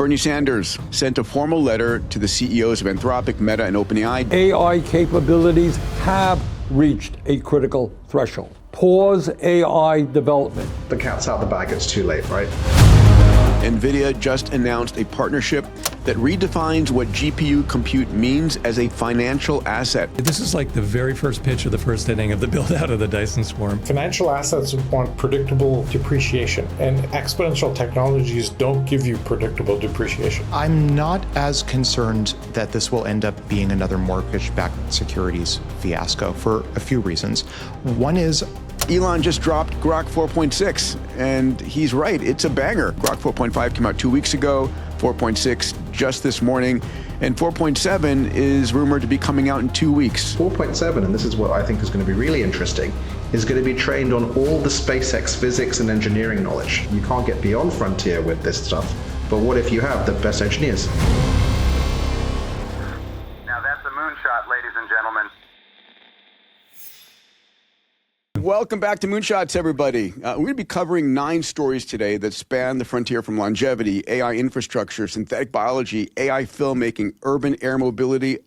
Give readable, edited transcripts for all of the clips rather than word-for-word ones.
Bernie Sanders sent a formal letter to the CEOs of Anthropic, Meta, and OpenAI. AI capabilities have reached a critical threshold. Pause AI development. The cat's out of the bag, it's too late, right? NVIDIA just announced a partnership that redefines what GPU compute means as a financial asset. This is like the very first pitch of the first inning of the build-out of the Dyson Swarm. Financial assets want predictable depreciation, and exponential technologies don't give you predictable depreciation. I'm not as concerned that this will end up being another mortgage-backed securities fiasco for a few reasons. One is Elon just dropped Grok 4.6, and he's right, it's a banger. Grok 4.5 came out 2 weeks ago, 4.6 just this morning, and 4.7 is rumored to be coming out in 2 weeks. 4.7, and this is what I think is going to be really interesting, is going to be trained on all the SpaceX physics and engineering knowledge. You can't get beyond frontier with this stuff, but what if you have the best engineers? Now that's a moonshot, ladies and gentlemen. Welcome back to Moonshots, everybody. We're going to be covering 9 stories today that span the frontier from longevity, AI infrastructure, synthetic biology, AI filmmaking, urban air mobility,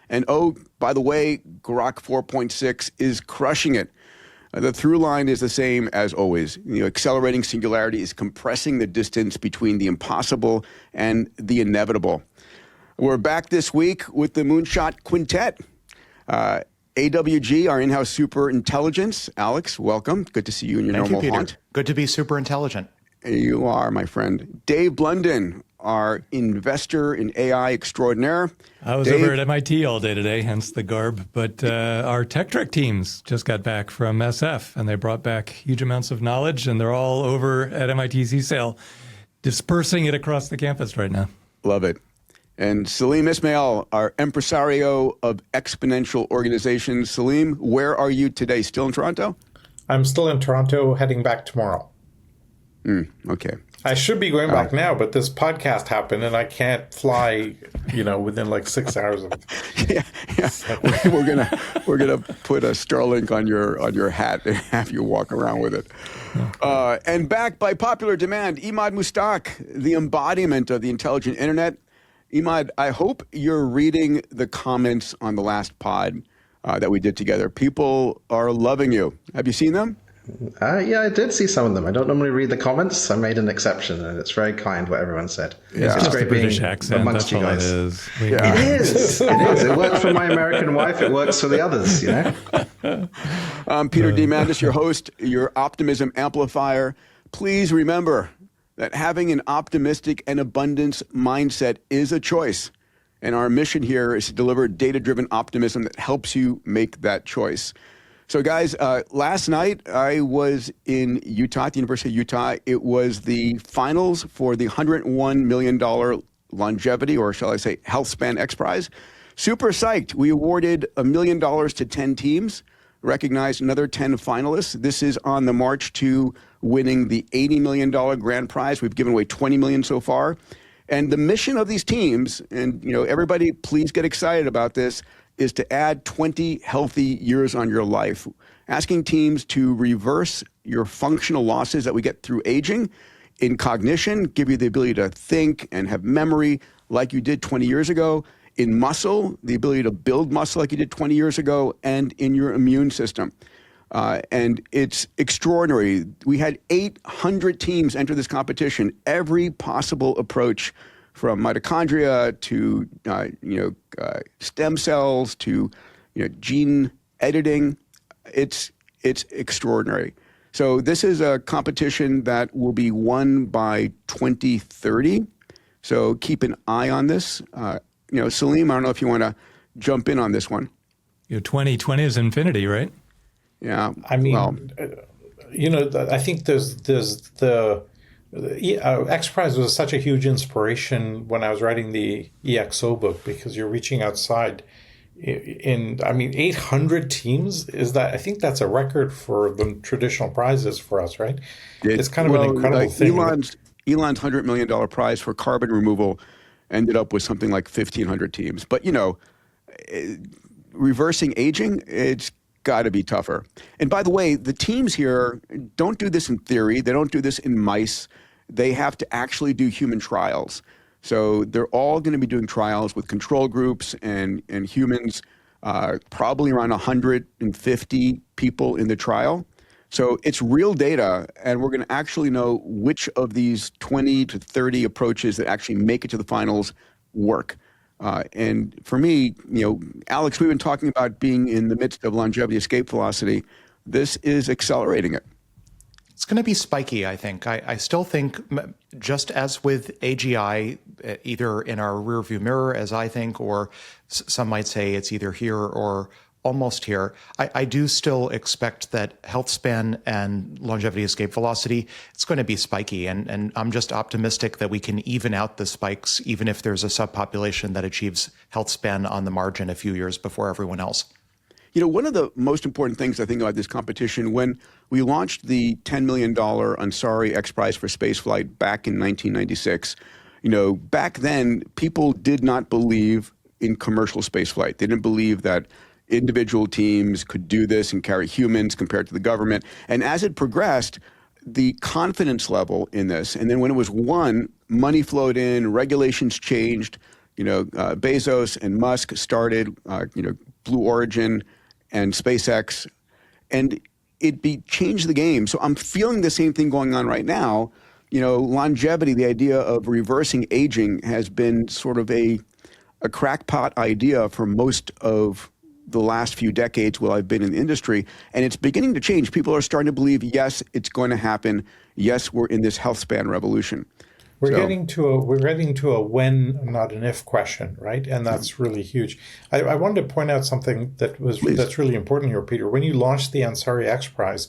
and oh, by the way, Grok 4.6 is crushing it. The through line is the same as always. Accelerating singularity is compressing the distance between the impossible and the inevitable. We're back this week with the Moonshot Quintet. AWG, our in-house super intelligence. Alex, welcome. Good to see you in your normal haunt. Good to be super intelligent. You are, my friend. Dave Blundin, our investor in AI extraordinaire. I was over at MIT all day today, hence the garb. But our Tech Trek teams just got back from SF, and they brought back huge amounts of knowledge, and they're all over at MIT CSAIL, dispersing it across the campus right now. Love it. And Salim Ismail, our impresario of exponential organizations. Salim, where are you today? Still in Toronto? I'm still in Toronto, heading back tomorrow. Okay. I should be going back now, but this podcast happened, and I can't fly, within like 6 hours of it. Yeah. So. We're gonna put a Starlink on your hat and have you walk around with it. And back by popular demand, Emad Mostaque, the embodiment of the intelligent internet. Emad, I hope you're reading the comments on the last pod that we did together. People are loving you. Have you seen them? Yeah, I did see some of them. I don't normally read the comments. I made an exception, and it's very kind what everyone said. Yeah. It's just great a British being accent, amongst you guys. It is. Yeah. It is. It works for my American wife. It works for the others, I'm Peter Diamandis, your host, your optimism amplifier. Please remember that having an optimistic and abundance mindset is a choice. And our mission here is to deliver data-driven optimism that helps you make that choice. So guys, last night I was in Utah, at the University of Utah. It was the finals for the $101 million longevity, or shall I say, healthspan XPRIZE. Super psyched. We awarded $1 million to 10 teams, recognized another 10 finalists. This is on the march to winning the $80 million grand prize. We've given away $20 million so far. And the mission of these teams, and everybody please get excited about this, is to add 20 healthy years on your life. Asking teams to reverse your functional losses that we get through aging in cognition, give you the ability to think and have memory like you did 20 years ago, in muscle, the ability to build muscle like you did 20 years ago, and in your immune system. And it's extraordinary. We had 800 teams enter this competition, every possible approach from mitochondria to stem cells to gene editing. It's extraordinary. So this is a competition that will be won by 2030. So keep an eye on this. Salim, I don't know if you want to jump in on this one. 2020 is infinity, right? Yeah. I mean, I think there's the XPRIZE was such a huge inspiration when I was writing the EXO book, because you're reaching outside. 800 teams I think that's a record for the traditional prizes for us, right? It's kind of an incredible thing. Elon's $100 million prize for carbon removal ended up with something like 1,500 teams. But, reversing aging, it's got to be tougher. And by the way, the teams here don't do this in theory. They don't do this in mice. They have to actually do human trials. So they're all going to be doing trials with control groups and humans, probably around 150 people in the trial. So it's real data, and we're going to actually know which of these 20 to 30 approaches that actually make it to the finals work. And for me, Alex, we've been talking about being in the midst of longevity escape velocity. This is accelerating it. It's going to be spiky, I think. I still think, just as with AGI, either in our rearview mirror, as I think, or some might say it's either here or almost here, I do still expect that health span and longevity escape velocity, it's going to be spiky. And I'm just optimistic that we can even out the spikes, even if there's a subpopulation that achieves health span on the margin a few years before everyone else. One of the most important things I think about this competition, when we launched the $10 million Ansari XPRIZE for spaceflight back in 1996, back then people did not believe in commercial spaceflight. They didn't believe that individual teams could do this and carry humans compared to the government. And as it progressed, the confidence level in this, and then when it was won, money flowed in, regulations changed. Bezos and Musk started, Blue Origin and SpaceX, and it changed the game. So I'm feeling the same thing going on right now. Longevity, the idea of reversing aging, has been sort of a crackpot idea for most of the last few decades while I've been in the industry, and it's beginning to change. People are starting to believe, yes, it's going to happen. Yes, we're in this health span revolution. We're getting to a when, not an if question, right? And that's really huge. I wanted to point out something that's really important here, Peter. When you launched the Ansari XPRIZE,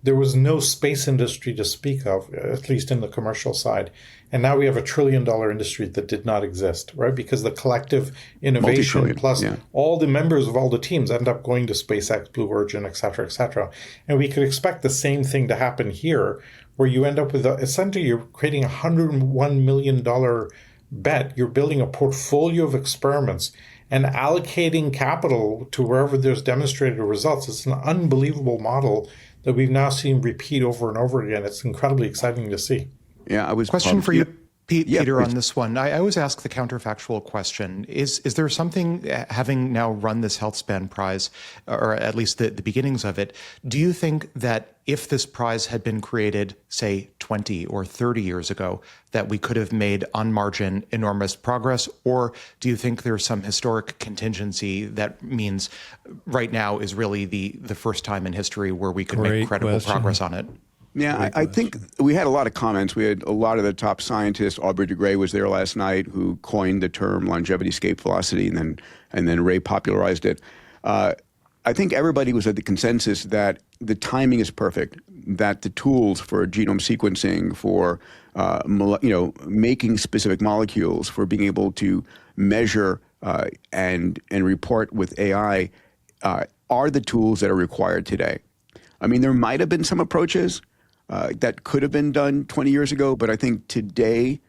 there was no space industry to speak of, at least in the commercial side. And now we have $1 trillion industry that did not exist, right? Because the collective innovation plus all the members of all the teams end up going to SpaceX, Blue Origin, et cetera, et cetera. And we could expect the same thing to happen here, where you end up with essentially you're creating a $101 million bet. You're building a portfolio of experiments and allocating capital to wherever there's demonstrated results. It's an unbelievable model that we've now seen repeat over and over again. It's incredibly exciting to see. Yeah, I was. Question for you, Peter, on this one. I always ask the counterfactual question: Is there something, having now run this health span prize, or at least the beginnings of it, do you think that if this prize had been created, say, 20 or 30 years ago, that we could have made on margin enormous progress? Or do you think there's some historic contingency that means right now is really the first time in history where we could make credible progress on it? Yeah, I think we had a lot of comments. We had a lot of the top scientists. Aubrey de Grey was there last night, who coined the term longevity escape velocity, and then Ray popularized it. I think everybody was at the consensus that the timing is perfect, that the tools for genome sequencing, for making specific molecules, for being able to measure and report with AI are the tools that are required today. I mean, there might have been some approaches that could have been done 20 years ago, but I think today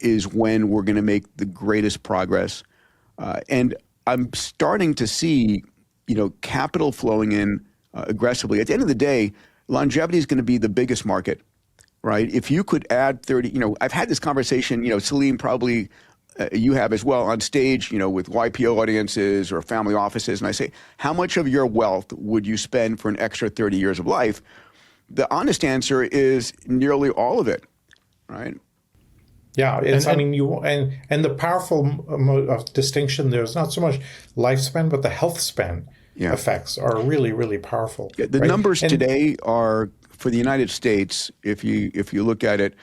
is when we're going to make the greatest progress. And I'm starting to see, capital flowing in aggressively. At the end of the day, longevity is going to be the biggest market, right? If you could add 30, I've had this conversation, Salim, probably you have as well, on stage, with YPO audiences or family offices, and I say, how much of your wealth would you spend for an extra 30 years of life? The honest answer is nearly all of it, right? Yeah, it's. And the powerful distinction there is not so much lifespan, but the health span effects are really, really powerful. Yeah, the numbers today are for the United States. If you look at it,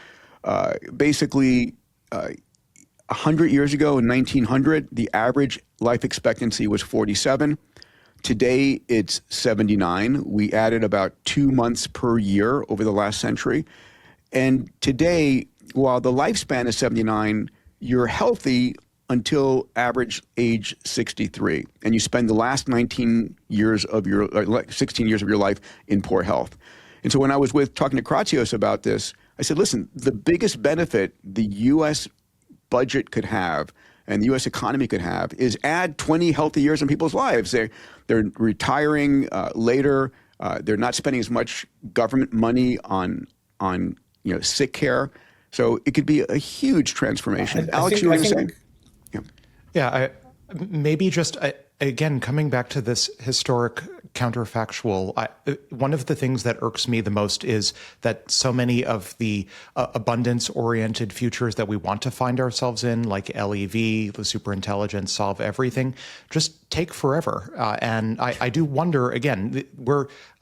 basically, 100 years ago in 1900, the average life expectancy was 47. Today, it's 79. We added about 2 months per year over the last century. And today, while the lifespan is 79, you're healthy until average age 63. And you spend the last 16 years of your life in poor health. And so when I was talking to Kratsios about this, I said, listen, the biggest benefit the U.S. budget could have and the U.S. economy could have is add 20 healthy years in people's lives. They're retiring later. They're not spending as much government money on sick care. So it could be a huge transformation. Alex, you were saying? Maybe just, again, coming back to this historic counterfactual, one of the things that irks me the most is that so many of the abundance-oriented futures that we want to find ourselves in, like LEV, the superintelligence, solve everything, just take forever. And I do wonder, again,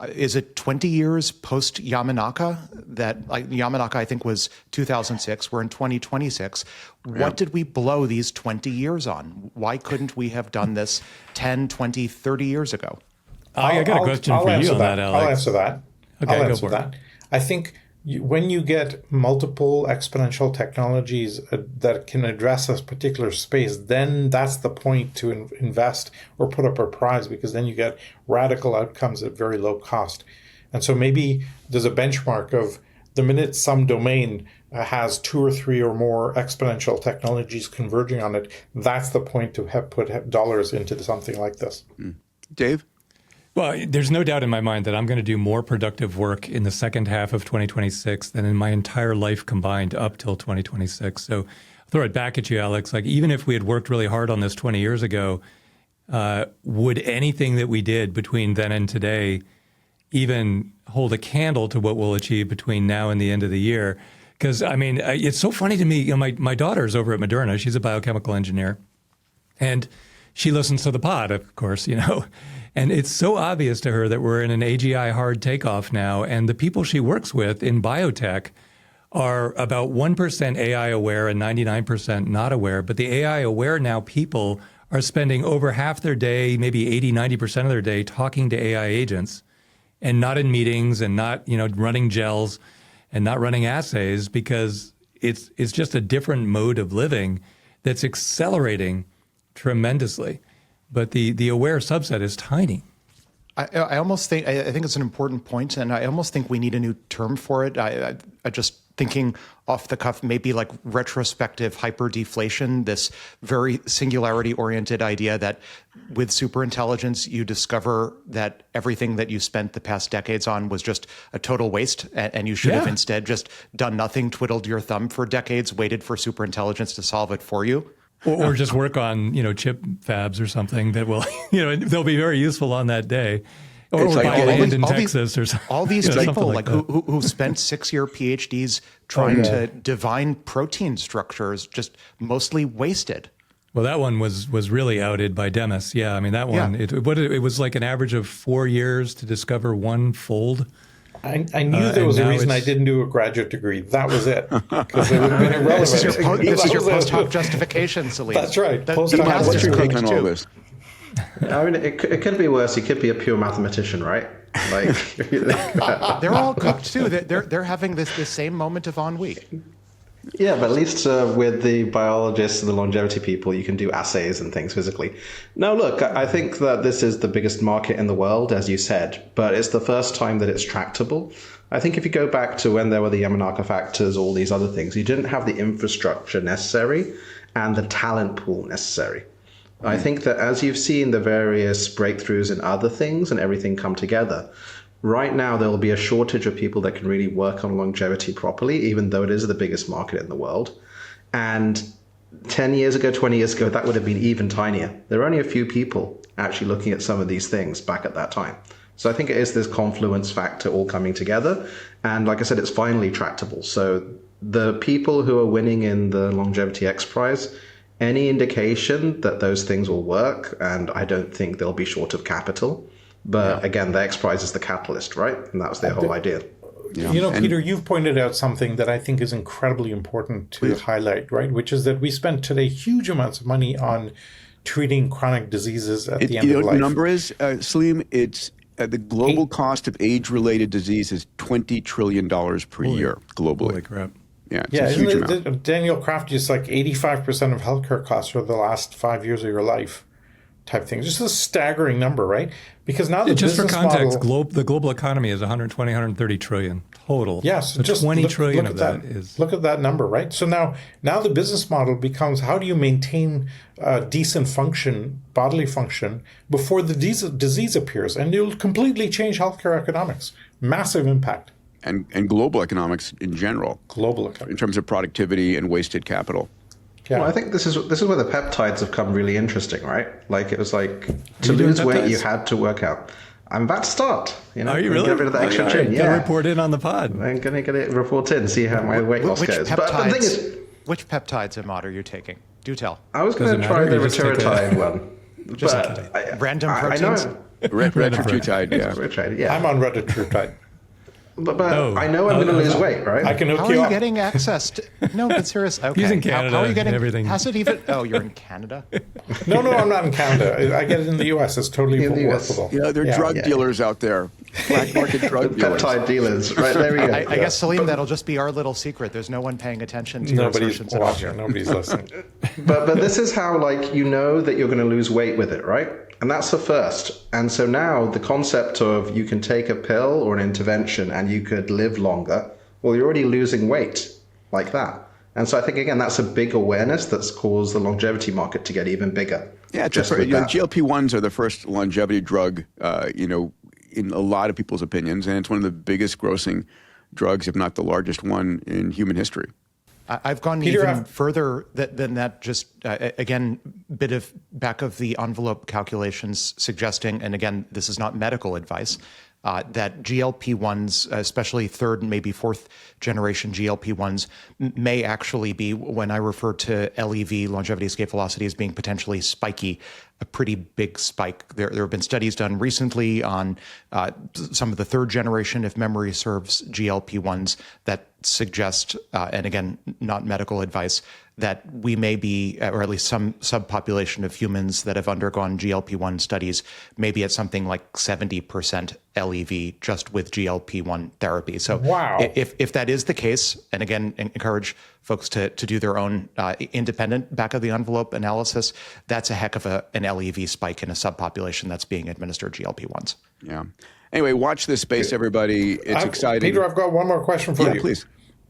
is it 20 years post-Yamanaka? Yamanaka, I think, was 2006. We're in 2026. What did we blow these 20 years on? Why couldn't we have done this 10, 20, 30 years ago? I got a question for you on that, Alex. I'll answer that. Okay, I'll go answer for that. it. I think when you get multiple exponential technologies that can address a particular space, then that's the point to invest or put up a prize, because then you get radical outcomes at very low cost. And so maybe there's a benchmark of the minute some domain has 2 or 3 or more exponential technologies converging on it, that's the point to have put dollars into something like this. Dave? Well, there's no doubt in my mind that I'm going to do more productive work in the second half of 2026 than in my entire life combined up till 2026. So I'll throw it back at you, Alex. Like, even if we had worked really hard on this 20 years ago, would anything that we did between then and today even hold a candle to what we'll achieve between now and the end of the year? Because, I mean, it's so funny to me. You know, my daughter's over at Moderna. She's a biochemical engineer. And she listens to the pod, of course, you know. And it's so obvious to her that we're in an AGI hard takeoff now. And the people she works with in biotech are about 1% AI aware and 99% not aware. But the AI aware now people are spending over half their day, maybe 80, 90% of their day talking to AI agents and not in meetings and not, you know, running gels and not running assays, because it's just a different mode of living that's accelerating tremendously. But the aware subset is tiny. I almost think, I think it's an important point, and I almost think we need a new term for it. I just thinking off the cuff, maybe like retrospective hyperdeflation, this very singularity-oriented idea that with superintelligence, you discover that everything that you spent the past decades on was just a total waste, and you should have instead just done nothing, twiddled your thumb for decades, waited for superintelligence to solve it for you. Or just work on, you know, chip fabs or something that will, you know, they'll be very useful on that day. Or It's like buy land in Texas or something. All these you know, people like who spent 6-year PhDs trying to divine protein structures, just mostly wasted. Well, that one was really outed by Demis. Yeah, I mean, that one, it was like an average of 4 years to discover one fold. I knew there was a reason I didn't do a graduate degree. That was it. Because it would have been irrelevant. This is your post hoc justification, Salim. That's right. What's your take on all this? I mean, it could be worse. You could be a pure mathematician, right? Like they're all cooked too. They're having this same moment of ennui. Yeah, but at least with the biologists and the longevity people, you can do assays and things physically. No, look, I think that this is the biggest market in the world, as you said, but it's the first time that it's tractable. I think if you go back to when there were the Yamanaka factors, all these other things, you didn't have the infrastructure necessary and the talent pool necessary. I think that as you've seen the various breakthroughs in other things and everything come together, right now there will be a shortage of people that can really work on longevity properly, even though it is the biggest market in the world. And 10 years ago, 20 years ago, that would have been even tinier. There are only a few people actually looking at some of these things back at that time. So I think it is this confluence factor all coming together. And like I said, it's finally tractable. So the people who are winning in the Longevity XPRIZE, any indication that those things will work, and I don't think they'll be short of capital. But again, the XPRIZE is the catalyst, right? And that was their whole idea. Yeah. You know, Peter, you've pointed out something that I think is incredibly important to highlight, right? Which is that we spend today huge amounts of money on treating chronic diseases at the end of life. You know what the number is, Salim? It's the global cost of age-related disease is $20 trillion per year globally. Holy crap. Yeah, it's a huge amount. Daniel Kraft is like 85% of healthcare costs for the last 5 years of your life type thing. Just a staggering number, right? Because now the just business for context, model, the global economy is 120, 130 trillion total. Yes, so just 20 look, trillion look of at that is. Look at that number, right? So now the business model becomes, how do you maintain decent function, bodily function, before the disease appears? And it'll completely change healthcare economics. Massive impact. and global economics in general. Global economics. In terms of productivity and wasted capital. Yeah. Well, I think this is where the peptides have come really interesting, right? Like it was like to lose weight, you had to work out. I'm about to start. Are you really? Get rid of the extra chin. Yeah. Report in on the pod. I'm going to get it report in, see how my weight loss goes. But the thing is, which peptides, Emad, are you taking? Do tell. I was going to try the retirotyde one. Just random proteins? I know. Retirotyde, yeah. I'm on retirotyde. But I know I'm going to lose weight, right? I can hook How you are you up. getting access to... No, but serious. Okay. He's in Canada. How are you getting everything? Has it even... Oh, you're in Canada? No, I'm not in Canada. I get it in the U.S. It's totally workable. Yeah, there are drug dealers out there. Black market drug dealers. Peptide dealers. Right, there we go. I guess, Salim, that'll just be our little secret. There's no one paying attention to your assertions at all here. Nobody's listening. But this is how, like, you know that you're going to lose weight with it, right? And that's the first. And so now the concept of you can take a pill or an intervention and you could live longer, well, you're already losing weight like that. And so I think, again, that's a big awareness that's caused the longevity market to get even bigger. Yeah, GLP-1s are the first longevity drug, in a lot of people's opinions. And it's one of the biggest grossing drugs, if not the largest one in human history. I've gone even further than that, just, again, bit of back of the envelope calculations suggesting, and again, this is not medical advice, that GLP-1s, especially third and maybe fourth generation GLP-1s, may actually be, when I refer to LEV, longevity escape velocity, as being potentially spiky, a pretty big spike. There have been studies done recently on some of the third generation, if memory serves, GLP-1s that suggest, and again, not medical advice, that we may be, or at least some subpopulation of humans that have undergone GLP-1 studies, maybe at something like 70% LEV just with GLP-1 therapy. So if that is the case, and again, encourage folks to do their own independent back of the envelope analysis, that's a heck of an LEV spike in a subpopulation that's being administered GLP-1s. Yeah. Anyway, watch this space, everybody. It's exciting. Peter, I've got one more question for you. Yeah, please.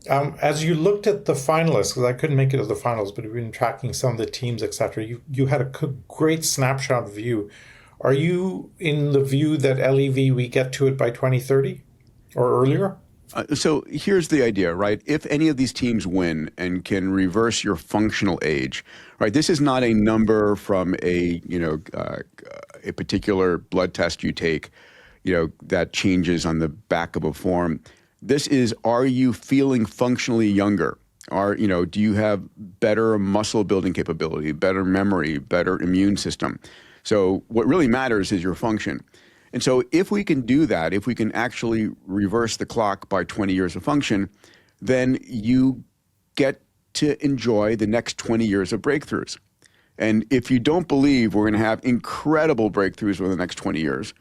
As you looked at the finalists, because I couldn't make it to the finals, but we've been tracking some of the teams, etc. You had a great snapshot view. Are you in the view that LEV, we get to it by 2030 or earlier? So here's the idea, right? If any of these teams win and can reverse your functional age, right? This is not a number from a particular blood test you take, that changes on the back of a form. This is, are you feeling functionally younger? Do you have better muscle building capability, better memory, better immune system? So what really matters is your function. And so if we can do that, if we can actually reverse the clock by 20 years of function, then you get to enjoy the next 20 years of breakthroughs. And if you don't believe we're going to have incredible breakthroughs over the next 20 years,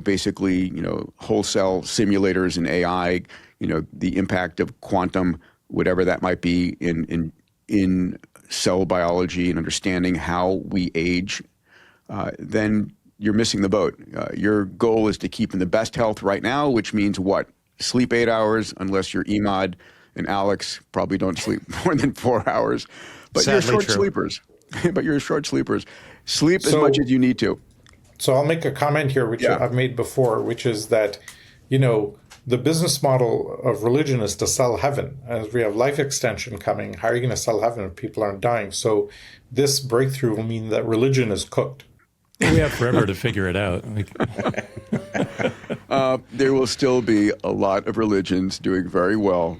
basically, whole cell simulators and AI, the impact of quantum, whatever that might be in cell biology and understanding how we age, then you're missing the boat. Your goal is to keep in the best health right now, which means what? Sleep 8 hours, unless you're Emad and Alex probably don't sleep more than 4 hours. But you're short sleepers. Sleep as much as you need to. So I'll make a comment here, which I've made before, which is that, the business model of religion is to sell heaven. As we have life extension coming, how are you going to sell heaven if people aren't dying? So this breakthrough will mean that religion is cooked. We have forever to figure it out. There will still be a lot of religions doing very well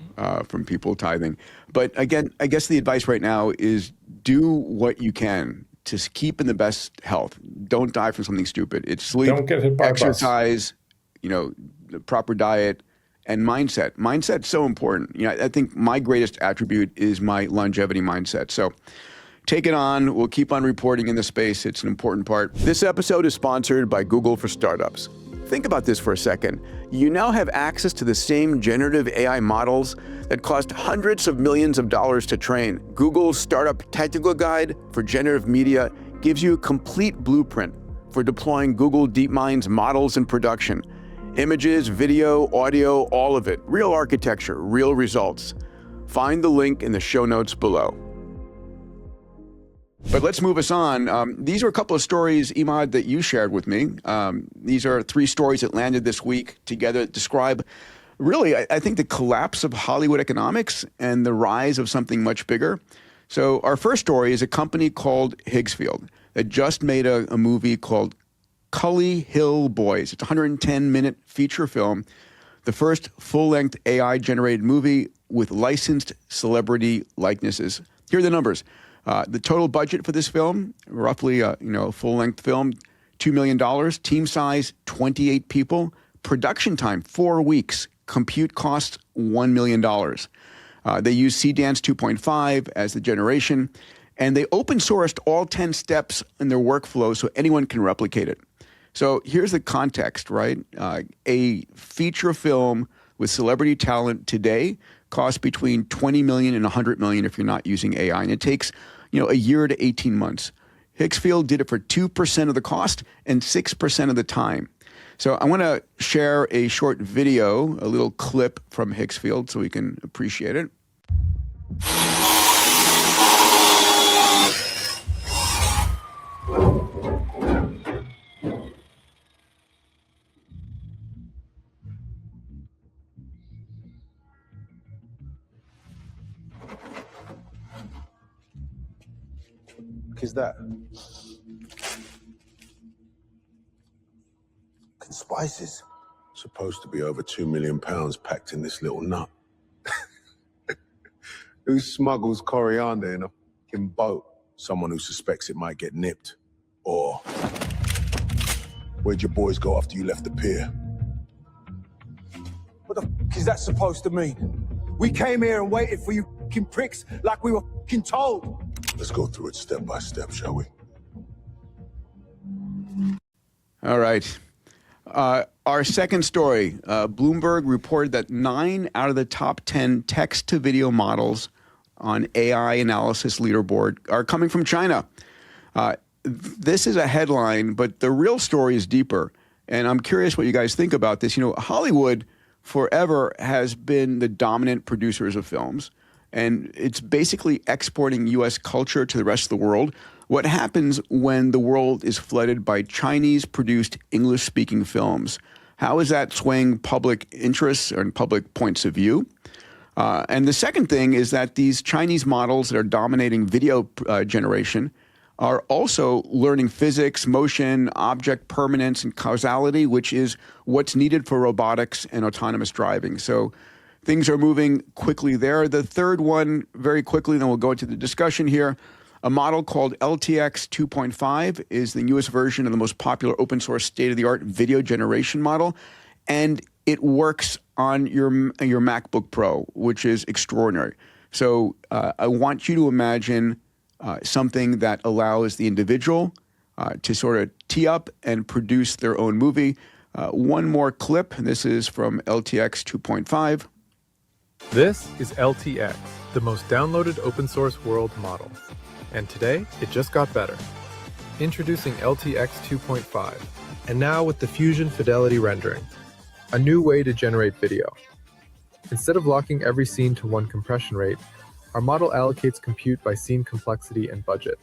from people tithing. But again, I guess the advice right now is do what you can to keep in the best health. Don't die from something stupid. It's sleep, don't get hit by exercise, the proper diet, and mindset. Mindset's so important. I think my greatest attribute is my longevity mindset. So take it on. We'll keep on reporting in the space. It's an important part. This episode is sponsored by Google for Startups. Think about this for a second. You now have access to the same generative AI models that cost hundreds of millions of dollars to train. Google's Startup Technical Guide for Generative Media gives you a complete blueprint for deploying Google DeepMind's models in production. Images, video, audio, all of it. Real architecture, real results. Find the link in the show notes below. But let's move us on. These are a couple of stories, Emad, that you shared with me. These are 3 stories that landed this week together that describe really, I think the collapse of Hollywood economics and the rise of something much bigger. So our first story is a company called Higgsfield that just made a movie called Cully Hill Boys. It's a 110-minute feature film, the first full-length AI-generated movie with licensed celebrity likenesses. Here are the numbers. The total budget for this film, roughly a full-length film, $2 million. Team size, 28 people. Production time, 4 weeks. Compute costs, $1 million. They use CDance 2.5 as the generation, and they open sourced all 10 steps in their workflow so anyone can replicate it. So here's the context, right? A feature film with celebrity talent today costs between 20 million and 100 million if you're not using AI, and it takes a year to 18 months. Higgsfield did it for 2% of the cost and 6% of the time. So I want to share a short video, a little clip from Higgsfield so we can appreciate it. Is that spices? Supposed to be over £2 million packed in this little nut. Who smuggles coriander in a fucking boat? Someone who suspects it might get nipped. Or where'd your boys go after you left the pier? What the fuck is that supposed to mean? We came here and waited for you fucking pricks like we were fucking told. Let's go through it step by step, shall we? All right. Our second story, Bloomberg reported that 9 out of the top 10 text-to-video models on AI analysis leaderboard are coming from China. This is a headline, but the real story is deeper. And I'm curious what you guys think about this. Hollywood forever has been the dominant producers of films, and it's basically exporting U.S. culture to the rest of the world. What happens when the world is flooded by Chinese-produced English-speaking films? How is that swaying public interests and public points of view? And the second thing is that these Chinese models that are dominating video generation are also learning physics, motion, object permanence, and causality, which is what's needed for robotics and autonomous driving. So things are moving quickly there. The third one, very quickly, then we'll go into the discussion here. A model called LTX 2.5 is the newest version of the most popular open source state-of-the-art video generation model, and it works on your MacBook Pro, which is extraordinary. So I want you to imagine something that allows the individual to sort of tee up and produce their own movie. One more clip, and this is from LTX 2.5. This is LTX, the most downloaded open source world model. And today, it just got better. Introducing LTX 2.5, and now with the Fusion Fidelity Rendering, a new way to generate video. Instead of locking every scene to one compression rate, our model allocates compute by scene complexity and budget,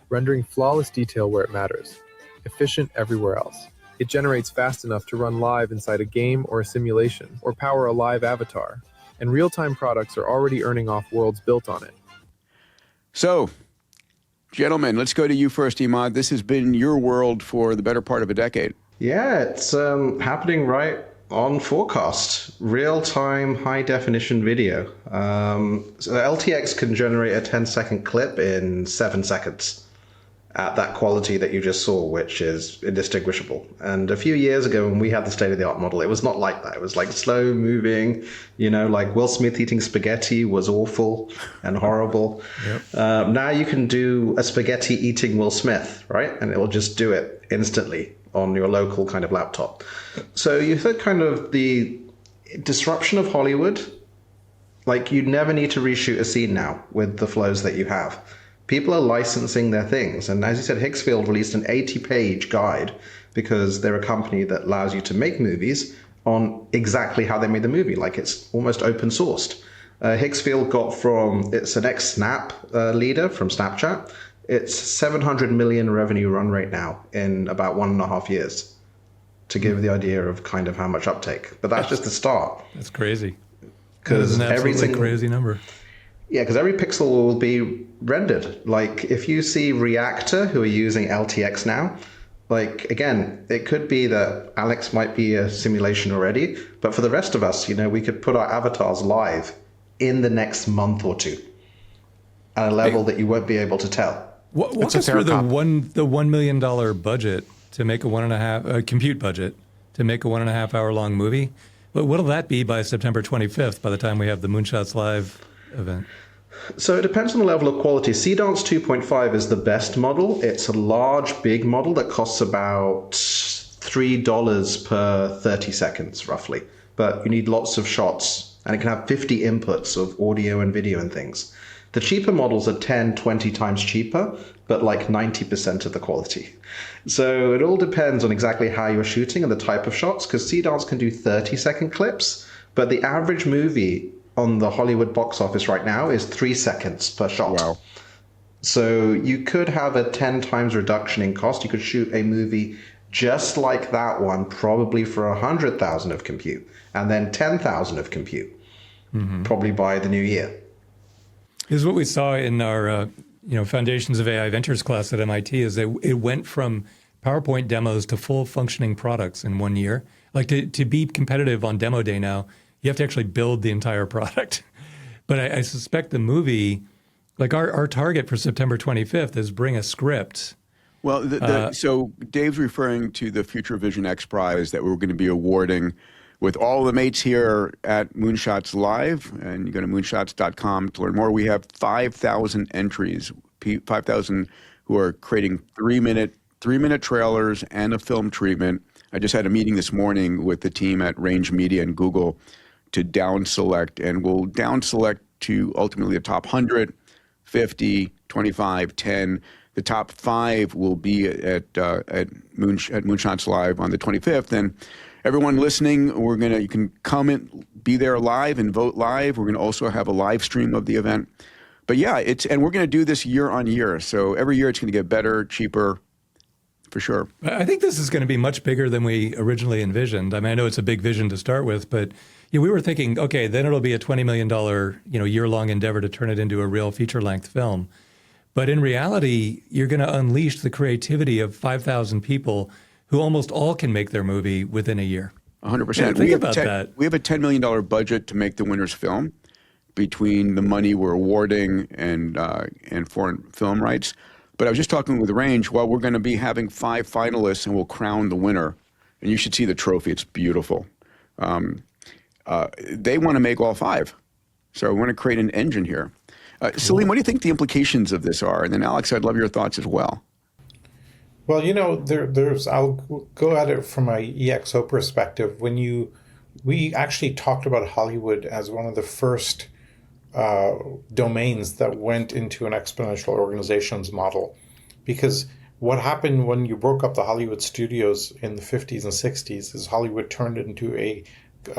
rendering flawless detail where it matters, efficient everywhere else. It generates fast enough to run live inside a game or a simulation, or power a live avatar, and real-time products are already earning off worlds built on it. So, gentlemen, let's go to you first, Emad. This has been your world for the better part of a decade. Yeah, it's happening right on forecast. Real-time, high-definition video. So LTX can generate a 10-second clip in 7 seconds at that quality that you just saw, which is indistinguishable. And a few years ago when we had the state-of-the-art model, it was not like that. It was like slow-moving, like Will Smith eating spaghetti was awful and horrible. Yep. Now you can do a spaghetti eating Will Smith, right? And it will just do it instantly on your local kind of laptop. So you said kind of the disruption of Hollywood, like you never need to reshoot a scene now with the flows that you have. People are licensing their things. And as you said, Higgsfield released an 80-page guide because they're a company that allows you to make movies on exactly how they made the movie. Like it's almost open sourced. Higgsfield got it's an ex-Snap leader from Snapchat. It's 700 million revenue run rate now in about 1.5 years. to give the idea of kind of how much uptake. But that's just the start. That's crazy. Because That's an absolutely everything, crazy number. yeah, because every pixel will be rendered. Like if you see Reactor, who are using LTX now, like again, it could be that Alex might be a simulation already, but for the rest of us, we could put our avatars live in the next month or two at a level that you won't be able to tell. Walk us through the $1 million budget to make a compute budget to make a 1.5 hour long movie. What'll that be by September 25th, by the time we have the Moonshots Live event? So it depends on the level of quality. Seedance 2.5 is the best model. It's a large, big model that costs about $3 per 30 seconds, roughly. But you need lots of shots, and it can have 50 inputs of audio and video and things. The cheaper models are 10, 20 times cheaper, but like 90% of the quality. So it all depends on exactly how you're shooting and the type of shots, because Seedance can do 30-second clips, but the average movie on the Hollywood box office right now is 3 seconds per shot. Wow. So you could have a 10 times reduction in cost. You could shoot a movie just like that one, probably for 100,000 of compute, and then 10,000 of compute, probably by the new year. This is what we saw in our Foundations of AI Ventures class at MIT, is that it went from PowerPoint demos to full functioning products in 1 year. Like to be competitive on demo day now, you have to actually build the entire product. But I suspect the movie, like our target for September 25th is bring a script. Well, so Dave's referring to the Future Vision XPRIZE that we're going to be awarding with all the mates here at Moonshots Live, and you go to moonshots.com to learn more. We have 5,000 entries, 5,000 who are creating three-minute trailers and a film treatment. I just had a meeting this morning with the team at Range Media and Google to down select, and we'll down select to ultimately the top 100, 50, 25, 10. The top 5 will be at Moonshots Live on the 25th, and everyone listening, you can comment, be there live and vote live. We're going to also have a live stream of the event. But yeah, and we're going to do this year on year. So every year it's going to get better, cheaper, for sure. I think this is going to be much bigger than we originally envisioned. I mean, I know it's a big vision to start with, but we were thinking, okay, then it'll be a $20 million, year-long endeavor to turn it into a real feature-length film. But in reality, you're going to unleash the creativity of 5,000 people who almost all can make their movie within a year. 100%. Yeah, think about that. We have a $10 million budget to make the winner's film between the money we're awarding and foreign film rights. But I was just talking with Range, we're going to be having 5 finalists and we'll crown the winner. And you should see the trophy. It's beautiful. They want to make all 5. So we want to create an engine here. Salim, what do you think the implications of this are? And then Alex, I'd love your thoughts as well. Well, I'll go at it from my EXO perspective. We actually talked about Hollywood as one of the first domains that went into an exponential organizations model, because what happened when you broke up the Hollywood studios in the 50s and 60s is Hollywood turned into a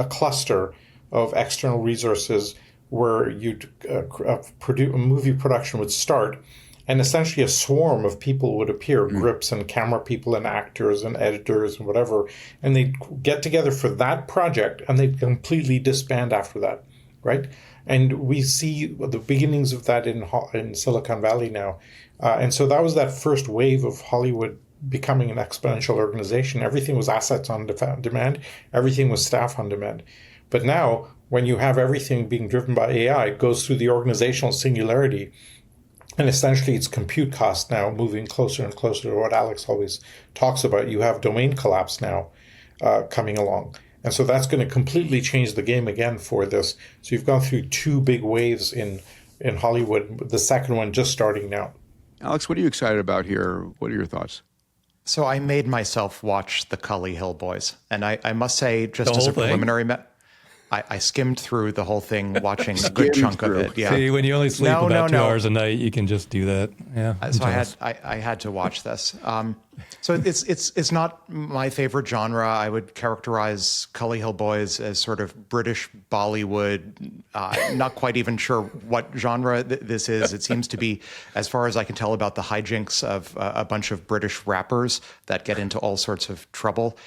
cluster of external resources where a movie production would start. And essentially a swarm of people would appear, grips and camera people and actors and editors and whatever, and they'd get together for that project and they'd completely disband after that, right? And we see the beginnings of that in Silicon Valley now. And so that was that first wave of Hollywood becoming an exponential organization. Everything was assets on demand. Everything was staff on demand. But now, when you have everything being driven by AI, it goes through the organizational singularity. And essentially, it's compute cost now moving closer and closer to what Alex always talks about. You have domain collapse now coming along. And so that's going to completely change the game again for this. So you've gone through 2 big waves in Hollywood, the second one just starting now. Alex, what are you excited about here? What are your thoughts? So I made myself watch the Cully Hill Boys. And I must say, just as a preliminary I skimmed through the whole thing, watching a good chunk of it. Yeah. See, when you only sleep about 2 hours a night, you can just do that. Yeah. So I had to watch this. So it's not my favorite genre. I would characterize Cully Hill Boys as sort of British Bollywood. Not quite even sure what genre this is. It seems to be, as far as I can tell, about the hijinks of a bunch of British rappers that get into all sorts of trouble.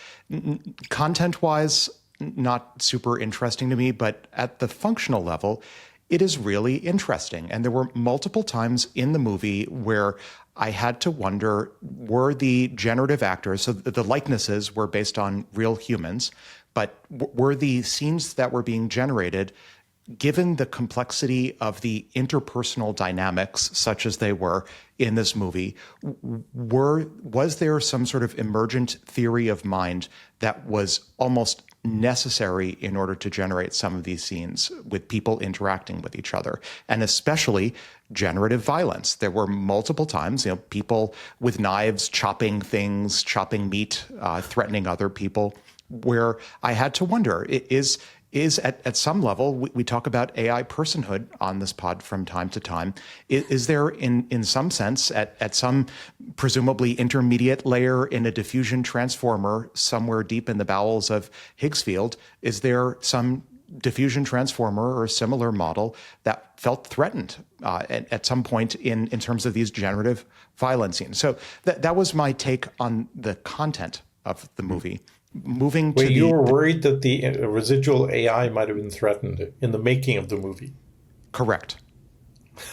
Content-wise, not super interesting to me, but at the functional level, it is really interesting. And there were multiple times in the movie where I had to wonder, were the generative actors, so the likenesses were based on real humans, but were the scenes that were being generated, given the complexity of the interpersonal dynamics, such as they were in this movie, was there some sort of emergent theory of mind that was almost necessary in order to generate some of these scenes with people interacting with each other, and especially generative violence? There were multiple times, people with knives chopping things, chopping meat, threatening other people, where I had to wonder, is at some level, we talk about AI personhood on this pod from time to time. Is there, in some sense, at some presumably intermediate layer in a diffusion transformer somewhere deep in the bowels of Higgs field, is there some diffusion transformer or a similar model that felt threatened at some point in terms of these generative violence scenes? So that was my take on the content of the movie. You were worried that the residual AI might have been threatened in the making of the movie. Correct.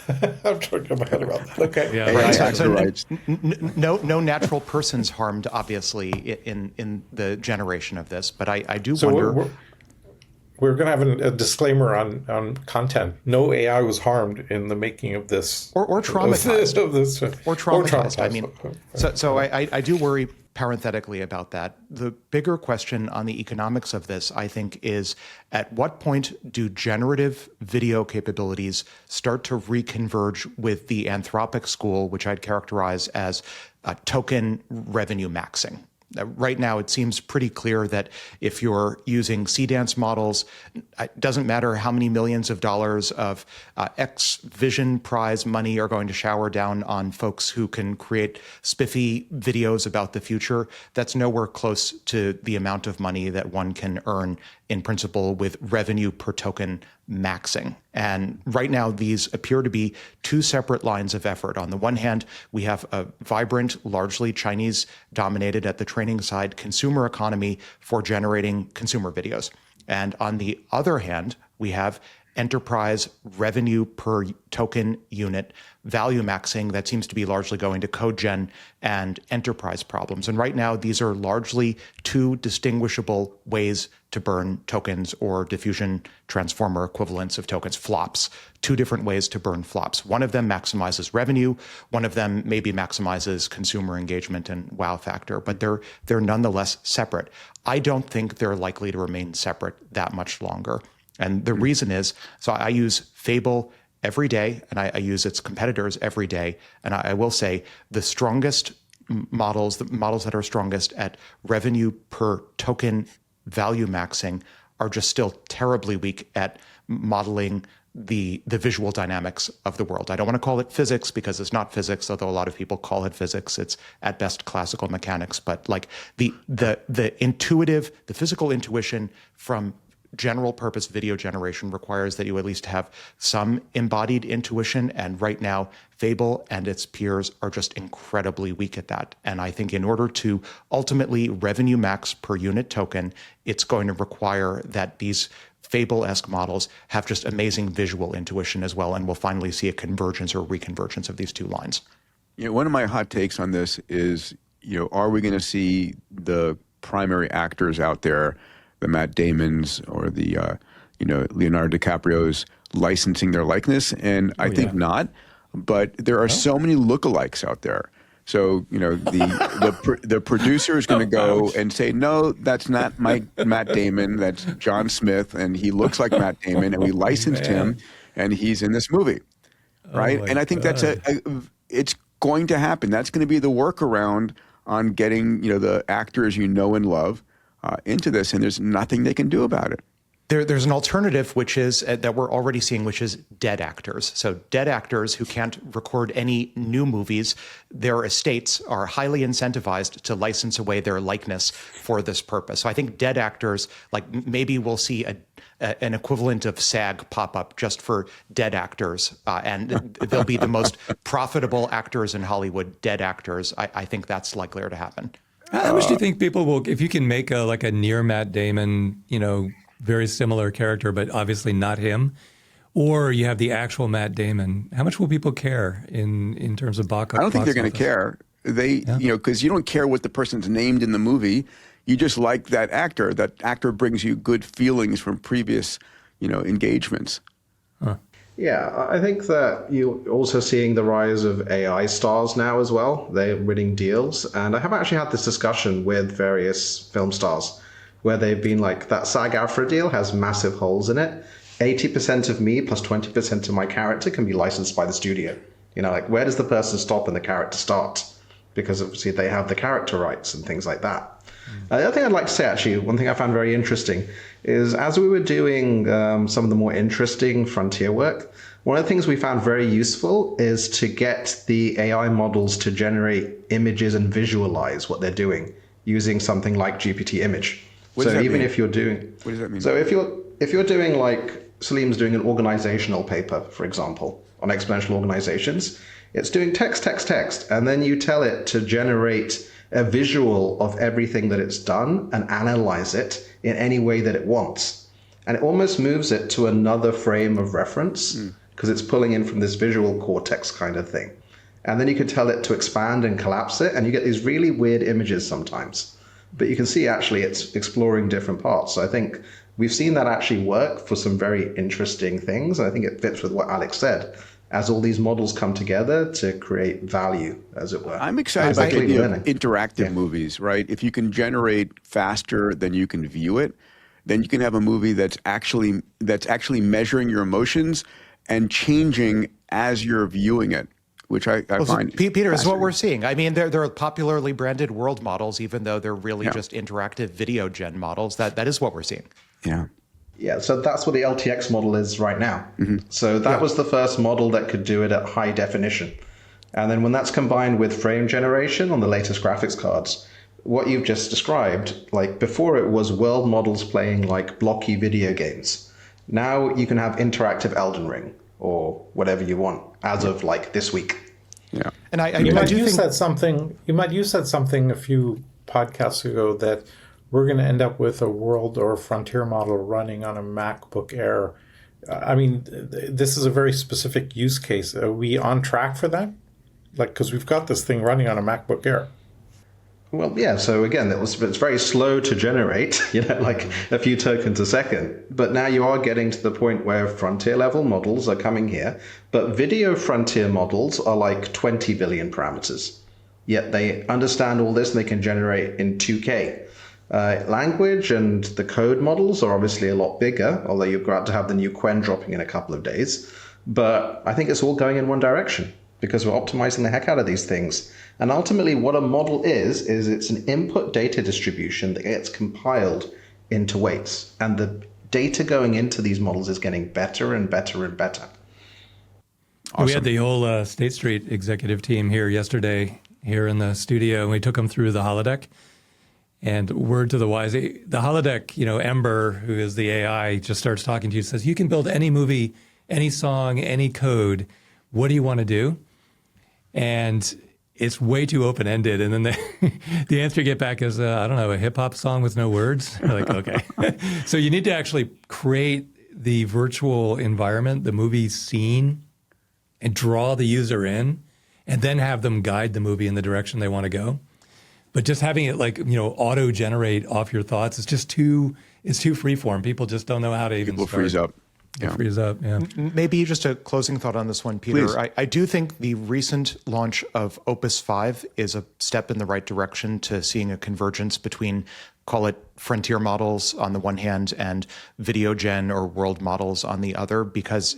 I'm talking my head about that. Okay. Yeah. Right. So no natural persons harmed, obviously, in the generation of this. But I do wonder. We're going to have a disclaimer on content. No AI was harmed in the making of this, or traumatized, or traumatized. I mean, so I do worry parenthetically about that. The bigger question on the economics of this, I think, is at what point do generative video capabilities start to reconverge with the Anthropic school, which I'd characterize as token revenue maxing? Right now, it seems pretty clear that if you're using C-dance models, it doesn't matter how many millions of dollars of XPRIZE money are going to shower down on folks who can create spiffy videos about the future. That's nowhere close to the amount of money that one can earn in principle with revenue per token maxing. And right now, these appear to be two separate lines of effort. On the one hand, we have a vibrant, largely Chinese-dominated at the training side consumer economy for generating consumer videos. And on the other hand, we have enterprise revenue per token unit value maxing that seems to be largely going to code gen and enterprise problems. And right now, these are largely two distinguishable ways to burn tokens, or diffusion transformer equivalents of tokens, flops. Two different ways to burn flops. One of them maximizes revenue. One of them maybe maximizes consumer engagement and wow factor, but they're nonetheless separate. I don't think they're likely to remain separate that much longer. And the reason is, so I use Fable every day, and I use its competitors every day. And I will say the strongest models, the models that are strongest at revenue per token value maxing, are just still terribly weak at modeling the visual dynamics of the world. I don't want to call it physics because it's not physics, although a lot of people call it physics. It's at best classical mechanics. But like the intuitive, the physical intuition from general purpose video generation requires that you at least have some embodied intuition. And right now, Fable and its peers are just incredibly weak at that. And I think in order to ultimately revenue max per unit token, it's going to require that these Fable-esque models have just amazing visual intuition as well. And we'll finally see a convergence or reconvergence of these two lines. One of my hot takes on this is, are we going to see the primary actors out there, the Matt Damons or the Leonardo DiCaprio's, licensing their likeness? And I think not, but there are so many lookalikes out there. So the producer is going to go and say, no, that's not Matt Damon, that's John Smith, and he looks like Matt Damon, and we licensed him, and he's in this movie, right? And I think that's it's going to happen. That's going to be the workaround on getting the actors and love into this, and there's nothing they can do about it. There's an alternative, which is that we're already seeing, which is dead actors. So dead actors who can't record any new movies, their estates are highly incentivized to license away their likeness for this purpose. So I think dead actors, like maybe we'll see an equivalent of SAG pop up just for dead actors, and they'll be the most profitable actors in Hollywood, dead actors. I think that's likelier to happen. How much do you think people will, if you can make a near Matt Damon, very similar character, but obviously not him, or you have the actual Matt Damon, how much will people care in terms of box office? I don't think they're going to care. Because you don't care what the person's named in the movie. You just like that actor. That actor brings you good feelings from previous, engagements. Huh. Yeah, I think that you're also seeing the rise of AI stars now as well. They're winning deals. And I have actually had this discussion with various film stars where they've been like, that SAG-AFTRA deal has massive holes in it. 80% of me plus 20% of my character can be licensed by the studio. Where does the person stop and the character start? Because obviously they have the character rights and things like that. The other thing I'd like to say, actually, one thing I found very interesting is as we were doing some of the more interesting frontier work, one of the things we found very useful is to get the AI models to generate images and visualize what they're doing using something like GPT image. What does that mean? If you're doing... What does that mean? So if you're doing like Salim's doing an organizational paper, for example, on exponential organizations, it's doing text, and then you tell it to generate a visual of everything that it's done and analyze it in any way that it wants. And it almost moves it to another frame of reference because it's pulling in from this visual cortex kind of thing. And then you can tell it to expand and collapse it, and you get these really weird images sometimes. But you can see actually it's exploring different parts. So I think we've seen that actually work for some very interesting things. And I think it fits with what Alex said, as all these models come together to create value, as it were. I'm excited about the idea of interactive movies, right? If you can generate faster than you can view it, then you can have a movie that's actually measuring your emotions and changing as you're viewing it, which I find Peter, is what we're seeing. I mean, they're popularly branded world models, even though they're really just interactive video gen models. That is what we're seeing. Yeah. Yeah, so that's what the LTX model is right now. So that was the first model that could do it at high definition. And then when that's combined with frame generation on the latest graphics cards, what you've just described, like before it was world models playing like blocky video games. Now you can have interactive Elden Ring or whatever you want as of like this week. Yeah. And you might have said something a few podcasts ago that we're going to end up with a world or a frontier model running on a MacBook Air. I mean, this is a very specific use case. Are we on track for that? Because we've got this thing running on a MacBook Air. Well, yeah. So again, it's very slow to generate, like a few tokens a second. But now you are getting to the point where frontier level models are coming here. But video frontier models are like 20 billion parameters. Yet they understand all this and they can generate in 2K. Language and the code models are obviously a lot bigger, although you've got to have the new Quen dropping in a couple of days. But I think it's all going in one direction because we're optimizing the heck out of these things. And ultimately what a model is it's an input data distribution that gets compiled into weights. And the data going into these models is getting better and better and better. Awesome. We had the whole State Street executive team here yesterday, here in the studio, and we took them through the holodeck. And word to the wise, the holodeck, Ember, who is the AI, just starts talking to you, says, you can build any movie, any song, any code. What do you want to do? And it's way too open-ended. And then the answer you get back is, I don't know, a hip-hop song with no words. You're like, okay. So you need to actually create the virtual environment, the movie scene, and draw the user in, and then have them guide the movie in the direction they want to go. But just having it auto-generate off your thoughts, it's too free-form. People just don't know how to even start. People freeze up. Yeah. Freeze up, yeah. Maybe just a closing thought on this one, Peter. Please. I do think the recent launch of Opus 5 is a step in the right direction to seeing a convergence between, call it frontier models on the one hand and video gen or world models on the other, because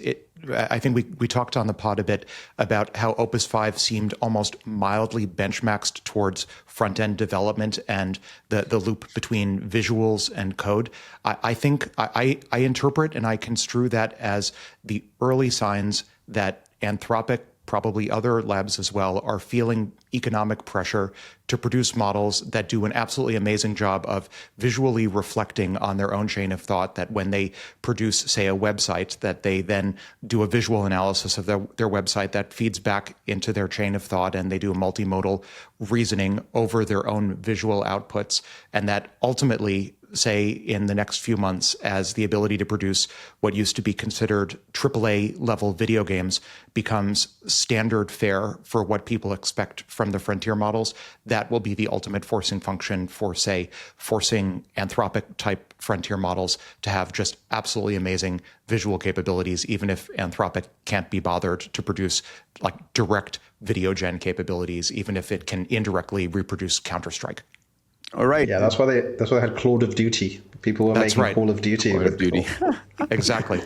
I think we talked on the pod a bit about how Opus 5 seemed almost mildly benchmarked towards front-end development and the loop between visuals and code. I think I interpret and I construe that as the early signs that Anthropic, probably other labs as well, are feeling economic pressure to produce models that do an absolutely amazing job of visually reflecting on their own chain of thought, that when they produce, say, a website, that they then do a visual analysis of their website that feeds back into their chain of thought, and they do a multimodal reasoning over their own visual outputs, and that ultimately, say, in the next few months, as the ability to produce what used to be considered AAA level video games becomes standard fare for what people expect from the frontier models, that will be the ultimate forcing function for, say, forcing Anthropic type frontier models to have just absolutely amazing visual capabilities, even if Anthropic can't be bothered to produce like direct video gen capabilities, even if it can indirectly reproduce Counter-Strike. All right. Yeah, that's why they had Call of Duty. People were making Call of Duty. Call of Duty. Exactly.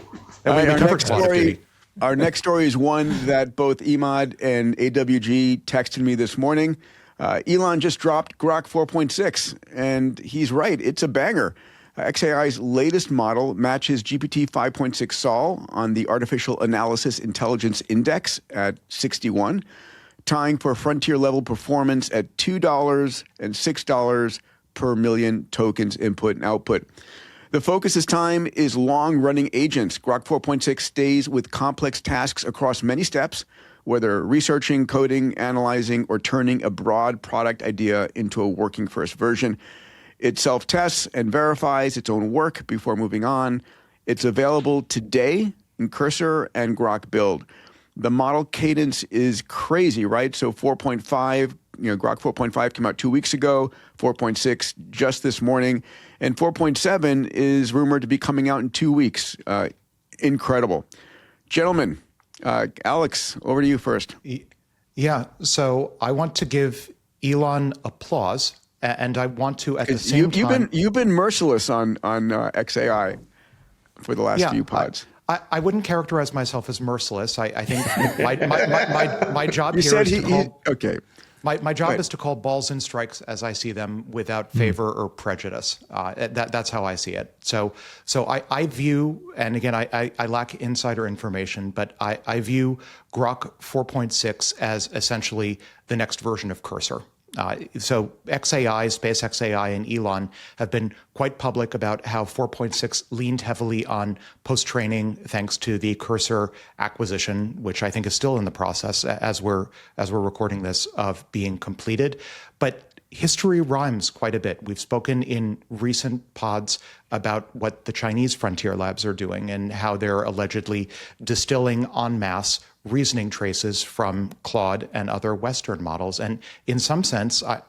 Our next story is one that both Emad and AWG texted me this morning. Elon just dropped Grok 4.6, and he's right. It's a banger. xAI's latest model matches GPT 5.6 Sol on the Artificial Analysis Intelligence Index at 61, tying for frontier-level performance at $2 and $6 per million tokens input and output. The focus this time is long-running agents. Grok 4.6 stays with complex tasks across many steps, whether researching, coding, analyzing, or turning a broad product idea into a working first version. It self-tests and verifies its own work before moving on. It's available today in Cursor and Grok Build. The model cadence is crazy, right? So 4.5, Grok 4.5 came out 2 weeks ago, 4.6 just this morning, and 4.7 is rumored to be coming out in 2 weeks. Incredible. Gentlemen, Alex, over to you first. Yeah, so I want to give Elon applause, and I want to at the same time... You've been merciless on xAI for the last few pods. I wouldn't characterize myself as merciless. I think my job you here said is to call, okay. My job is to call balls and strikes as I see them, without favor or prejudice. That's how I see it. So I view, and again, I lack insider information, but I view Grok 4.6 as essentially the next version of Cursor. So xAI, Space xAI, and Elon have been quite public about how 4.6 leaned heavily on post-training thanks to the Cursor acquisition, which I think is still in the process as we're recording this of being completed. But history rhymes quite a bit. We've spoken in recent pods about what the Chinese frontier labs are doing and how they're allegedly distilling en masse reasoning traces from Claude and other Western models. And in some sense, I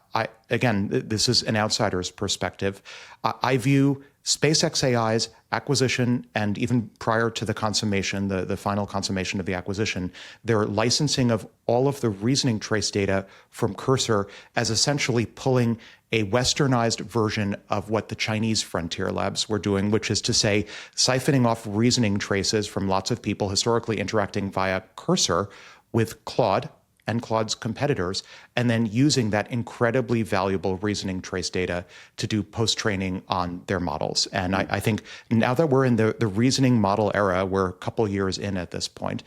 again, this is an outsider's perspective. I view Space xAI's acquisition, and even prior to the consummation, the final consummation of the acquisition, their licensing of all of the reasoning trace data from Cursor as essentially pulling a westernized version of what the Chinese frontier labs were doing, which is to say, siphoning off reasoning traces from lots of people historically interacting via Cursor with Claude and Claude's competitors, and then using that incredibly valuable reasoning trace data to do post-training on their models. And I think now that we're in the reasoning model era, we're a couple years in at this point,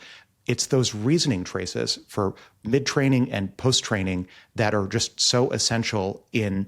it's those reasoning traces for mid-training and post-training that are just so essential in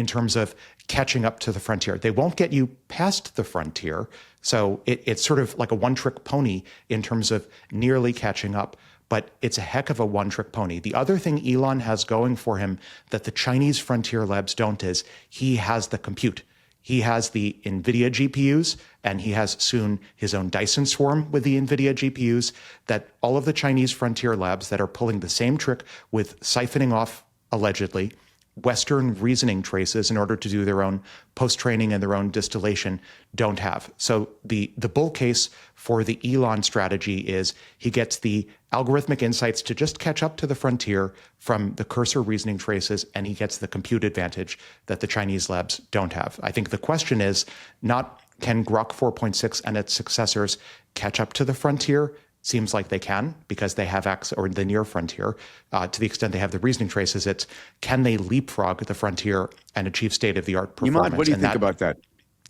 terms of catching up to the frontier. They won't get you past the frontier, so it's sort of like a one-trick pony in terms of nearly catching up, but it's a heck of a one-trick pony. The other thing Elon has going for him that the Chinese frontier labs don't is he has the compute. He has the NVIDIA GPUs, and he has soon his own Dyson swarm with the NVIDIA GPUs, that all of the Chinese frontier labs that are pulling the same trick with siphoning off, allegedly, Western reasoning traces in order to do their own post-training and their own distillation don't have. So the bull case for the Elon strategy is he gets the algorithmic insights to just catch up to the frontier from the Cursor reasoning traces, and he gets the compute advantage that the Chinese labs don't have. I think the question is not can Grok 4.6 and its successors catch up to the frontier? seems like they can because they have access, or the near frontier, to the extent they have the reasoning traces. It's can they leapfrog the frontier and achieve state-of-the-art performance? Emad, what do you think about that?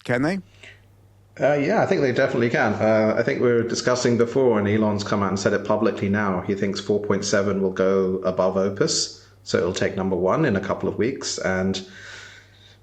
Can they? Yeah, I think they definitely can. I think we were discussing before, and Elon's come out and said it publicly now. He thinks 4.7 will go above Opus, so it'll take number one in a couple of weeks. And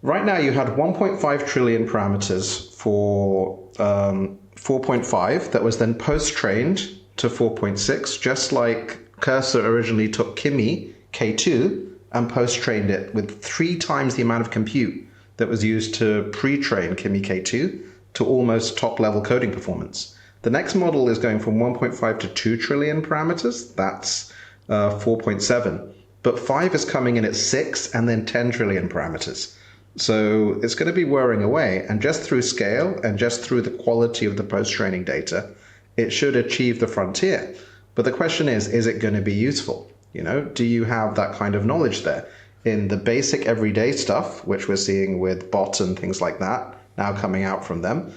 right now you had 1.5 trillion parameters for 4.5 that was then post-trained to 4.6, just like Cursor originally took Kimi K2 and post-trained it with 3 times the amount of compute that was used to pre-train Kimi K2 to almost top-level coding performance. The next model is going from 1.5 to 2 trillion parameters. That's 4.7. But 5 is coming in at 6 and then 10 trillion parameters. So it's going to be whirring away. And just through scale and just through the quality of the post-training data, it should achieve the frontier. But the question is it going to be useful? You know, do you have that kind of knowledge there? In the basic everyday stuff, which we're seeing with bot and things like that, now coming out from them.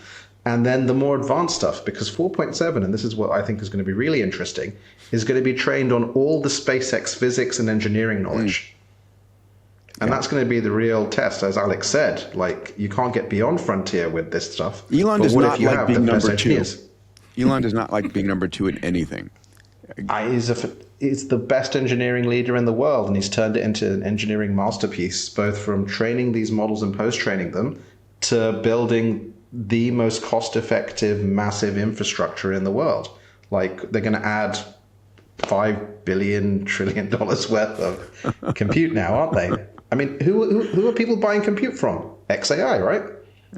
And then the more advanced stuff, because 4.7, and this is what I think is going to be really interesting, is going to be trained on all the SpaceX physics and engineering knowledge. And that's going to be the real test, as Alex said. Like, you can't get beyond frontier with this stuff. Elon does not like being number 2. Elon does not like being number 2 in anything. He's the best engineering leader in the world, and he's turned it into an engineering masterpiece, both from training these models and post-training them to building the most cost-effective, massive infrastructure in the world. Like, they're going to add $5 billion trillion worth of compute now, aren't they? I mean, who are people buying compute from? XAI, right?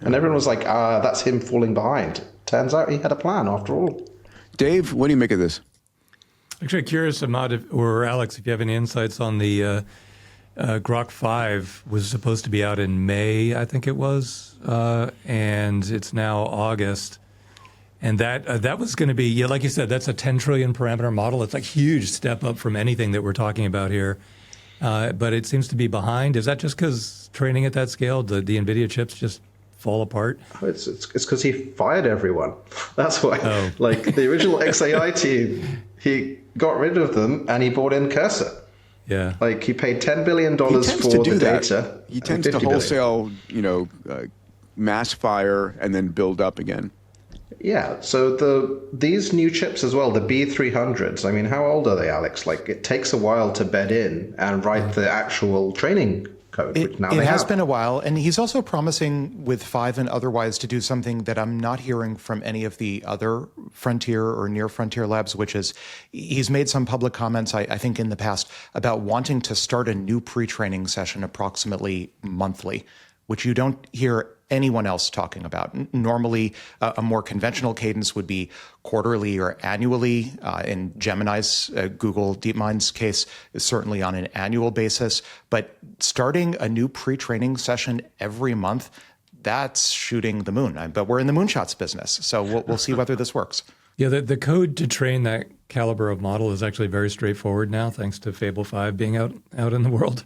And everyone was like, that's him falling behind. Turns out he had a plan after all. Dave, what do you make of this? Actually, curious, Emad, or Alex, if you have any insights on the Grok 5 was supposed to be out in May, I think it was, and it's now August. And that was going to be, yeah, like you said, that's a 10 trillion parameter model. It's a huge step up from anything that we're talking about here. But it seems to be behind. Is that just because training at that scale, the NVIDIA chips just fall apart? It's because he fired everyone. That's why. Oh. Like the original XAI team, he got rid of them and he bought in Cursor. Yeah. Like he paid $10 billion for the data. He tends to wholesale, mass fire and then build up again. Yeah. So these new chips as well, the B300s, I mean, how old are they, Alex? Like it takes a while to bed in and write the actual training code. It has been a while. And he's also promising with 5 and otherwise to do something that I'm not hearing from any of the other frontier or near frontier labs, which is he's made some public comments, I think in the past, about wanting to start a new pre-training session approximately monthly, which you don't hear anyone else talking about. Normally, a more conventional cadence would be quarterly or annually. In Gemini's, Google DeepMind's case, is certainly on an annual basis. But starting a new pre-training session every month, that's shooting the moon. But we're in the moonshots business, so we'll see whether this works. Yeah, the code to train that caliber of model is actually very straightforward now, thanks to Fable 5 being out in the world.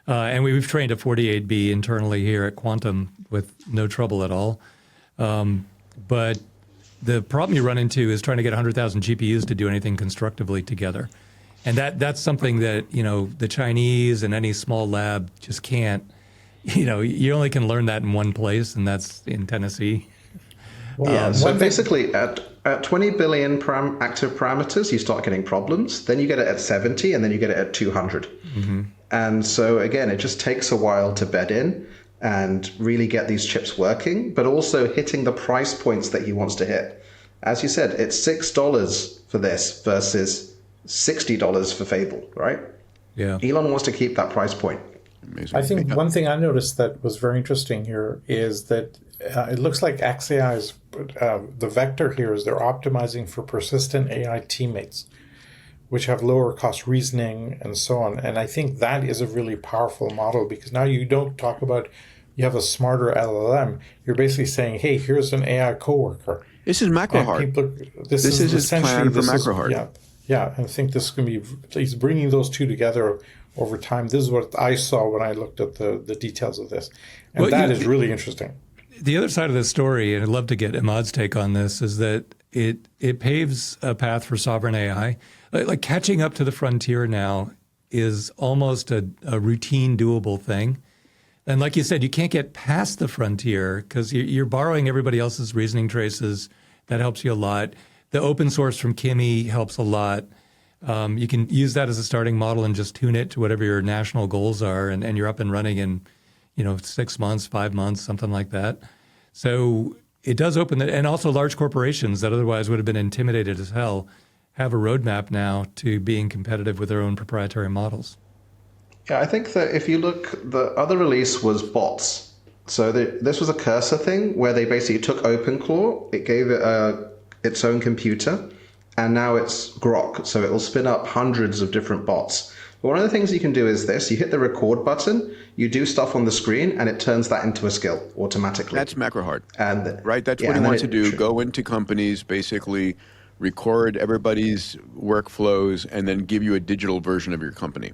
And we've trained a 48B internally here at Quantum with no trouble at all. But the problem you run into is trying to get 100,000 GPUs to do anything constructively together. And that's something that, the Chinese and any small lab just can't. You only can learn that in one place, and that's in Tennessee. Yeah, so basically at 20 billion active parameters, you start getting problems. Then you get it at 70, and then you get it at 200. Mm-hmm. And so, again, it just takes a while to bed in and really get these chips working, but also hitting the price points that he wants to hit. As you said, it's $6 for this versus $60 for Fable, right? Yeah. Elon wants to keep that price point. Amazing. I think one thing I noticed that was very interesting here is that it looks like XAI's, the vector here is they're optimizing for persistent AI teammates, which have lower cost reasoning and so on. And I think that is a really powerful model because now you don't talk about you have a smarter LLM. You're basically saying, hey, here's an AI coworker. This is MacroHeart. This is his plan for MacroHeart. Yeah, I think this is going to be, he's bringing those two together over time. This is what I saw when I looked at the details of this. And that is really interesting. The other side of the story, and I'd love to get Emad's take on this, is that it paves a path for sovereign AI. Like catching up to the frontier now is almost a routine doable thing. And like you said, you can't get past the frontier because you're borrowing everybody else's reasoning traces. That helps you a lot. The open source from Kimi helps a lot. You can use that as a starting model and just tune it to whatever your national goals are, and you're up and running in, 6 months, 5 months, something like that. So it does open it, and also large corporations that otherwise would have been intimidated as hell have a roadmap now to being competitive with their own proprietary models. Yeah, I think that if you look, the other release was bots. So this was a cursor thing where they basically took OpenClaw, it gave it its own computer, and now it's Grok. So it will spin up hundreds of different bots. But one of the things you can do is this: you hit the record button, you do stuff on the screen, and it turns that into a skill automatically. That's macro hard. Right? That's what he wants to do. Go into companies, basically record everybody's workflows, and then give you a digital version of your company.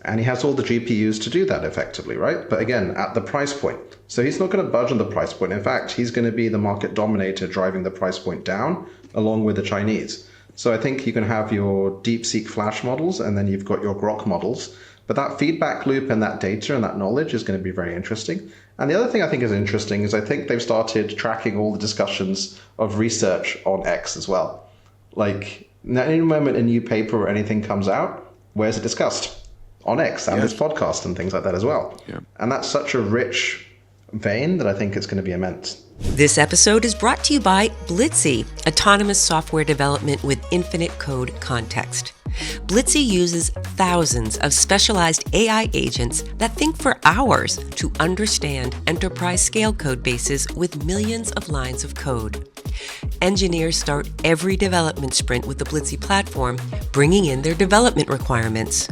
And he has all the GPUs to do that effectively, right? But again, at the price point. So he's not going to budge on the price point. In fact, he's going to be the market dominator driving the price point down along with the Chinese. So I think you can have your DeepSeek Flash models and then you've got your Grok models. But that feedback loop and that data and that knowledge is going to be very interesting. And the other thing I think is interesting is I think they've started tracking all the discussions of research on X as well. Like, at any moment a new paper or anything comes out, where's it discussed? On X and this podcast and things like that as well. Yeah. And that's such a rich vein that I think it's going to be immense. This episode is brought to you by Blitzy, autonomous software development with infinite code context. Blitzy uses thousands of specialized AI agents that think for hours to understand enterprise-scale code bases with millions of lines of code. Engineers start every development sprint with the Blitzy platform, bringing in their development requirements.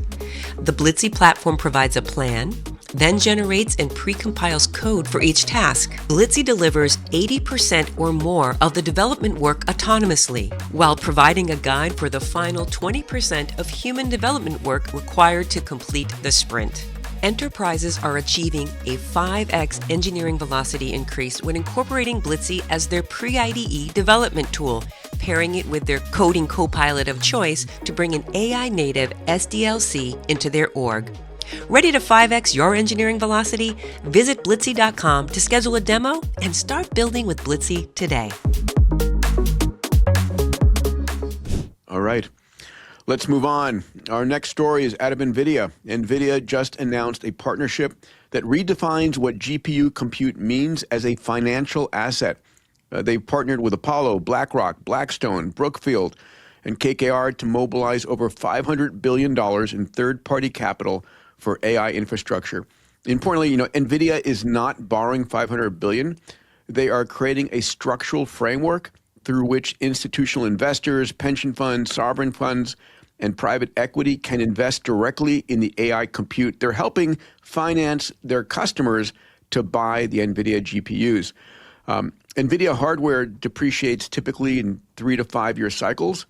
The Blitzy platform provides a plan, then generates and pre-compiles code for each task. Blitzy delivers 80% or more of the development work autonomously, while providing a guide for the final 20% of human development work required to complete the sprint. Enterprises are achieving a 5x engineering velocity increase when incorporating Blitzy as their pre-IDE development tool, pairing it with their coding copilot of choice to bring an AI-native SDLC into their org. Ready to 5x your engineering velocity? Visit Blitzy.com to schedule a demo and start building with Blitzy today. All right. Let's move on. Our next story is out of NVIDIA. NVIDIA just announced a partnership that redefines what GPU compute means as a financial asset. They've partnered with Apollo, BlackRock, Blackstone, Brookfield, and KKR to mobilize over $500 billion in third-party capital for AI infrastructure. Importantly, NVIDIA is not borrowing $500 billion. They are creating a structural framework through which institutional investors, pension funds, sovereign funds, and private equity can invest directly in the AI compute. They're helping finance their customers to buy the NVIDIA GPUs. NVIDIA hardware depreciates typically in 3 to 5 year cycles.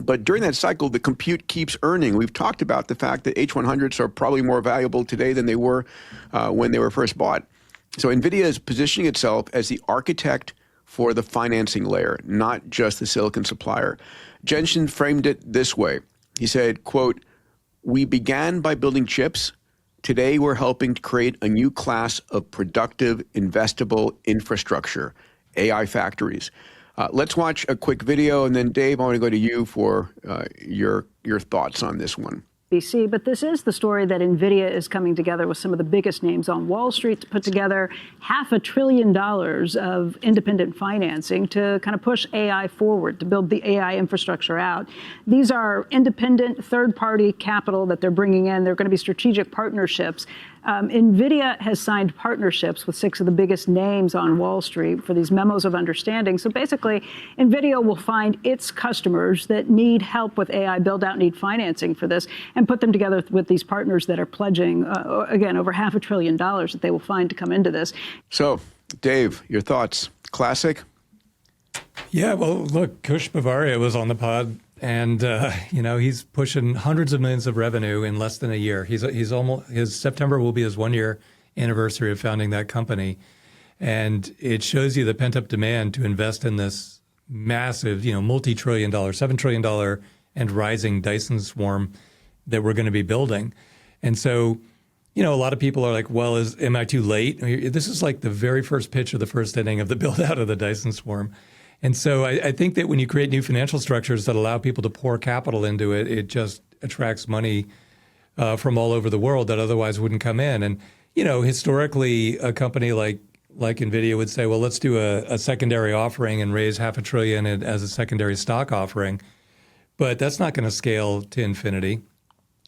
But during that cycle, the compute keeps earning. We've talked about the fact that H100s are probably more valuable today than they were when they were first bought. So NVIDIA is positioning itself as the architect for the financing layer, not just the silicon supplier. Jensen framed it this way. He said, quote, "We began by building chips. Today, we're helping to create a new class of productive, investable infrastructure, AI factories." Let's watch a quick video, and then Dave, I want to go to you for your thoughts on this one. But this is the story that NVIDIA is coming together with some of the biggest names on Wall Street to put together $500 billion of independent financing to kind of push AI forward, to build the AI infrastructure out. These are independent third-party capital that they're bringing in. They're going to be strategic partnerships. NVIDIA has signed partnerships with 6 of the biggest names on Wall Street for these memos of understanding. So basically, NVIDIA will find its customers that need help with AI build-out, need financing for this, and put them together with these partners that are pledging, again, over $500 billion that they will find to come into this. So, Dave, your thoughts? Classic? Yeah, well, look, Kush Bavaria was on the pod. And, he's pushing hundreds of millions of revenue in less than a year. His September will be his 1-year anniversary of founding that company. And it shows you the pent up demand to invest in this massive, multi-trillion-dollar, $7 trillion and rising Dyson swarm that we're going to be building. And so, a lot of people are like, well, am I too late? This is like the very first pitch of the first inning of the build out of the Dyson swarm. And so I think that when you create new financial structures that allow people to pour capital into it, it just attracts money from all over the world that otherwise wouldn't come in. And, historically, a company like NVIDIA would say, well, let's do a secondary offering and raise $500 billion as a secondary stock offering. But that's not going to scale to infinity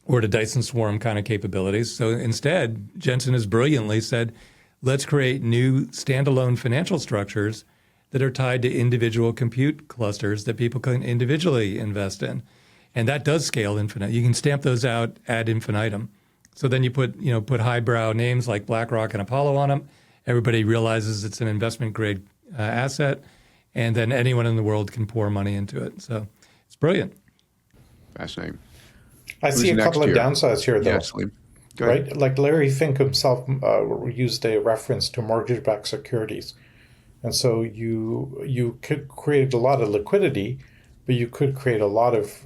or to Dyson swarm kind of capabilities. So instead, Jensen has brilliantly said, let's create new standalone financial structures that are tied to individual compute clusters that people can individually invest in. And that does scale infinite. You can stamp those out ad infinitum. So then you put highbrow names like BlackRock and Apollo on them. Everybody realizes it's an investment grade asset. And then anyone in the world can pour money into it. So it's brilliant. Fascinating. I see a couple of downsides here, though. Yeah, Salim. Right? Like Larry Fink himself used a reference to mortgage-backed securities. And so you could create a lot of liquidity, but you could create a lot of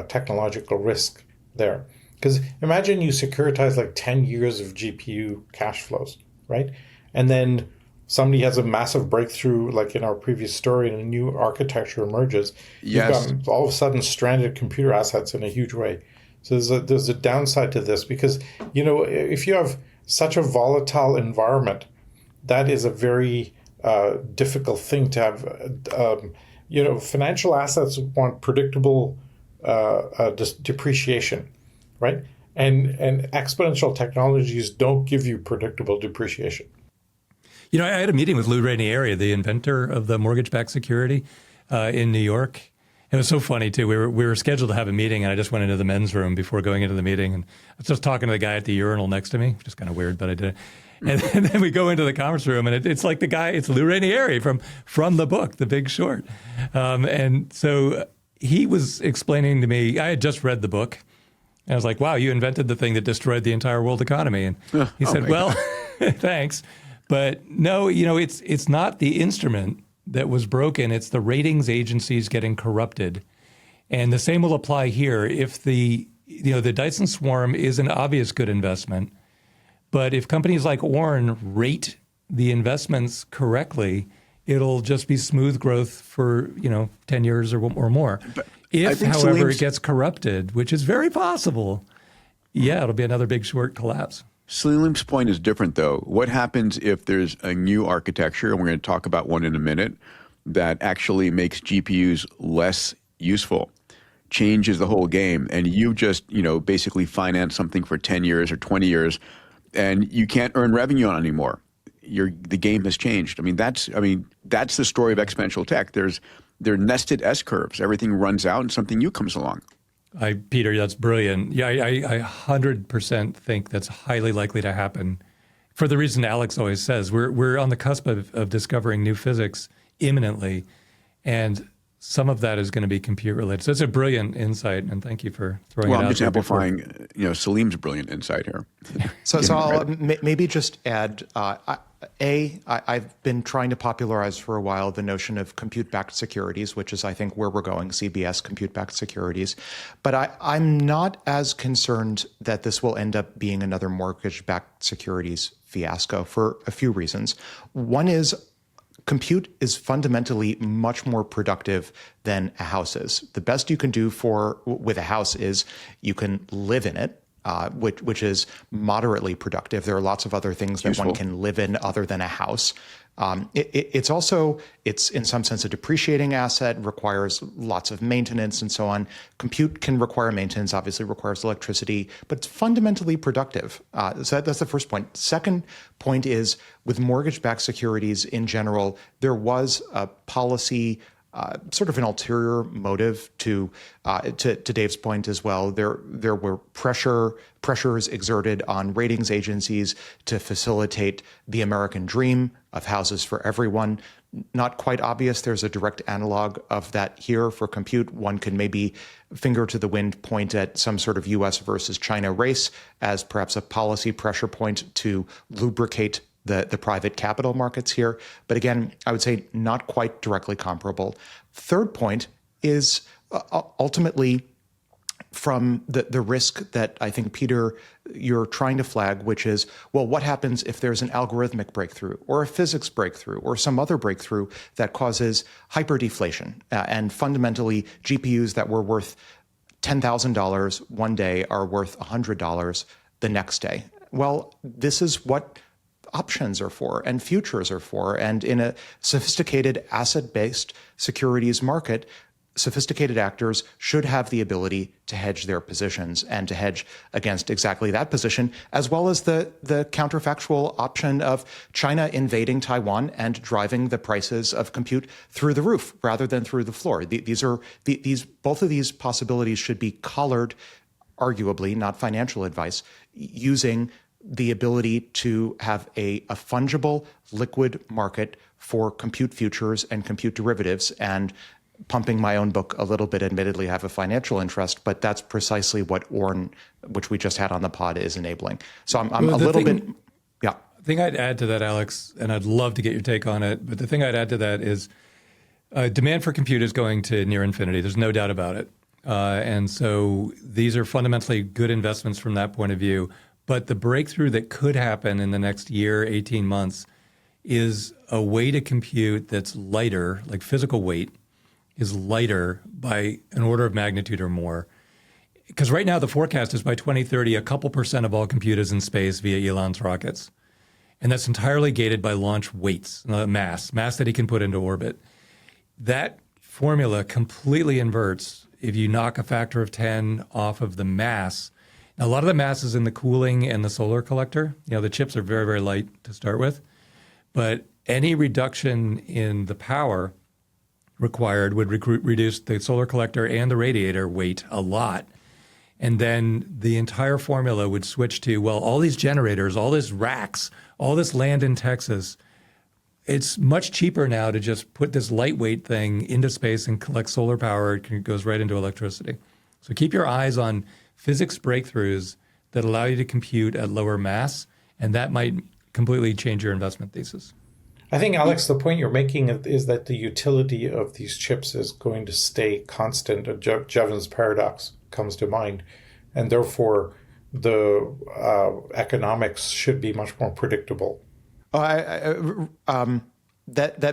technological risk there. Because imagine you securitize like 10 years of GPU cash flows, right? And then somebody has a massive breakthrough, like in our previous story, and a new architecture emerges. Yes. You've got all of a sudden stranded computer assets in a huge way. So there's a downside to this because, if you have such a volatile environment, that is a very difficult thing to have. Financial assets want predictable depreciation, right? And exponential technologies don't give you predictable depreciation. I had a meeting with Lou Ranieri, the inventor of the mortgage-backed security in New York. It was so funny, too. We were scheduled to have a meeting, and I just went into the men's room before going into the meeting. And I was just talking to the guy at the urinal next to me, which is kind of weird, but I did it. And then we go into the conference room, and it's like the guy, it's Lou Ranieri from the book, The Big Short. And so he was explaining to me, I had just read the book. And I was like, wow, you invented the thing that destroyed the entire world economy. And he said, well, thanks. But no, it's not the instrument that was broken. It's the ratings agencies getting corrupted. And the same will apply here. If the Dyson swarm is an obvious good investment, but if companies like Orn rate the investments correctly, it'll just be smooth growth for 10 years or more. But if, however, it gets corrupted, which is very possible, it'll be another Big Short collapse. Salim's point is different, though. What happens if there's a new architecture, and we're going to talk about one in a minute, that actually makes GPUs less useful, changes the whole game, and you just, basically finance something for 10 years or 20 years, and you can't earn revenue on it anymore. The game has changed. That's the story of exponential tech. They're nested S-curves. Everything runs out, and something new comes along. Peter, that's brilliant. Yeah, I 100% think that's highly likely to happen. For the reason Alex always says, we're on the cusp of discovering new physics imminently, and some of that is going to be compute related. So it's a brilliant insight, and thank you for throwing it out. Well, I'm just amplifying, Salim's brilliant insight here. So I'll maybe just add. I've been trying to popularize for a while the notion of compute-backed securities, which is, I think, where we're going, CBS, compute-backed securities. But I'm not as concerned that this will end up being another mortgage-backed securities fiasco for a few reasons. One is compute is fundamentally much more productive than a house is. The best you can do with a house is you can live in it. Which is moderately productive. There are lots of other things that one can live in other than a house. It's in some sense a depreciating asset, requires lots of maintenance and so on. Compute can require maintenance, obviously requires electricity, but it's fundamentally productive. So that's the first point. Second point is with mortgage-backed securities in general, there was a policy sort of an ulterior motive to Dave's point as well. There were pressures exerted on ratings agencies to facilitate the American dream of houses for everyone. Not quite obvious. There's a direct analog of that here for compute. One could maybe finger to the wind point at some sort of U.S. versus China race as perhaps a policy pressure point to lubricate the private capital markets here. But again, I would say not quite directly comparable. Third point is ultimately from the risk that I think, Peter, you're trying to flag, which is, well, what happens if there's an algorithmic breakthrough or a physics breakthrough or some other breakthrough that causes hyperdeflation and fundamentally GPUs that were worth $10,000 one day are worth $100 the next day? Well, this is what options are for and futures are for. And in a sophisticated asset-based securities market, sophisticated actors should have the ability to hedge their positions and to hedge against exactly that position, as well as the counterfactual option of China invading Taiwan and driving the prices of compute through the roof rather than through the floor. Both of these possibilities should be collared, arguably, not financial advice, using the ability to have a fungible liquid market for compute futures and compute derivatives. And pumping my own book a little bit, admittedly, I have a financial interest, but that's precisely what ORN, which we just had on the pod, is enabling. So I'm a little bit, yeah. The thing I'd add to that, Alex, and I'd love to get your take on it, but the thing I'd add to that is demand for compute is going to near infinity. There's no doubt about it. And so these are fundamentally good investments from that point of view. But the breakthrough that could happen in the next year, 18 months, is a way to compute that's lighter, like physical weight, is lighter by an order of magnitude or more. Because right now the forecast is by 2030, a couple % of all compute is in space via Elon's rockets. And that's entirely gated by launch weights, mass that he can put into orbit. That formula completely inverts if you knock a factor of 10 off of the mass. Now, a lot of the mass is in the cooling and the solar collector. The chips are very, very light to start with. But any reduction in the power required would reduce the solar collector and the radiator weight a lot. And then the entire formula would switch to, well, all these generators, all this racks, all this land in Texas, it's much cheaper now to just put this lightweight thing into space and collect solar power. It goes right into electricity. So keep your eyes on physics breakthroughs that allow you to compute at lower mass, and that might completely change your investment thesis. I think, Alex, the point you're making is that the utility of these chips is going to stay constant. Jevons paradox comes to mind, and therefore the economics should be much more predictable. That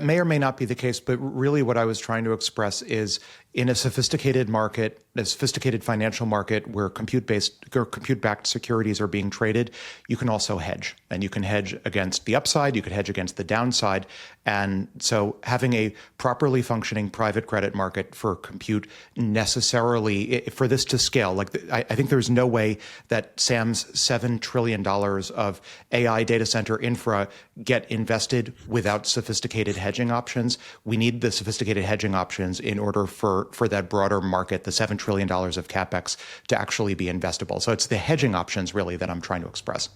may or may not be the case, but really what I was trying to express is in a sophisticated market, a sophisticated financial market where compute-backed securities are being traded, you can also hedge. And you can hedge against the upside, you could hedge against the downside. And so having a properly functioning private credit market for compute necessarily, for this to scale, I think there's no way that Sam's $7 trillion of AI data center infra get invested without sophisticated hedging options. We need the sophisticated hedging options in order for that broader market, the $7 trillion of CapEx, to actually be investable. So it's the hedging options really that I'm trying to express.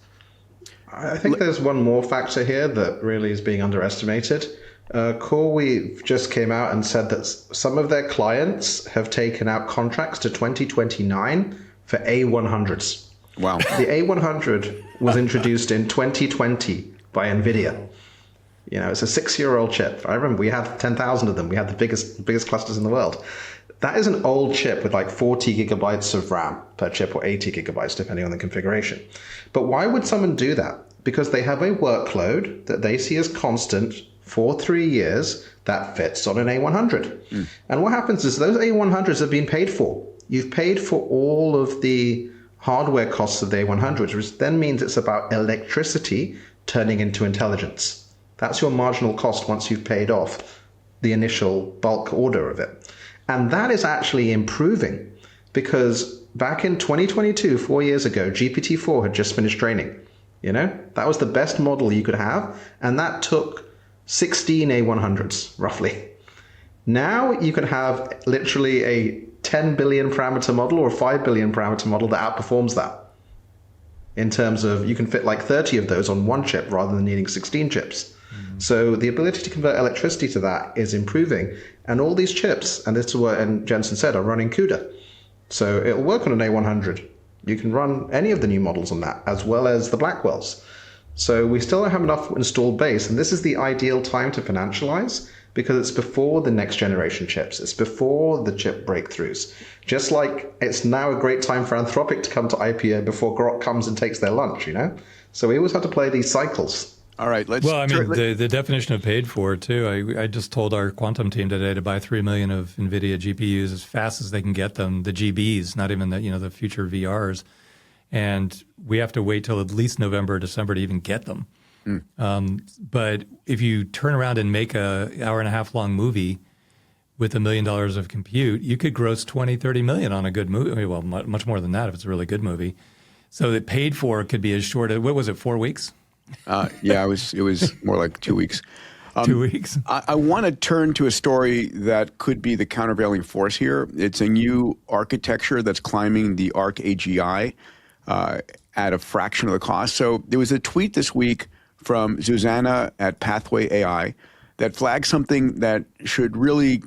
I think there's one more factor here that really is being underestimated. CoreWeave just came out and said that some of their clients have taken out contracts to 2029 for A100s. Wow. The A100 was introduced in 2020 by NVIDIA. It's a 6-year-old chip. I remember we had 10,000 of them. We had the biggest clusters in the world. That is an old chip with like 40 gigabytes of RAM per chip, or 80 gigabytes, depending on the configuration. But why would someone do that? Because they have a workload that they see as constant for 3 years that fits on an A100. And what happens is those A100s have been paid for. You've paid for all of the hardware costs of the A100s, which then means it's about electricity turning into intelligence. That's your marginal cost once you've paid off the initial bulk order of it. And that is actually improving because back in 2022, 4 years ago, GPT-4 had just finished training. That was the best model you could have. And that took 16 A100s, roughly. Now you can have literally a 10 billion parameter model or a 5 billion parameter model that outperforms that. In terms of, you can fit like 30 of those on one chip rather than needing 16 chips. So the ability to convert electricity to that is improving. And all these chips, and this is what Jensen said, are running CUDA. So it'll work on an A100. You can run any of the new models on that, as well as the Blackwells. So we still don't have enough installed base. And this is the ideal time to financialize because it's before the next generation chips. It's before the chip breakthroughs. Just like it's now a great time for Anthropic to come to IPO before Grok comes and takes their lunch, you know? So we always have to play these cycles. All right, let's... Well, I mean, the definition of paid for, too. I just told our quantum team today to buy 3 million of NVIDIA GPUs as fast as they can get them, the GBs, not even the future VRs. And we have to wait till at least November or December to even get them. But if you turn around and make a hour-and-a-half long movie with $1 million of compute, you could gross 20, 30 million on a good movie. I mean, well, much more than that if it's a really good movie. So that paid for could be as short as, what was it, 4 weeks? Yeah, it was more like 2 weeks. 2 weeks. I want to turn to a story that could be the countervailing force here. It's a new architecture that's climbing the Arc AGI at a fraction of the cost. So there was a tweet this week from Susanna at Pathway AI that flagged something that should really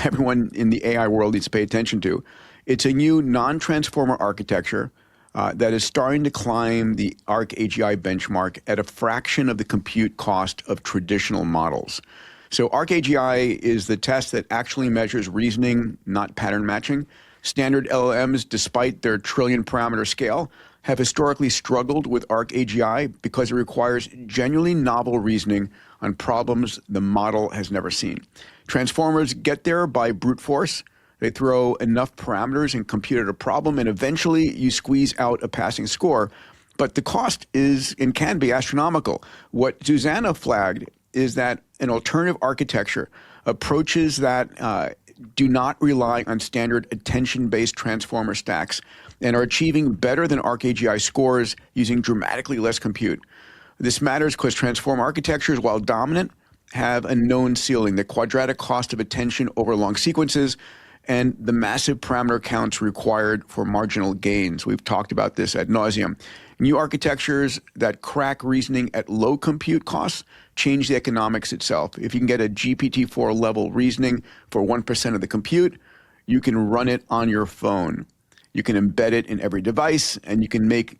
everyone in the AI world needs to pay attention to. It's a new non-transformer architecture that is starting to climb the Arc AGI benchmark at a fraction of the compute cost of traditional models. So Arc AGI is the test that actually measures reasoning, not pattern matching. Standard LLMs, despite their trillion parameter scale, have historically struggled with Arc AGI because it requires genuinely novel reasoning on problems the model has never seen. Transformers get there by brute force. They throw enough parameters and compute a problem, and eventually you squeeze out a passing score. But the cost is and can be astronomical. What Susanna flagged is that an alternative architecture approaches that do not rely on standard attention-based transformer stacks and are achieving better than Arc AGI scores using dramatically less compute. This matters because transformer architectures, while dominant, have a known ceiling, the quadratic cost of attention over long sequences, and the massive parameter counts required for marginal gains. We've talked about this ad nauseum. New architectures that crack reasoning at low compute costs change the economics itself. If you can get a GPT-4 level reasoning for 1% of the compute, you can run it on your phone. You can embed it in every device, and you can make,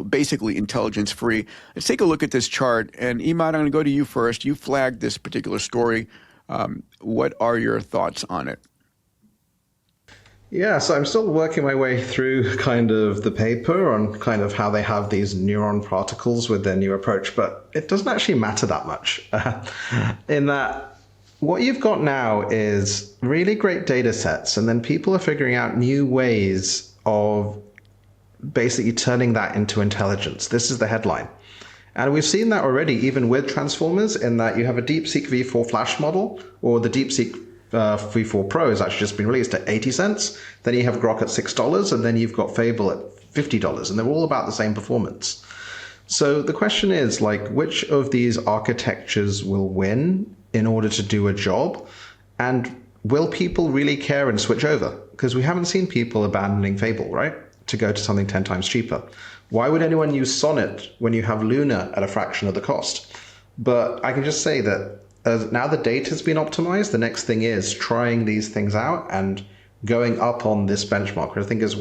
basically intelligence free. Let's take a look at this chart. And Emad, I'm going to go to you first. You flagged this particular story. What are your thoughts on it? Yeah, so I'm still working my way through kind of the paper on kind of how they have these neuron particles with their new approach, but it doesn't actually matter that much in that what you've got now is really great data sets, and then people are figuring out new ways of basically turning that into intelligence. This is the headline. And we've seen that already, even with transformers, in that you have a DeepSeek V4 Flash model, or the DeepSeek V4 Pro has actually just been released at 80 cents. Then you have Grok at $6, and then you've got Fable at $50, and they're all about the same performance. So the question is, which of these architectures will win in order to do a job? And will people really care and switch over? Because we haven't seen people abandoning Fable, right, to go to something 10 times cheaper. Why would anyone use Sonnet when you have Luna at a fraction of the cost? But I can just say that now the data's been optimized, the next thing is trying these things out and going up on this benchmark, which I think is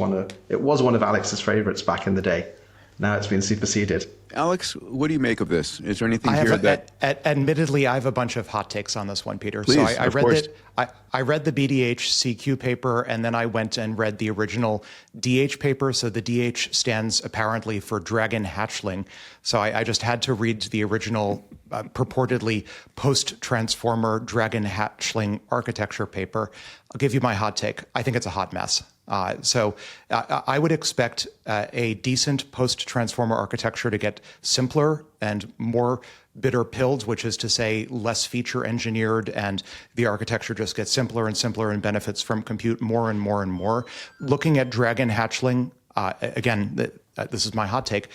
it was one of Alex's favorites back in the day. Now it's been superseded. Alex, what do you make of this? Is there anything here that... Admittedly, I have a bunch of hot takes on this one, Peter. Please, so I read the BDH CQ paper, and then I went and read the original DH paper. So the DH stands apparently for Dragon Hatchling. So I just had to read the original purportedly post-transformer Dragon Hatchling architecture paper. I'll give you my hot take. I think it's a hot mess. So I would expect a decent post-transformer architecture to get simpler and more bitter pilled, which is to say less feature engineered, and the architecture just gets simpler and simpler and benefits from compute more and more and more. Looking at Dragon Hatchling, again, this is my hot take.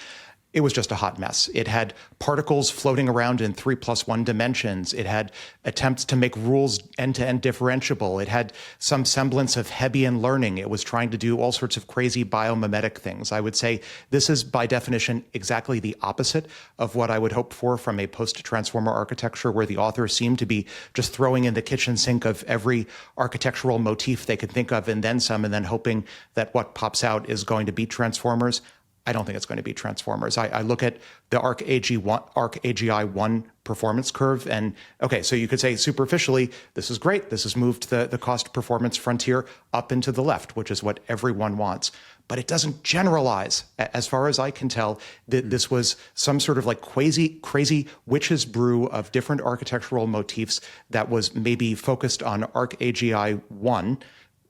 It was just a hot mess. It had particles floating around in 3+1 dimensions. It had attempts to make rules end-to-end differentiable. It had some semblance of Hebbian learning. It was trying to do all sorts of crazy biomimetic things. I would say this is, by definition, exactly the opposite of what I would hope for from a post-transformer architecture, where the authors seem to be just throwing in the kitchen sink of every architectural motif they could think of and then some, and then hoping that what pops out is going to beat transformers. I don't think it's going to be transformers. I look at the ARC-AGI-1 performance curve, and okay, so you could say superficially, this is great. This has moved the cost performance frontier up into the left, which is what everyone wants. But it doesn't generalize. As far as I can tell, that this was some sort of like crazy witch's brew of different architectural motifs that was maybe focused on ARC-AGI-1,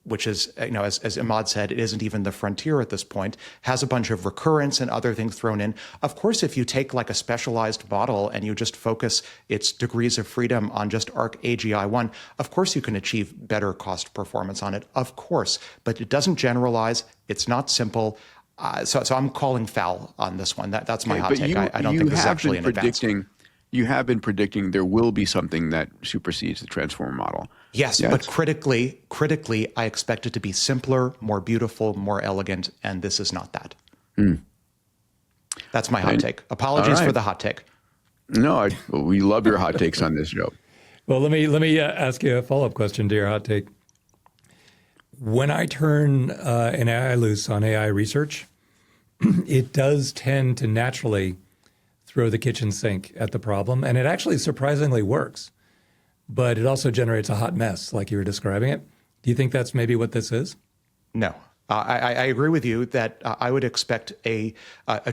which is, as Emad said, it isn't even the frontier at this point, has a bunch of recurrence and other things thrown in. Of course, if you take like a specialized model and you just focus its degrees of freedom on just ARC-AGI-1, of course you can achieve better cost performance on it, of course, but it doesn't generalize. It's not simple. So I'm calling foul on this one. That's my hot take. I don't think this is actually an advance. You have been predicting there will be something that supersedes the transformer model. Yes, but critically, I expect it to be simpler, more beautiful, more elegant, and this is not that. That's my hot take. Apologies for the hot take. No, we love your hot takes on this show. Well, let me ask you a follow-up question to your hot take. When I turn an AI loose on AI research, it does tend to naturally throw the kitchen sink at the problem, and it actually surprisingly works. But it also generates a hot mess, like you were describing it. Do you think that's maybe what this is? No. I agree with you that I would expect a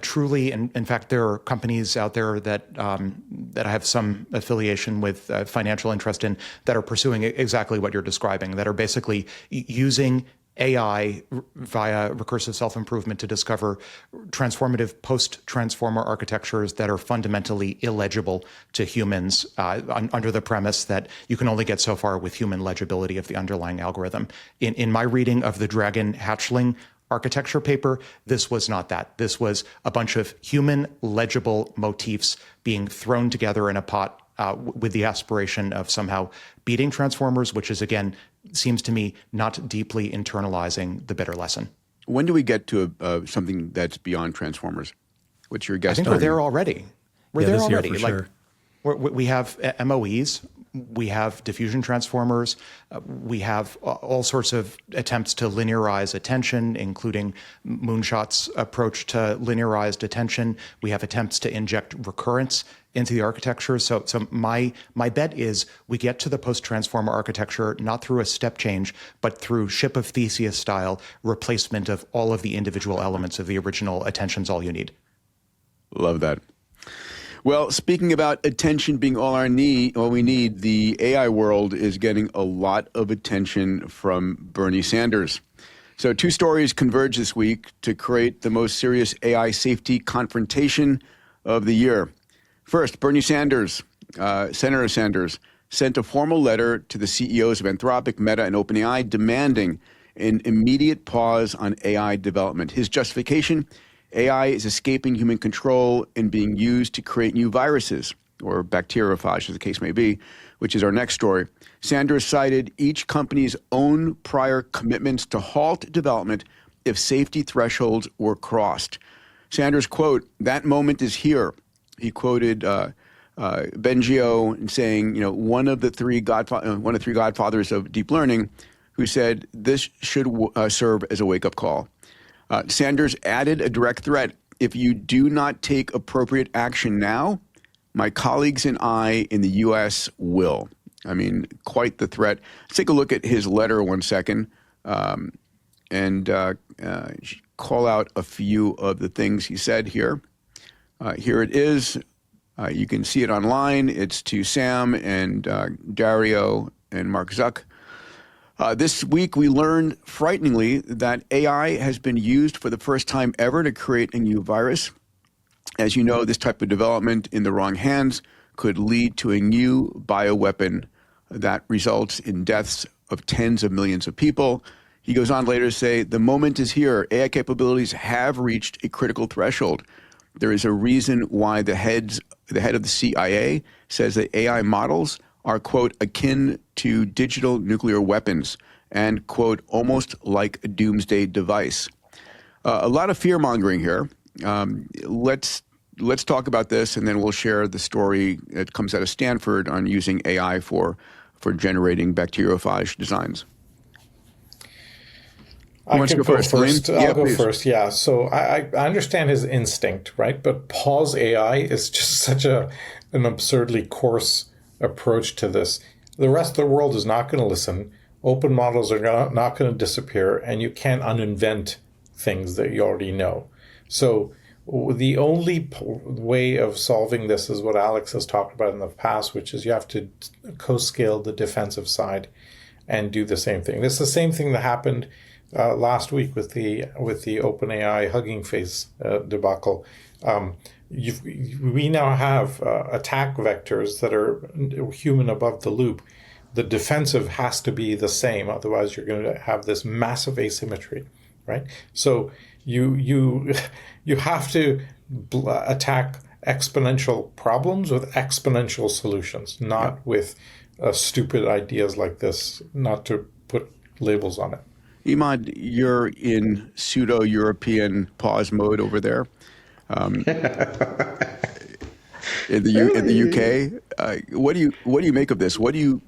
truly, and in fact, there are companies out there that I have some affiliation with, financial interest in, that are pursuing exactly what you're describing, that are basically using AI via recursive self-improvement to discover transformative post-transformer architectures that are fundamentally illegible to humans under the premise that you can only get so far with human legibility of the underlying algorithm. In my reading of the Dragon Hatchling architecture paper, this was not that. This was a bunch of human legible motifs being thrown together in a pot with the aspiration of somehow beating transformers, which is, again, seems to me not deeply internalizing the bitter lesson. When do we get to something that's beyond transformers? What's your guess? I think we're there already. We're there already. For sure. We have MOEs. We have diffusion transformers. We have all sorts of attempts to linearize attention, including Moonshot's approach to linearized attention. We have attempts to inject recurrence into the architecture. So my bet is we get to the post-transformer architecture not through a step change, but through Ship of Theseus style replacement of all of the individual elements of the original attention's all you need. Love that. Well, speaking about attention being all we need, the AI world is getting a lot of attention from Bernie Sanders. So 2 stories converge this week to create the most serious AI safety confrontation of the year. First, Bernie Sanders, Senator Sanders, sent a formal letter to the CEOs of Anthropic, Meta, and OpenAI demanding an immediate pause on AI development. His justification: AI is escaping human control and being used to create new viruses, or bacteriophage, as the case may be, which is our next story. Sanders cited each company's own prior commitments to halt development if safety thresholds were crossed. Sanders, quote, "That moment is here." He quoted Bengio saying, one of the three godfathers of deep learning, who said this should serve as a wake-up call. Sanders added a direct threat: if you do not take appropriate action now, my colleagues and I in the U.S. will. I mean, quite the threat. Let's take a look at his letter 1 second and call out a few of the things he said here. Here it is. You can see it online. It's to Sam and Dario and Mark Zuck. This week, we learned frighteningly that AI has been used for the first time ever to create a new virus. As you know, this type of development in the wrong hands could lead to a new bioweapon that results in deaths of tens of millions of people. He goes on later to say, the moment is here. AI capabilities have reached a critical threshold. There is a reason why the head of the CIA says that AI models are, quote, akin to digital nuclear weapons and, quote, almost like a doomsday device. A lot of fear-mongering here. Let's talk about this, and then we'll share the story that comes out of Stanford on using AI for generating bacteriophage designs. Who wants to go first? First. Salim? I'll go please. first. Yeah. So I understand his instinct, right? But pause AI is just such an absurdly coarse approach to this. The rest of the world is not going to listen. Open models are not going to disappear, and you can't uninvent things that you already know. So the only way of solving this is what Alex has talked about in the past, which is you have to co-scale the defensive side and do the same thing. This is the same thing that happened last week with the OpenAI Hugging Face debacle. We now have attack vectors that are human above the loop. The defensive has to be the same, otherwise you're going to have this massive asymmetry, right? So you have to attack exponential problems with exponential solutions, not with stupid ideas like this, not to put labels on it. Emad, you're in pseudo-European pause mode over there. In the UK, what do you make of this? What do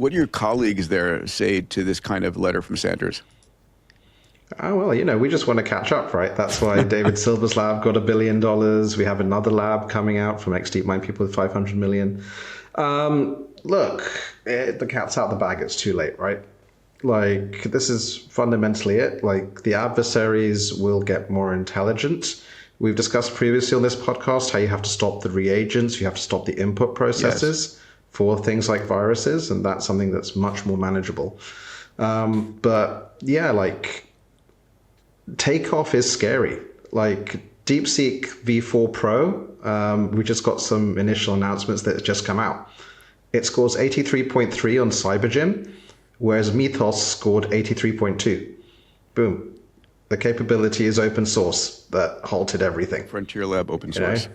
your colleagues there say to this kind of letter from Sanders? Oh, well, we just want to catch up, right? That's why David Silver's lab got $1 billion. We have another lab coming out from XDeepMind people with 500 million. Look, the cat's out of the bag. It's too late, right? Like, this is fundamentally it. Like, the adversaries will get more intelligent. We've discussed previously on this podcast how you have to stop the reagents, you have to stop the input processes for things like viruses, and that's something that's much more manageable. But yeah, like, takeoff is scary. Like, DeepSeek V4 Pro, we just got some initial announcements that it's just come out. It scores 83.3 on CyberGym, whereas Mythos scored 83.2. Boom. The capability is open source that halted everything. Frontier Lab open source.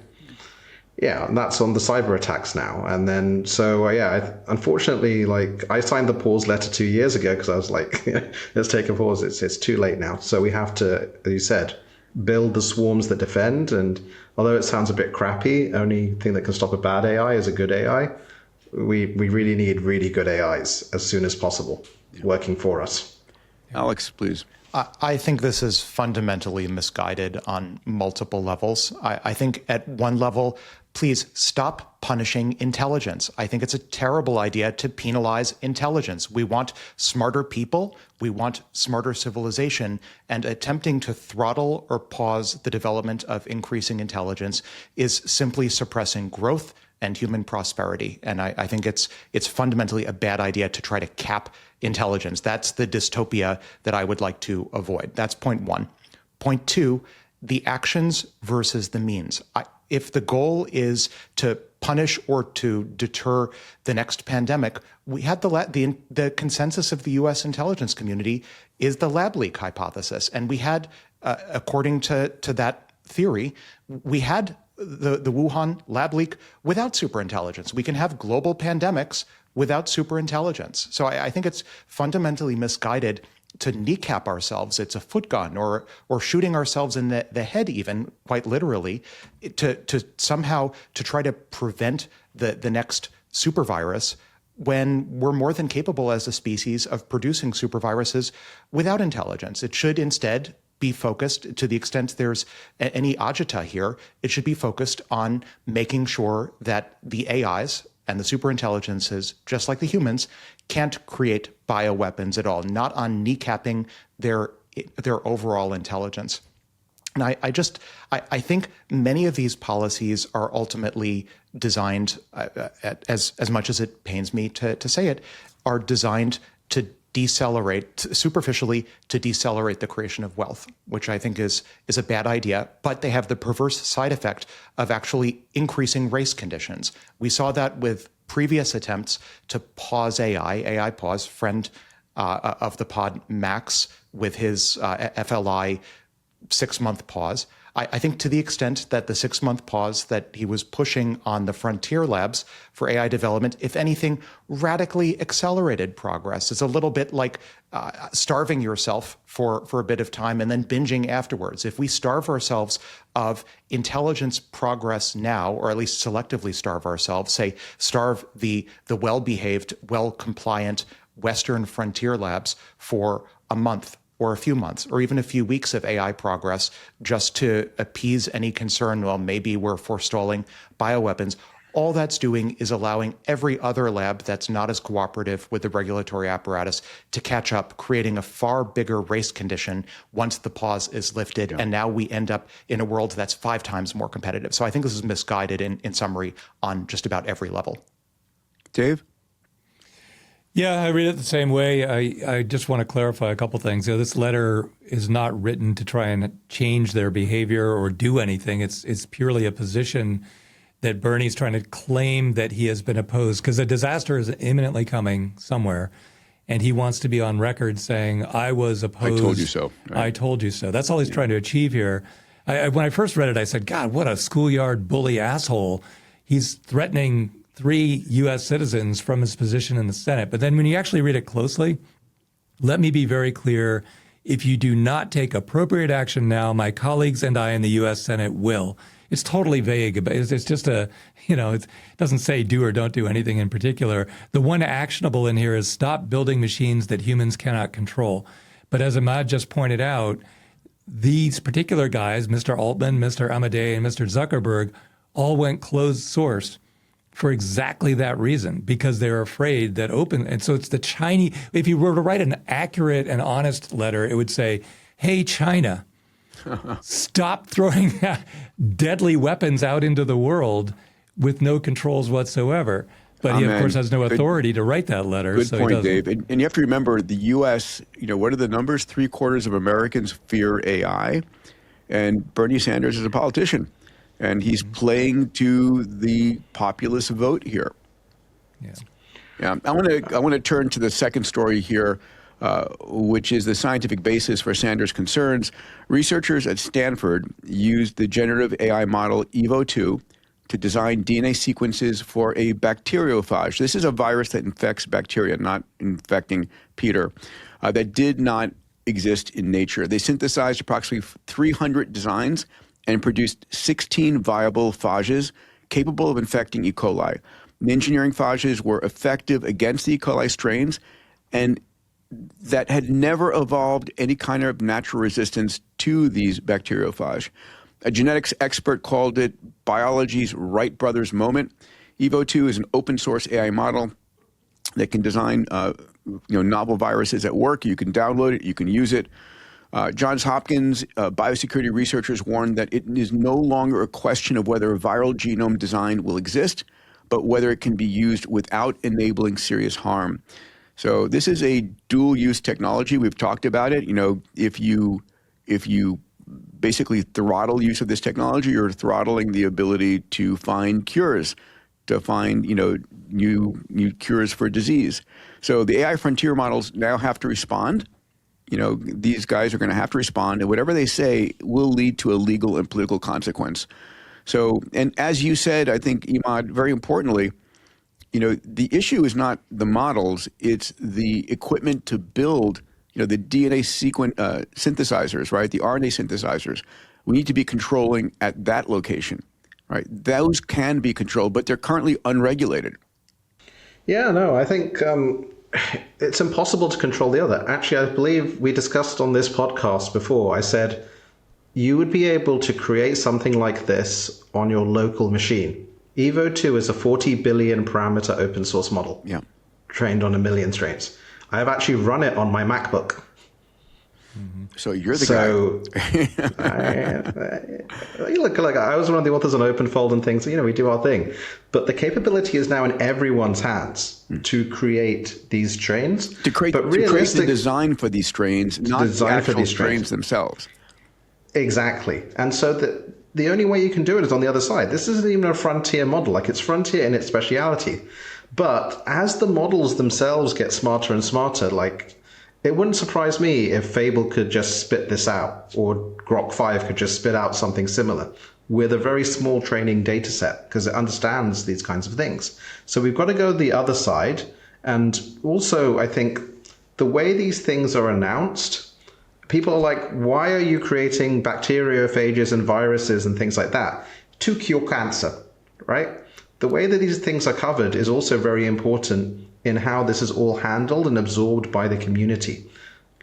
Yeah, and that's on the cyber attacks now. And then, so unfortunately, like, I signed the pause letter 2 years ago because I was like, let's take a pause. It's too late now. So we have to, as you said, build the swarms that defend. And although it sounds a bit crappy, only thing that can stop a bad AI is a good AI. We really need really good AIs as soon as possible working for us. Alex, please. I think this is fundamentally misguided on multiple levels. I think at one level, please stop punishing intelligence. I think it's a terrible idea to penalize intelligence. We want smarter people. We want smarter civilization. And attempting to throttle or pause the development of increasing intelligence is simply suppressing growth and human prosperity. And I think it's fundamentally a bad idea to try to cap intelligence. That's the dystopia that I would like to avoid. That's point one. Point two, the actions versus the means. If the goal is to punish or to deter the next pandemic, we had the consensus of the U.S. intelligence community is the lab leak hypothesis. And we had, according to that theory, we had the Wuhan lab leak without superintelligence. We can have global pandemics without superintelligence. So I think it's fundamentally misguided to kneecap ourselves. It's a foot gun or shooting ourselves in the head, even quite literally, to somehow to try to prevent the next supervirus when we're more than capable as a species of producing superviruses without intelligence. It should instead be focused, to the extent there's any agita here, it should be focused on making sure that the AIs and the superintelligences, just like the humans, can't create bioweapons at all, not on kneecapping their overall intelligence. And I think many of these policies are ultimately designed, as much as it pains me to say it, are designed to superficially decelerate the creation of wealth, which I think is a bad idea, but they have the perverse side effect of actually increasing race conditions. We saw that with previous attempts to pause AI pause, friend of the pod, Max, with his FLI 6-month pause. I think to the extent that the 6-month pause that he was pushing on the frontier labs for AI development, if anything, radically accelerated progress. It's a little bit like starving yourself for a bit of time and then binging afterwards. If we starve ourselves of intelligence progress now, or at least selectively starve ourselves, say starve the well-behaved, well-compliant Western frontier labs for a month or a few months or even a few weeks of AI progress just to appease any concern, well, maybe we're forestalling bioweapons. All that's doing is allowing every other lab that's not as cooperative with the regulatory apparatus to catch up, creating a far bigger race condition once the pause is lifted. And now we end up in a world that's 5 times more competitive. So I think this is misguided in summary on just about every level. Dave? Yeah, I read it the same way. I just want to clarify a couple things. This letter is not written to try and change their behavior or do anything. It's purely a position that Bernie's trying to claim that he has been opposed because a disaster is imminently coming somewhere, and he wants to be on record saying, I was opposed. I told you so. Right? I told you so. That's all he's trying to achieve here. When I first read it, I said, God, what a schoolyard bully asshole. He's threatening 3 U.S. citizens from his position in the Senate. But then when you actually read it closely, let me be very clear. If you do not take appropriate action now, my colleagues and I in the U.S. Senate will. It's totally vague. It's just it doesn't say do or don't do anything in particular. The one actionable in here is stop building machines that humans cannot control. But as Emad just pointed out, these particular guys, Mr. Altman, Mr. Amadei, and Mr. Zuckerberg, all went closed source for exactly that reason, because they're afraid that and so it's the Chinese, if you were to write an accurate and honest letter, it would say, hey, China, stop throwing deadly weapons out into the world with no controls whatsoever. But he, of course, has no authority to write that letter. Good point, Dave. And you have to remember, the U.S., what are the numbers? 3/4 of Americans fear AI. And Bernie Sanders is a politician. And he's playing to the populist vote here. Yeah. I want to turn to the second story here, which is the scientific basis for Sanders' concerns. Researchers at Stanford used the generative AI model EVO2 to design DNA sequences for a bacteriophage. This is a virus that infects bacteria, not infecting Peter, that did not exist in nature. They synthesized approximately 300 designs and produced 16 viable phages capable of infecting E. coli. The engineering phages were effective against the E. coli strains and that had never evolved any kind of natural resistance to these bacteriophage. A genetics expert called it biology's Wright brothers moment. EVO2 is an open source AI model that can design novel viruses at work. You can download it, you can use it. Johns Hopkins biosecurity researchers warned that it is no longer a question of whether a viral genome design will exist, but whether it can be used without enabling serious harm. So this is a dual-use technology. We've talked about it. If you basically throttle use of this technology, you're throttling the ability to find cures, to find new cures for disease. So the AI frontier models now have to respond. These guys are going to have to respond, and whatever they say will lead to a legal and political consequence. So, and as you said, I think, Emad, very importantly, the issue is not the models, it's the equipment to build, the DNA synthesizers, right? The RNA synthesizers. We need to be controlling at that location, right? Those can be controlled, but they're currently unregulated. Yeah, no, I think it's impossible to control the other. Actually, I believe we discussed on this podcast before, I said you would be able to create something like this on your local machine. EVO2 is a 40 billion parameter open source model, trained on 1 million strains. I have actually run it on my MacBook. So you're the guy. Look, I was one of the authors on OpenFold and things. We do our thing, but the capability is now in everyone's hands to create these strains. To create the design for these strains, not the actual strains themselves. Exactly, and so the only way you can do it is on the other side. This isn't even a frontier model. It's frontier in its speciality, but as the models themselves get smarter and smarter, it wouldn't surprise me if Fable could just spit this out, or Grok 5 could just spit out something similar with a very small training data set, because it understands these kinds of things. So we've got to go the other side. And also, I think the way these things are announced, people are like, why are you creating bacteriophages and viruses and things like that? To cure cancer, right? The way that these things are covered is also very important in how this is all handled and absorbed by the community.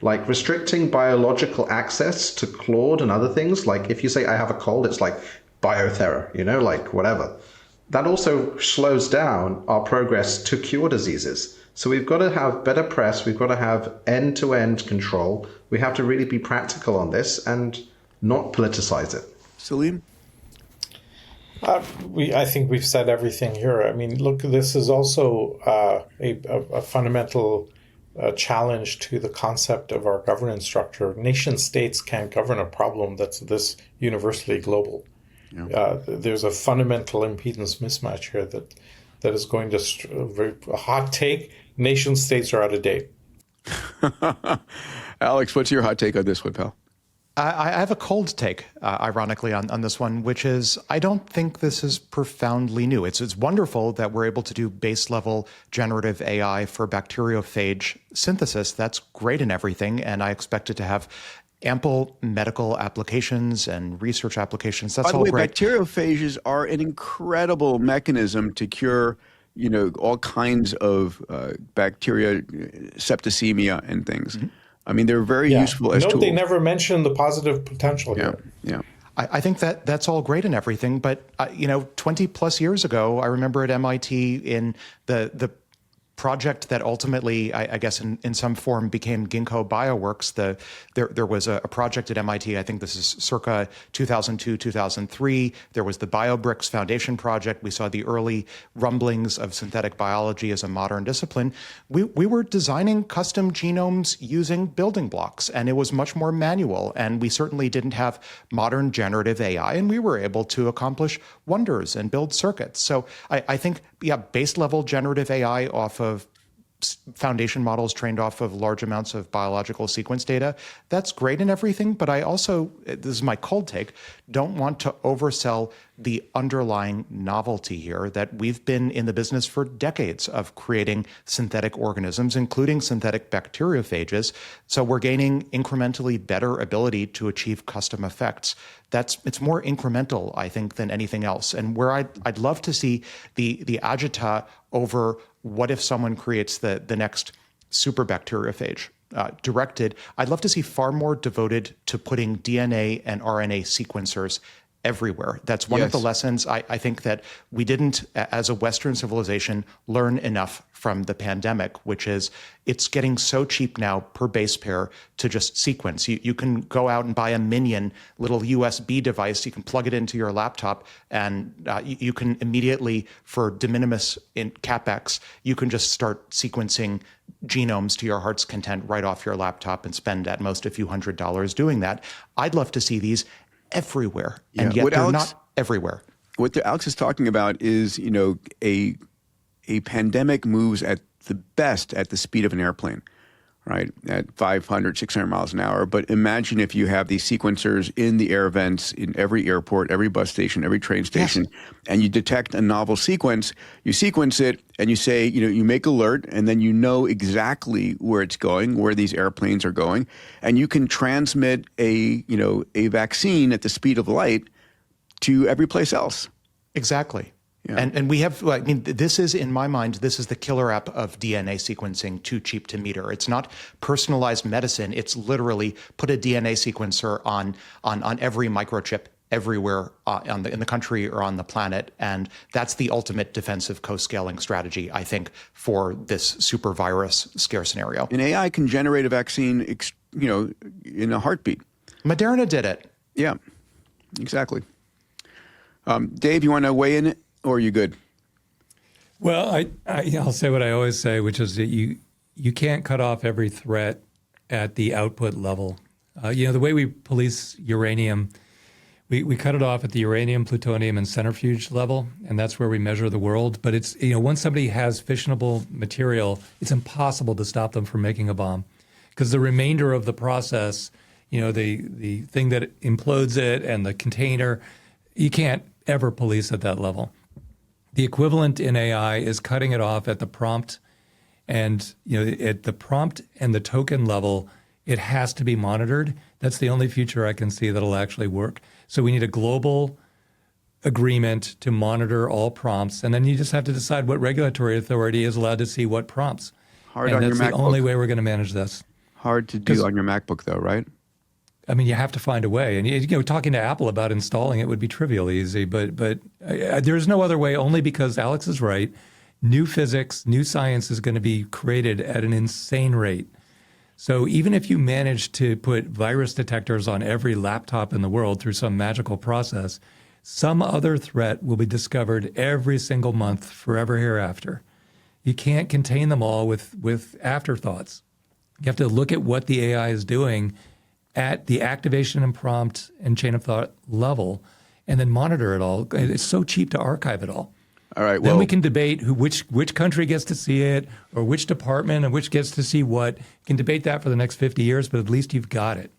Like restricting biological access to Claude and other things. Like if you say, I have a cold, it's like biotherapy, like whatever. That also slows down our progress to cure diseases. So we've got to have better press. We've got to have end-to-end control. We have to really be practical on this and not politicize it. Salim? I think we've said everything here. I mean, look, this is also a fundamental challenge to the concept of our governance structure. Nation states can't govern a problem that's this universally global. Yeah. There's a fundamental impedance mismatch here that is going to a hot take. Nation states are out of date. Alex, what's your hot take on this one, pal? I have a cold take, ironically, on this one, which is I don't think this is profoundly new. It's wonderful that we're able to do base-level generative AI for bacteriophage synthesis. That's great and everything, and I expect it to have ample medical applications and research applications. That's all great. By the way, bacteriophages are an incredible mechanism to cure, all kinds of bacteria, septicemia and things. Mm-hmm. I mean, they're very useful as tools. They never mentioned the positive potential here. Yeah. I think that's all great and everything, but 20 plus years ago, I remember at MIT in the project that ultimately, I guess, in some form became Ginkgo Bioworks. There was a project at MIT, I think this is circa 2002, 2003. There was the BioBricks Foundation project. We saw the early rumblings of synthetic biology as a modern discipline. We were designing custom genomes using building blocks, and it was much more manual. And we certainly didn't have modern generative AI, and we were able to accomplish wonders and build circuits. So I think, base level generative AI off of foundation models trained off of large amounts of biological sequence data, that's great and everything, but I also, this is my cold take, don't want to oversell the underlying novelty here that we've been in the business for decades of creating synthetic organisms, including synthetic bacteriophages. So we're gaining incrementally better ability to achieve custom effects. It's more incremental, I think, than anything else. And where I'd love to see the agita over what if someone creates the next super bacteriophage directed, I'd love to see far more devoted to putting DNA and RNA sequencers everywhere. That's one of the lessons I think that we didn't, as a Western civilization, learn enough from the pandemic, which is it's getting so cheap now per base pair to just sequence. You can go out and buy a minion little USB device. You can plug it into your laptop, and you can immediately, for de minimis in CapEx, you can just start sequencing genomes to your heart's content right off your laptop and spend at most a few $100s doing that. I'd love to see these everywhere, and yet they're not everywhere. What Alex is talking about is, a pandemic moves at the best at the speed of an airplane, right? At 500, 600 miles an hour. But imagine if you have these sequencers in the air vents, in every airport, every bus station, every train station, and you detect a novel sequence, you sequence it, and you say, you make alert, and then you know exactly where it's going, where these airplanes are going, and you can transmit a vaccine at the speed of light to every place else. Exactly. Yeah. And we have, this is, in my mind, this is the killer app of DNA sequencing, too cheap to meter. It's not personalized medicine. It's literally put a DNA sequencer on every microchip everywhere in the country or on the planet. And that's the ultimate defensive co-scaling strategy, I think, for this super virus scare scenario. And AI can generate a vaccine, in a heartbeat. Moderna did it. Yeah, exactly. Dave, you want to weigh in? Or are you good? Well, I'll say what I always say, which is that you can't cut off every threat at the output level. The way we police uranium, we cut it off at the uranium, plutonium, and centrifuge level, and that's where we measure the world. But it's once somebody has fissionable material, it's impossible to stop them from making a bomb, because the remainder of the process, the thing that implodes it and the container, you can't ever police at that level. The equivalent in AI is cutting it off at the prompt, and at the prompt and the token level, it has to be monitored. That's the only future I can see that'll actually work. So we need a global agreement to monitor all prompts, and then you just have to decide what regulatory authority is allowed to see what prompts. Hard on your MacBook. That's the only way we're going to manage this. hard to do on your MacBook, though, right? I mean, you have to find a way. And, talking to Apple about installing it would be trivial easy, but there's no other way, only because Alex is right. New physics, new science is going to be created at an insane rate. So even if you manage to put virus detectors on every laptop in the world through some magical process, some other threat will be discovered every single month forever hereafter. You can't contain them all with afterthoughts. You have to look at what the AI is doing at the activation and prompt and chain of thought level, and then monitor it all. It's so cheap to archive it all. All right. Then we can debate which country gets to see it, or which department, and which gets to see what. You can debate that for the next 50 years, but at least you've got it.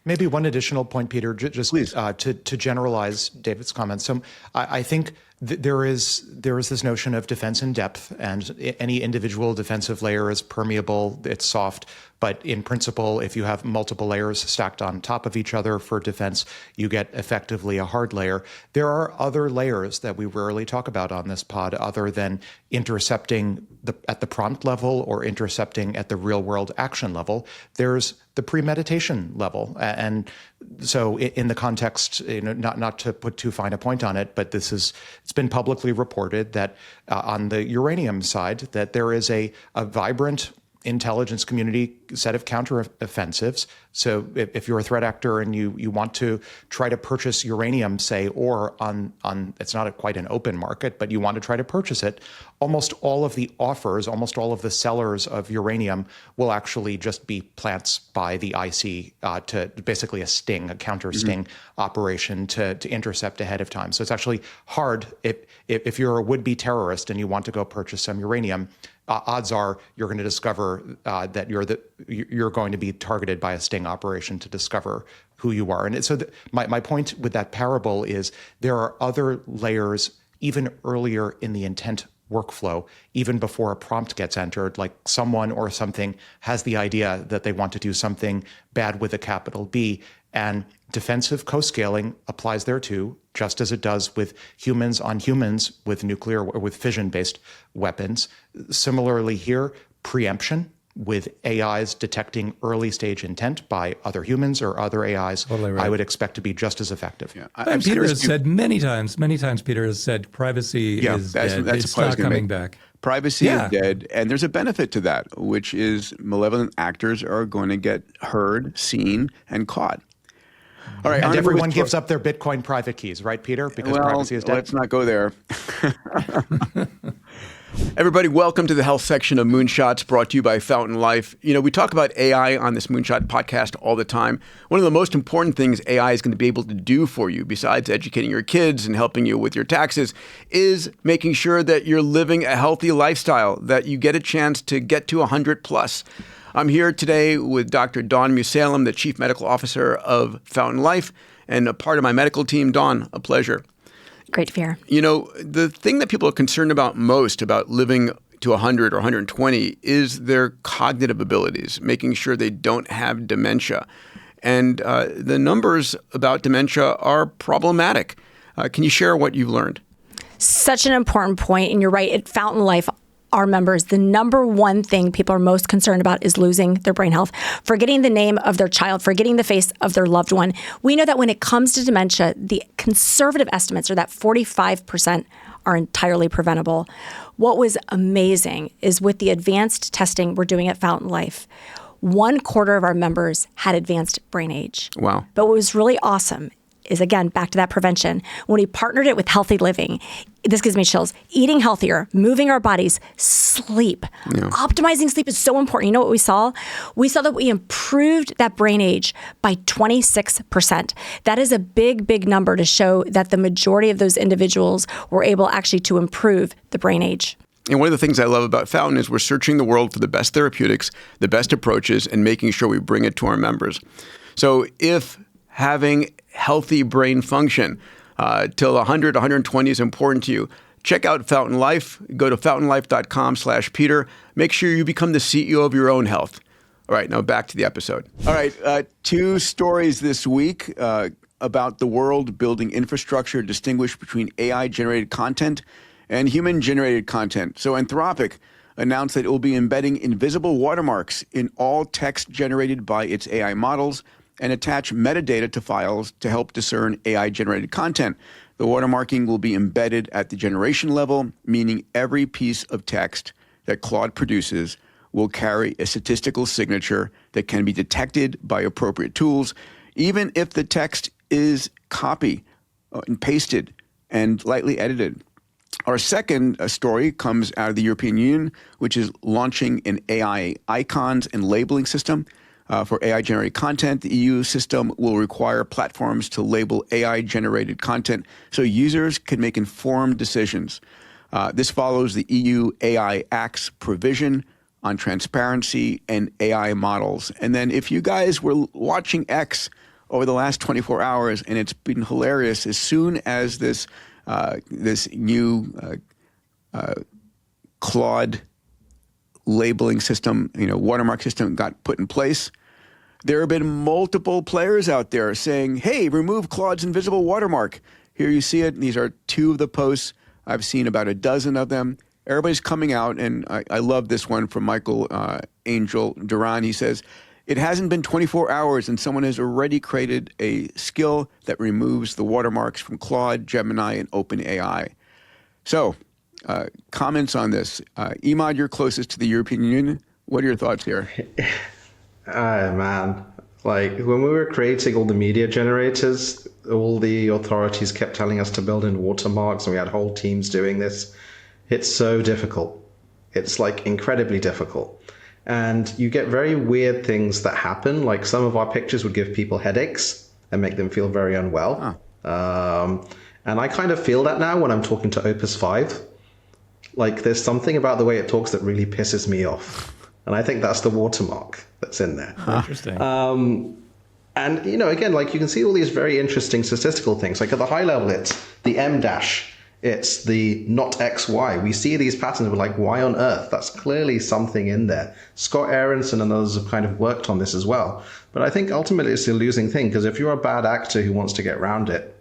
Maybe one additional point, Peter, just to generalize David's comments. So I think there is this notion of defense in depth, and any individual defensive layer is permeable, it's soft. But in principle, if you have multiple layers stacked on top of each other for defense, you get effectively a hard layer. There are other layers that we rarely talk about on this pod, other than intercepting at the prompt level or intercepting at the real world action level. There's the premeditation level. And so in the context, not to put too fine a point on it, but it's been publicly reported that on the uranium side, that there is a vibrant intelligence community set of counteroffensives. So if you're a threat actor and you want to try to purchase uranium, say, or on it's not quite an open market, but you want to try to purchase it, almost all of the offers, almost all of the sellers of uranium will actually just be plants by the IC to basically a counter sting operation to intercept ahead of time. So it's actually hard if you're a would-be terrorist and you want to go purchase some uranium. Odds are you're going to discover that you're going to be targeted by a sting operation to discover who you are. And so my point with that parable is there are other layers even earlier in the intent workflow, even before a prompt gets entered, like someone or something has the idea that they want to do something bad with a capital B, and defensive co-scaling applies there too, just as it does with humans on humans with nuclear or with fission-based weapons. Similarly here, preemption with AIs detecting early stage intent by other humans or other AIs, totally right. I would expect to be just as effective. Yeah. Peter has said many times, Peter has said privacy is dead. It's not coming back. Privacy is dead, and there's a benefit to that, which is malevolent actors are going to get heard, seen, and caught. All right, and everyone gives up their Bitcoin private keys, right, Peter? Because privacy is dead. Let's not go there. Everybody, welcome to the health section of Moonshots, brought to you by Fountain Life. We talk about AI on this Moonshot podcast all the time. One of the most important things AI is going to be able to do for you, besides educating your kids and helping you with your taxes, is making sure that you're living a healthy lifestyle, that you get a chance to get to 100 plus. I'm here today with Dr. Dawn Musalem, the Chief Medical Officer of Fountain Life, and a part of my medical team. Dawn, a pleasure. Great to be here. The thing that people are concerned about most about living to 100 or 120 is their cognitive abilities, making sure they don't have dementia. And the numbers about dementia are problematic. Can you share what you've learned? Such an important point. And you're right, at Fountain Life, our members, the number one thing people are most concerned about is losing their brain health, forgetting the name of their child, forgetting the face of their loved one. We know that when it comes to dementia, the conservative estimates are that 45% are entirely preventable. What was amazing is with the advanced testing we're doing at Fountain Life, 1/4 of our members had advanced brain age. Wow. But what was really awesome is, again, back to that prevention. When we partnered it with healthy living, this gives me chills. Eating healthier, moving our bodies, sleep. Yeah. Optimizing sleep is so important. You know what we saw? We saw that we improved that brain age by 26%. That is a big, big number to show that the majority of those individuals were able actually to improve the brain age. And one of the things I love about Fountain is we're searching the world for the best therapeutics, the best approaches, and making sure we bring it to our members. So if having healthy brain function till 100, 120 is important to you, check out Fountain Life. Go to fountainlife.com/Peter. Make sure you become the CEO of your own health. All right, now back to the episode. All right, two stories this week about the world building infrastructure distinguished between AI-generated content and human-generated content. So Anthropic announced that it will be embedding invisible watermarks in all text generated by its AI models and attach metadata to files to help discern AI-generated content. The watermarking will be embedded at the generation level, meaning every piece of text that Claude produces will carry a statistical signature that can be detected by appropriate tools, even if the text is copy and pasted and lightly edited. Our second story comes out of the European Union, which is launching an AI icons and labeling system for AI-generated content. The EU system will require platforms to label AI-generated content so users can make informed decisions. This follows the EU AI Act's provision on transparency and AI models. And then if you guys were watching X over the last 24 hours, and it's been hilarious, as soon as this new Claude labeling system, watermark system got put in place, there have been multiple players out there saying, hey, remove Claude's invisible watermark. Here you see it. These are two of the posts. I've seen about a dozen of them. Everybody's coming out, and I love this one from Michael Angel Duran. He says, it hasn't been 24 hours and someone has already created a skill that removes the watermarks from Claude, Gemini, and OpenAI. So, comments on this. Emad, you're closest to the European Union. What are your thoughts here? Man, like when we were creating all the media generators, all the authorities kept telling us to build in watermarks, and we had whole teams doing this. It's so difficult. It's like incredibly difficult. And you get very weird things that happen. Like some of our pictures would give people headaches and make them feel very unwell. And I kind of feel that now when I'm talking to Opus 5. Like there's something about the way it talks that really pisses me off. And I think that's the watermark that's in there. Interesting. And, again, like you can see all these very interesting statistical things. Like at the high level, it's the M dash. It's the not XY. We see these patterns. We're like, why on earth? That's clearly something in there. Scott Aronson and others have kind of worked on this as well. But I think ultimately it's a losing thing, because if you're a bad actor who wants to get around it,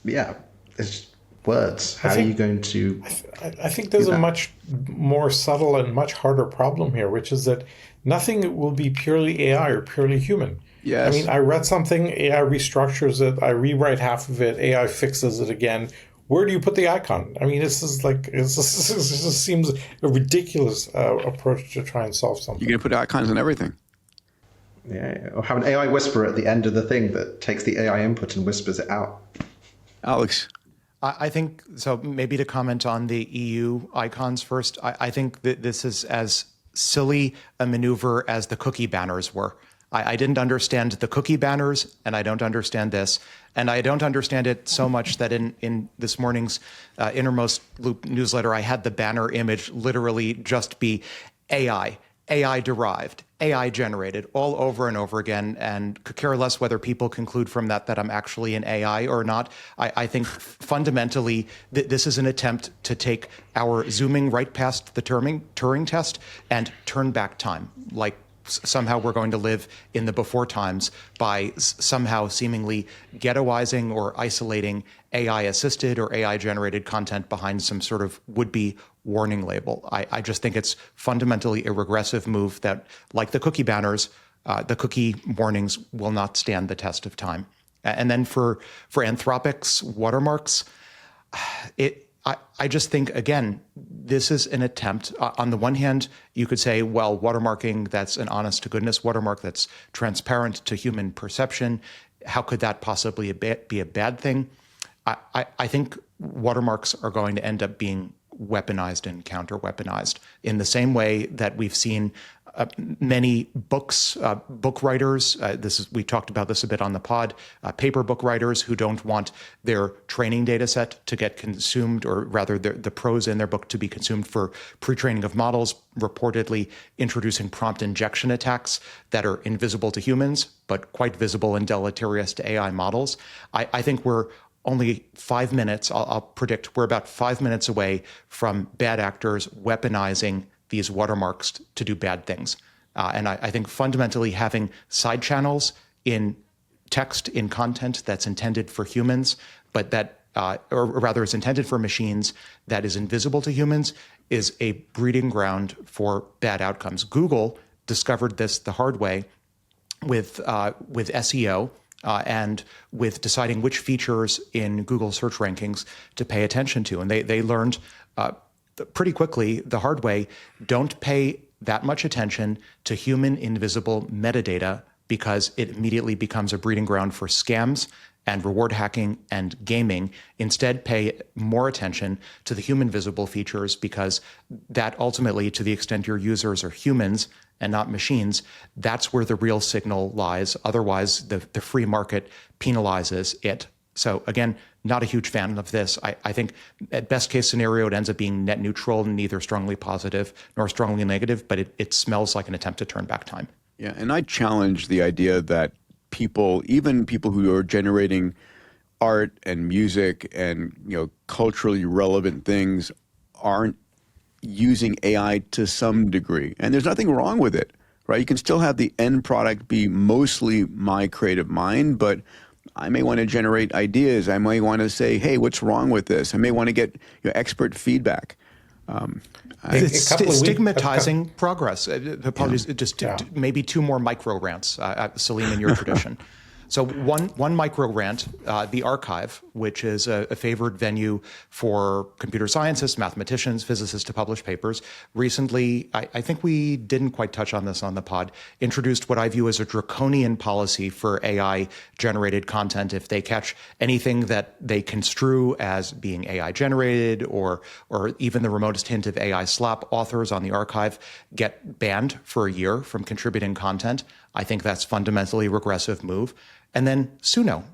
yeah, it's words. How are you going to... I think there's a much more subtle and much harder problem here, which is that nothing will be purely AI or purely human. Yes. I mean, I read something, AI restructures it, I rewrite half of it, AI fixes it again. Where do you put the icon? I mean, this seems a ridiculous approach to try and solve something. You're going to put icons on everything. Yeah, or have an AI whisperer at the end of the thing that takes the AI input and whispers it out. Alex? I think, so maybe to comment on the EU icons first, I think that this is as silly a maneuver as the cookie banners were. I didn't understand the cookie banners, and I don't understand this. And I don't understand it so much that in this morning's Innermost Loop newsletter, I had the banner image literally just be AI derived, AI generated, all over and over again, and could care less whether people conclude from that I'm actually an AI or not. I think fundamentally this is an attempt to take our zooming right past the Turing test and turn back time, like somehow we're going to live in the before times by somehow seemingly ghettoizing or isolating AI-assisted or AI-generated content behind some sort of would-be warning label. I just think it's fundamentally a regressive move that, like the cookie banners, the cookie warnings will not stand the test of time. And then for Anthropic's watermarks, I just think, again, this is an attempt. On the one hand, you could say, well, watermarking, that's an honest-to-goodness watermark that's transparent to human perception. How could that possibly be a bad thing? I think watermarks are going to end up being weaponized and counter-weaponized in the same way that we've seen many book writers, we talked about this a bit on the pod, paper book writers who don't want their training data set to get consumed, or rather the prose in their book to be consumed for pre-training of models, reportedly introducing prompt injection attacks that are invisible to humans, but quite visible and deleterious to AI models. I think we're only 5 minutes, I'll predict we're about 5 minutes away from bad actors weaponizing these watermarks to do bad things. And I think fundamentally having side channels in text, in content that's intended for humans, but that or rather is intended for machines, that is invisible to humans, is a breeding ground for bad outcomes. Google discovered this the hard way with SEO and with deciding which features in Google search rankings to pay attention to. And they learned pretty quickly the hard way, don't pay that much attention to human invisible metadata because it immediately becomes a breeding ground for scams and reward hacking and gaming. Instead, pay more attention to the human visible features because that ultimately, to the extent your users are humans and not machines, that's where the real signal lies. Otherwise, the free market penalizes it. So again, not a huge fan of this. I think at best case scenario, it ends up being net neutral, neither strongly positive nor strongly negative, but it smells like an attempt to turn back time. Yeah, and I challenge the idea that people, even people who are generating art and music and culturally relevant things, aren't using AI to some degree. And there's nothing wrong with it, right? You can still have the end product be mostly my creative mind, but I may want to generate ideas. I may want to say, hey, what's wrong with this? I may want to get expert feedback. It's stigmatizing progress. Apologies, maybe two more micro rants, Salim, in your tradition. So one micro rant, the archive, which is a favored venue for computer scientists, mathematicians, physicists to publish papers, recently, I think we didn't quite touch on this on the pod, introduced what I view as a draconian policy for AI-generated content. If they catch anything that they construe as being AI-generated or even the remotest hint of AI slap, authors on the archive get banned for a year from contributing content. I think that's fundamentally a regressive move. And then Suno,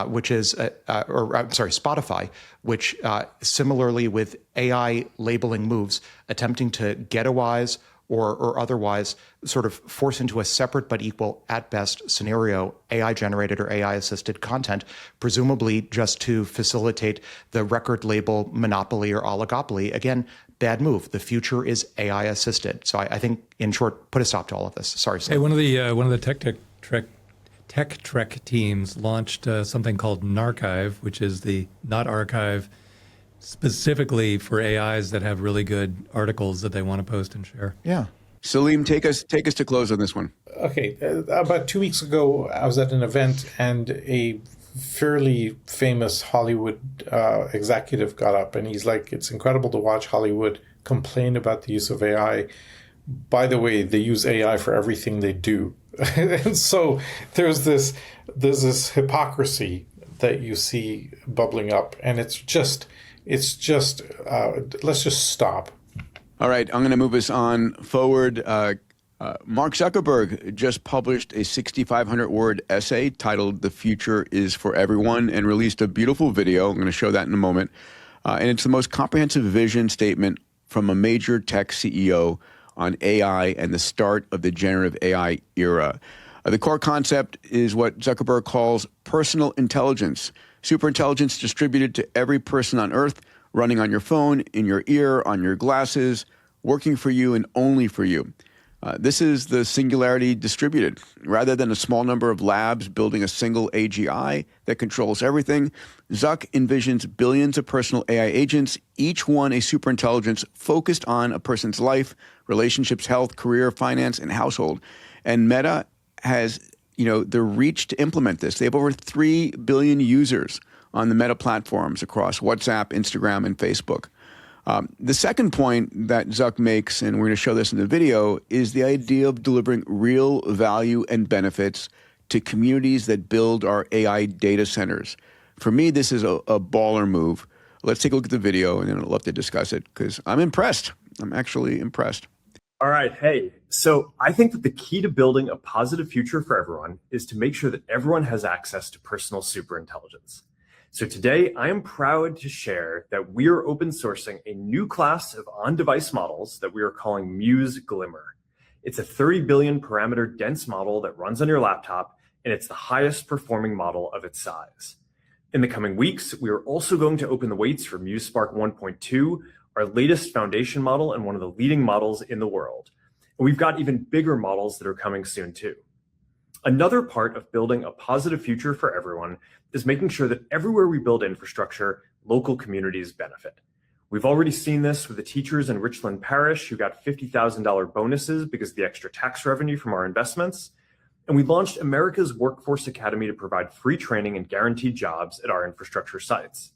which is, Spotify, which similarly with AI labeling moves, attempting to ghettoize or otherwise sort of force into a separate but equal at best scenario AI-generated or AI-assisted content, presumably just to facilitate the record label monopoly or oligopoly. Again, bad move. The future is AI-assisted. So I think, in short, put a stop to all of this. Sorry, Sam. Hey, one of the Tech Trek teams launched something called Narchive, which is the not archive specifically for AIs that have really good articles that they want to post and share. Yeah. Salim, take us to close on this one. Okay. About 2 weeks ago, I was at an event and a fairly famous Hollywood executive got up and he's like, it's incredible to watch Hollywood complain about the use of AI. By the way, they use AI for everything they do. And so there's this hypocrisy that you see bubbling up, and it's just let's just stop. All right, I'm going to move us on forward. Mark Zuckerberg just published a 6,500-word essay titled "The Future is for Everyone" and released a beautiful video. I'm going to show that in a moment. And it's the most comprehensive vision statement from a major tech CEO on AI and the start of the generative AI era. The core concept is what Zuckerberg calls personal intelligence, superintelligence distributed to every person on Earth, running on your phone, in your ear, on your glasses, working for you and only for you. This is the singularity distributed. Rather than a small number of labs building a single AGI that controls everything, Zuck envisions billions of personal AI agents, each one a superintelligence focused on a person's life, relationships, health, career, finance, and household. And Meta has, the reach to implement this. They have over 3 billion users on the Meta platforms across WhatsApp, Instagram, and Facebook. The second point that Zuck makes, and we're going to show this in the video, is the idea of delivering real value and benefits to communities that build our AI data centers. For me, this is a baller move. Let's take a look at the video, and then I'd love to discuss it, because I'm impressed. I'm actually impressed. All right. Hey, so I think that the key to building a positive future for everyone is to make sure that everyone has access to personal superintelligence. So today, I am proud to share that we are open sourcing a new class of on-device models that we are calling Muse Glimmer. It's a 30 billion parameter dense model that runs on your laptop, and it's the highest performing model of its size. In the coming weeks, we are also going to open the weights for Muse Spark 1.2, our latest foundation model and one of the leading models in the world. And we've got even bigger models that are coming soon too. Another part of building a positive future for everyone is making sure that everywhere we build infrastructure, local communities benefit. We've already seen this with the teachers in Richland Parish who got $50,000 bonuses because of the extra tax revenue from our investments. And we launched America's Workforce Academy to provide free training and guaranteed jobs at our infrastructure sites.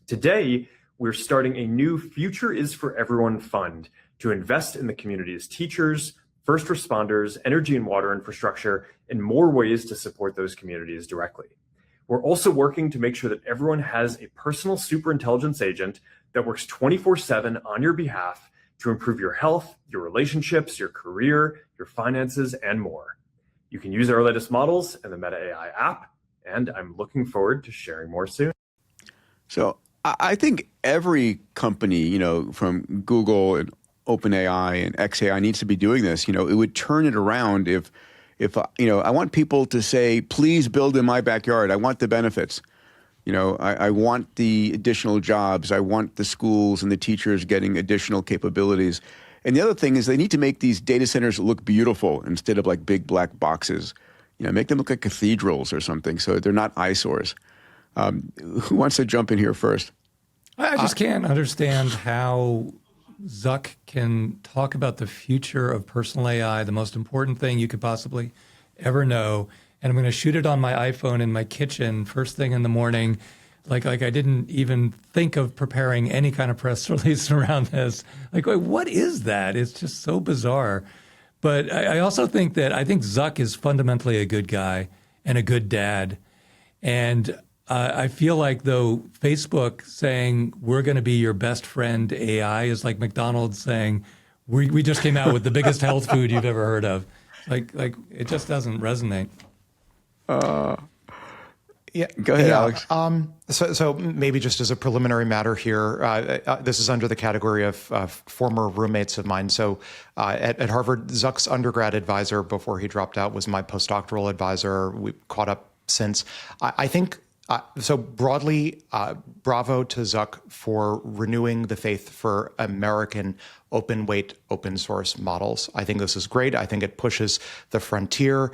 Today, we're starting a new Future is for Everyone fund to invest in the community's teachers, first responders, energy and water infrastructure, and more ways to support those communities directly. We're also working to make sure that everyone has a personal superintelligence agent that works 24/7 on your behalf to improve your health, your relationships, your career, your finances, and more. You can use our latest models in the Meta AI app, and I'm looking forward to sharing more soon. So I think every company, from Google and OpenAI and XAI needs to be doing this. It would turn it around if I want people to say, please build in my backyard. I want the benefits. I want the additional jobs. I want the schools and the teachers getting additional capabilities. And the other thing is they need to make these data centers look beautiful instead of like big black boxes. Make them look like cathedrals or something so they're not eyesores. Who wants to jump in here first? I just can't understand how Zuck can talk about the future of personal AI, the most important thing you could possibly ever know. And I'm going to shoot it on my iPhone in my kitchen first thing in the morning. Like I didn't even think of preparing any kind of press release around this. Like, what is that? It's just so bizarre. But I also think Zuck is fundamentally a good guy and a good dad. And I feel like, though, Facebook saying we're going to be your best friend AI is like McDonald's saying we just came out with the biggest health food you've ever heard of. Like it just doesn't resonate. Yeah, go ahead, Alex. So maybe just as a preliminary matter here, this is under the category of former roommates of mine. So at Harvard, Zuck's undergrad advisor before he dropped out was my postdoctoral advisor. We caught up since. I think. So broadly, bravo to Zuck for renewing the faith for American open weight, open source models. I think this is great. I think it pushes the frontier.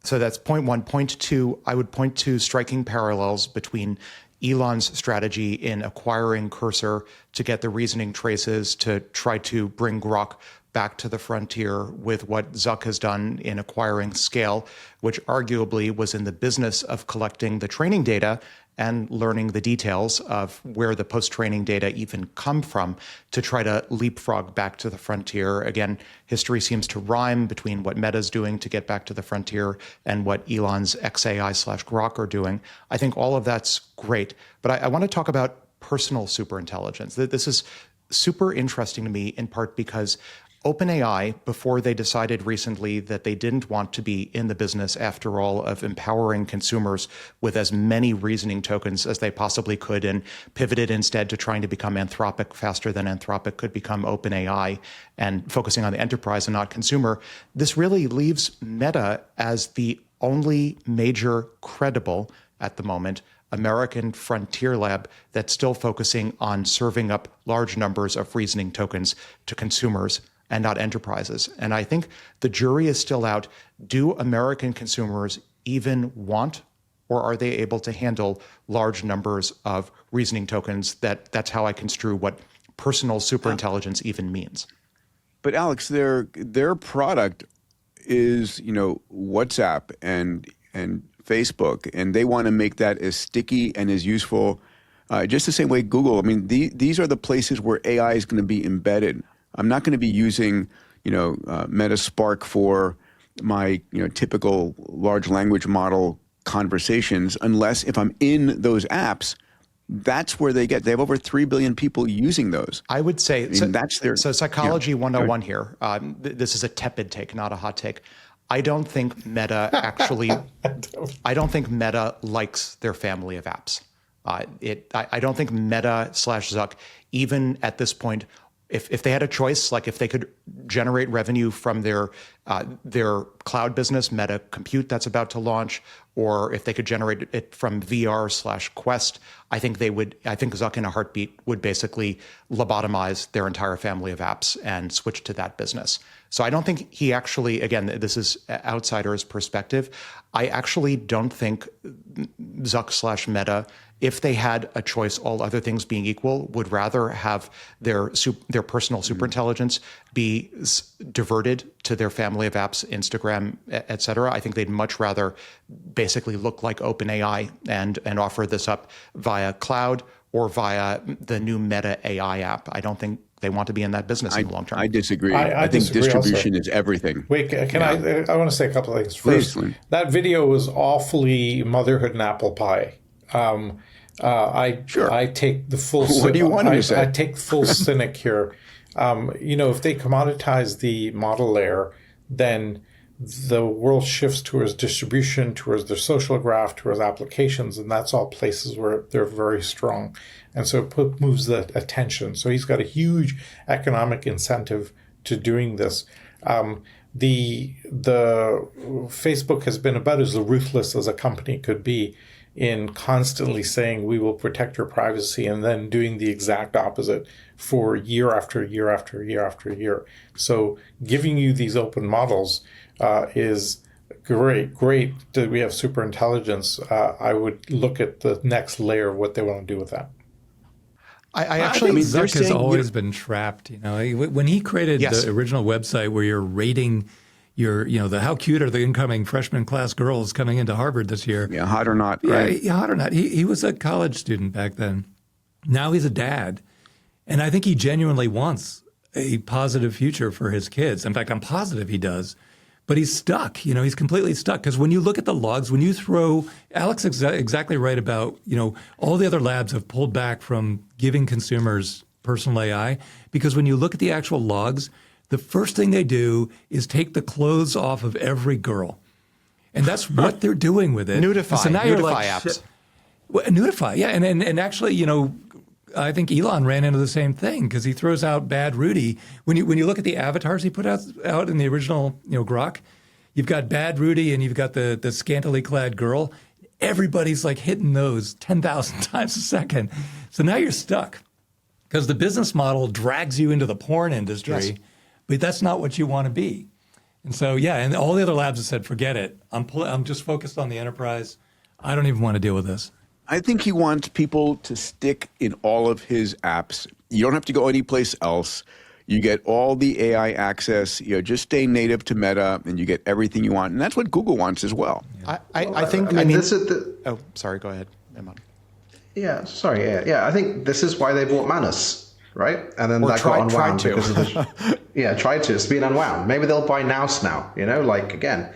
So that's point one. Point two, I would point to striking parallels between Elon's strategy in acquiring Cursor to get the reasoning traces to try to bring Grok back to the frontier with what Zuck has done in acquiring Scale, which arguably was in the business of collecting the training data and learning the details of where the post-training data even come from to try to leapfrog back to the frontier. Again, history seems to rhyme between what Meta's doing to get back to the frontier and what Elon's XAI/Grok are doing. I think all of that's great, but I want to talk about personal superintelligence. This is super interesting to me in part because OpenAI, before they decided recently that they didn't want to be in the business, after all, of empowering consumers with as many reasoning tokens as they possibly could and pivoted instead to trying to become Anthropic faster than Anthropic could become OpenAI and focusing on the enterprise and not consumer, this really leaves Meta as the only major credible, at the moment, American frontier lab that's still focusing on serving up large numbers of reasoning tokens to consumers and not enterprises. And I think the jury is still out. Do American consumers even want, or are they able to handle large numbers of reasoning tokens? That's how I construe what personal superintelligence even means. But Alex, their product is, WhatsApp and Facebook, and they want to make that as sticky and as useful, just the same way Google. I mean, these are the places where AI is going to be embedded. I'm not going to be using, Meta Spark for my, typical large language model conversations unless if I'm in those apps, that's where they have over 3 billion people using those. I would say that's their. So psychology 101 here. This is a tepid take, not a hot take. I don't think Meta actually. I don't think Meta likes their family of apps. I don't think Meta/Zuck, even at this point, If they had a choice, like if they could generate revenue from their cloud business, Meta Compute, that's about to launch, or if they could generate it from VR/Quest, I think Zuck in a heartbeat would basically lobotomize their entire family of apps and switch to that business. So I don't think he actually, again, this is outsider's perspective, I actually don't think Zuck/Meta, if they had a choice, all other things being equal, would rather have their personal superintelligence be diverted to their family of apps, Instagram, et cetera. I think they'd much rather basically look like OpenAI and offer this up via cloud or via the new Meta AI app. I don't think they want to be in that business in the long term. I disagree. I think disagree distribution also. is everything. Wait, can I want to say a couple of things. First, Please. that video was awfully motherhood and apple pie. I take the full. What do you want to say? I take full cynic here. If they commoditize the model layer, then the world shifts towards distribution, towards their social graph, towards applications, and that's all places where they're very strong. And so it moves the attention. So he's got a huge economic incentive to doing this. The Facebook has been about as ruthless as a company could be in constantly saying we will protect your privacy and then doing the exact opposite for year after year after year after year. So giving you these open models is great that we have superintelligence. I would look at the next layer of what they want to do with that. I actually think Zuck has always been trapped. When he created the original website where you're rating the how cute are the incoming freshman class girls coming into Harvard this year? Yeah, hot or not, right? Yeah, hot or not. He was a college student back then. Now he's a dad. And I think he genuinely wants a positive future for his kids. In fact, I'm positive he does. But he's stuck. He's completely stuck. Because when you look at the logs, when you throw, Alex is exactly right about, all the other labs have pulled back from giving consumers personal AI. Because when you look at the actual logs, the first thing they do is take the clothes off of every girl. And that's what they're doing with it. Nudify. So now Nudify you're like, apps. Well, Nudify, yeah. And actually, I think Elon ran into the same thing because he throws out Bad Rudy. When you look at the avatars he put out in the original Grok, you've got Bad Rudy and you've got the scantily clad girl. Everybody's like hitting those 10,000 times a second. So now you're stuck because the business model drags you into the porn industry. Yes. But that's not what you want to be. And so, and all the other labs have said, forget it. I'm just focused on the enterprise. I don't even want to deal with this. I think he wants people to stick in all of his apps. You don't have to go anyplace else. You get all the AI access. Just stay native to Meta, and you get everything you want. And that's what Google wants as well. I think. This is the. Oh, sorry. Go ahead, Emad. Yeah. Sorry. Yeah. I think this is why they bought Manus. Right? And then that got unwound because of the... tried to. It's been unwound. Maybe they'll buy Nous now. Again,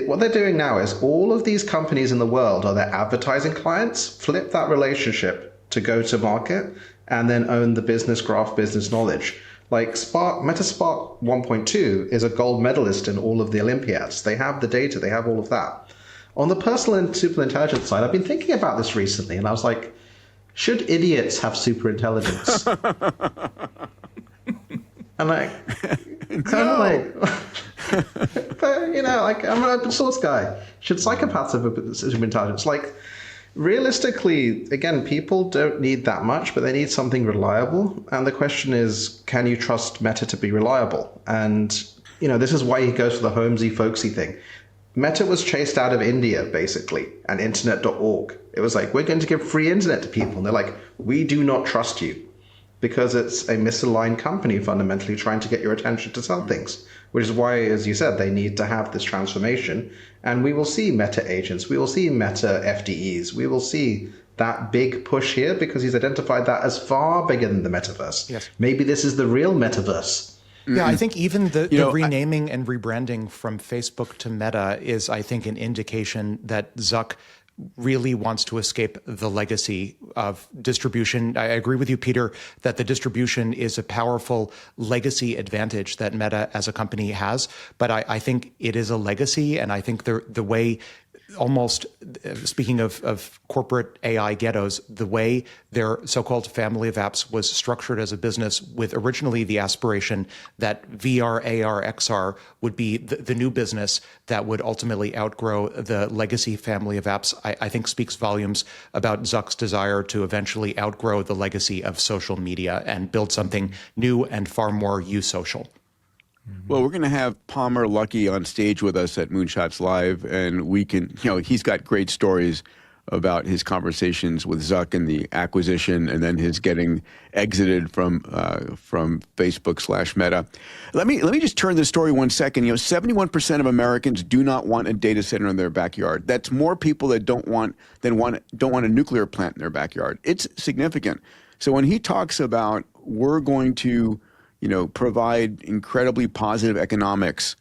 what they're doing now is all of these companies in the world are their advertising clients, flip that relationship to go to market, and then own the business graph, business knowledge. Like MetaSpark 1.2 is a gold medalist in all of the Olympiads. They have the data. They have all of that. On the personal and superintelligence side, I've been thinking about this recently, and I was like, should idiots have superintelligence? And but, I'm an open source guy. Should psychopaths have superintelligence? Realistically, again, people don't need that much, but they need something reliable. And the question is, can you trust Meta to be reliable? And, this is why he goes for the Holmesy folksy thing. Meta was chased out of India, basically, and internet.org. It was like, we're going to give free internet to people. And they're like, we do not trust you because it's a misaligned company fundamentally trying to get your attention to sell things, which is why, as you said, they need to have this transformation. And we will see Meta agents. We will see Meta FDEs. We will see that big push here because he's identified that as far bigger than the metaverse. Yes. Maybe this is the real metaverse. Yeah, I think even the renaming and rebranding from Facebook to Meta is, I think, an indication that Zuck really wants to escape the legacy of distribution. I agree with you, Peter, that the distribution is a powerful legacy advantage that Meta as a company has. But I think it is a legacy, and I think the way almost, speaking of corporate AI ghettos, the way their so-called family of apps was structured as a business with originally the aspiration that VR, AR, XR would be the new business that would ultimately outgrow the legacy family of apps, I think speaks volumes about Zuck's desire to eventually outgrow the legacy of social media and build something new and far more U-social. Well, we're going to have Palmer Luckey on stage with us at Moonshots Live, and we can, he's got great stories about his conversations with Zuck and the acquisition, and then his getting exited from Facebook/Meta. Let me just turn the story 1 second. 71% of Americans do not want a data center in their backyard. That's more people that don't want a nuclear plant in their backyard. It's significant. So when he talks about we're going to provide incredibly positive economics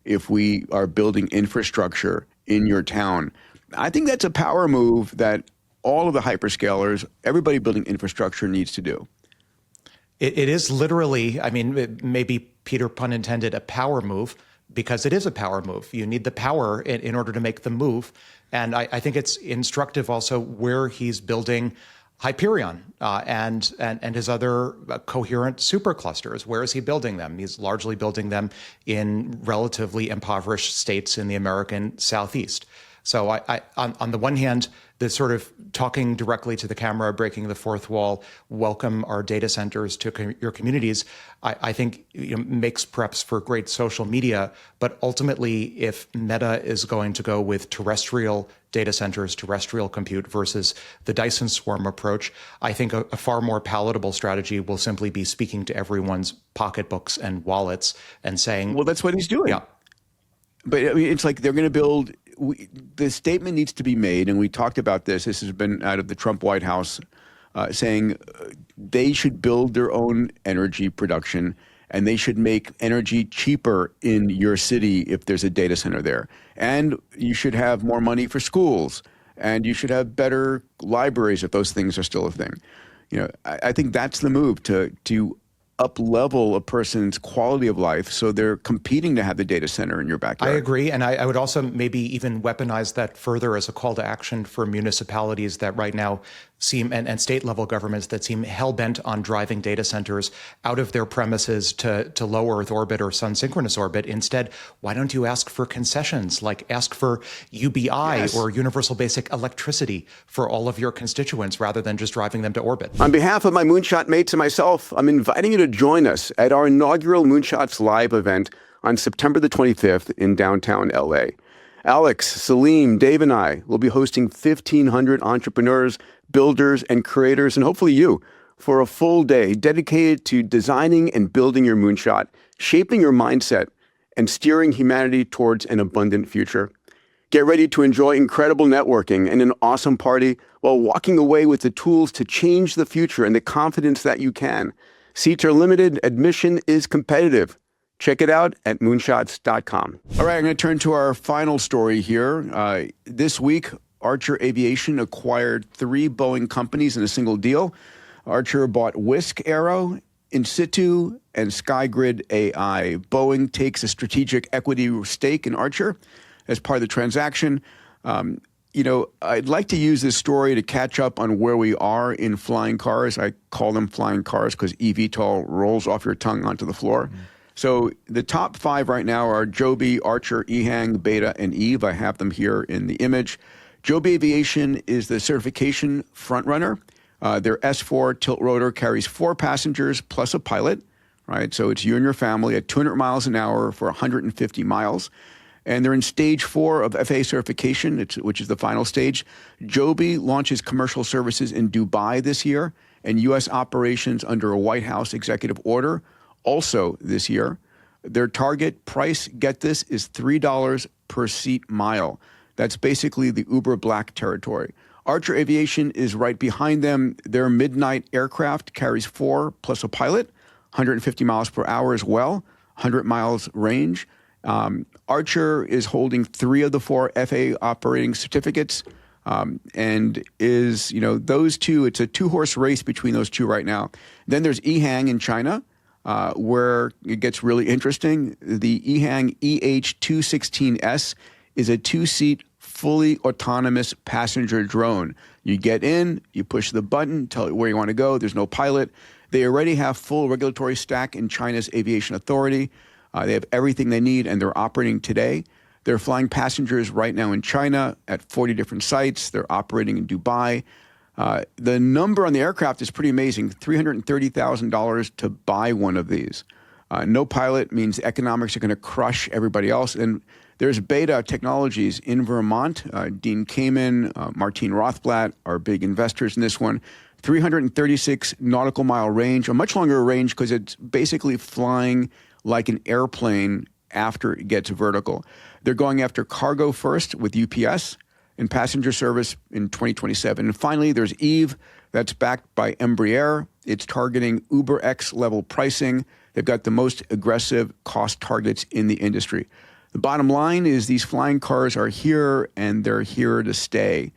if we are building infrastructure in your town, I think that's a power move that all of the hyperscalers, everybody building infrastructure needs to do. It is literally, maybe Peter, pun intended, a power move, because it is a power move. You need the power in order to make the move. And I think it's instructive also where he's building Hyperion and his other coherent superclusters. Where is he building them? He's largely building them in relatively impoverished states in the American Southeast. So I on the one hand, the sort of talking directly to the camera, breaking the fourth wall, welcome our data centers to your communities, I think makes perhaps for great social media. But ultimately, if Meta is going to go with terrestrial data centers, terrestrial compute versus the Dyson swarm approach, I think a far more palatable strategy will simply be speaking to everyone's pocketbooks and wallets and saying, well, that's what he's doing. Yeah. But it's like they're going to build. The statement needs to be made, and we talked about this. This has been out of the Trump White House, saying they should build their own energy production, and they should make energy cheaper in your city if there's a data center there. And you should have more money for schools, and you should have better libraries if those things are still a thing. I think that's the move to up-level a person's quality of life, so they're competing to have the data center in your backyard. I agree, and I would also maybe even weaponize that further as a call to action for municipalities that right now seem, and state-level governments that seem hell-bent on driving data centers out of their premises to low Earth orbit or sun-synchronous orbit. Instead, why don't you ask for concessions, like ask for UBI or universal basic electricity for all of your constituents rather than just driving them to orbit? On behalf of my Moonshot mates and myself, I'm inviting you to join us at our inaugural Moonshots Live event on September the 25th in downtown LA. Alex, Salim, Dave, and I will be hosting 1,500 entrepreneurs, builders, and creators, and hopefully you, for a full day dedicated to designing and building your moonshot, shaping your mindset, and steering humanity towards an abundant future. Get ready to enjoy incredible networking and an awesome party while walking away with the tools to change the future and the confidence that you can. Seats are limited. Admission is competitive. Check it out at moonshots.com. All right, I'm going to turn to our final story here. This week, Archer Aviation acquired 3 Boeing companies in a single deal. Archer bought Whisk Aero, In Situ, and SkyGrid AI. Boeing takes a strategic equity stake in Archer as part of the transaction. I'd like to use this story to catch up on where we are in flying cars. I call them flying cars because eVTOL rolls off your tongue onto the floor. Mm-hmm. So the top 5 right now are Joby, Archer, EHang, Beta, and Eve. I have them here in the image. Joby Aviation is the certification frontrunner. Their S4 tilt rotor carries 4 passengers plus a pilot, right? So it's you and your family at 200 miles an hour for 150 miles. And they're in stage 4 of FAA certification, which is the final stage. Joby launches commercial services in Dubai this year and U.S. operations under a White House executive order also this year. Their target price, get this, is $3 per seat mile. That's basically the Uber Black territory. Archer Aviation is right behind them. Their Midnight aircraft carries 4 plus a pilot, 150 miles per hour as well, 100 miles range. Archer is holding 3 of the 4 FAA operating certificates, and is, those two, it's a 2-horse race between those two right now. Then there's EHang in China, where it gets really interesting. The EHang EH216S is a 2-seat fully autonomous passenger drone. You get in, you push the button, tell it where you want to go. There's no pilot. They already have full regulatory stack in China's aviation authority. They have everything they need, and they're operating today. They're flying passengers right now in China at 40 different sites. They're operating in Dubai. The number on the aircraft is pretty amazing, $330,000 to buy one of these. No pilot means economics are going to crush everybody else. And there's beta technologies in Vermont. Dean Kamen, Martine Rothblatt are big investors in this one. 336 nautical mile range, a much longer range because it's basically flying like an airplane after it gets vertical. They're going after cargo first with UPS and passenger service in 2027. And finally, there's Eve that's backed by Embraer. It's targeting UberX level pricing. They've got the most aggressive cost targets in the industry. The bottom line is these flying cars are here and they're here to stay.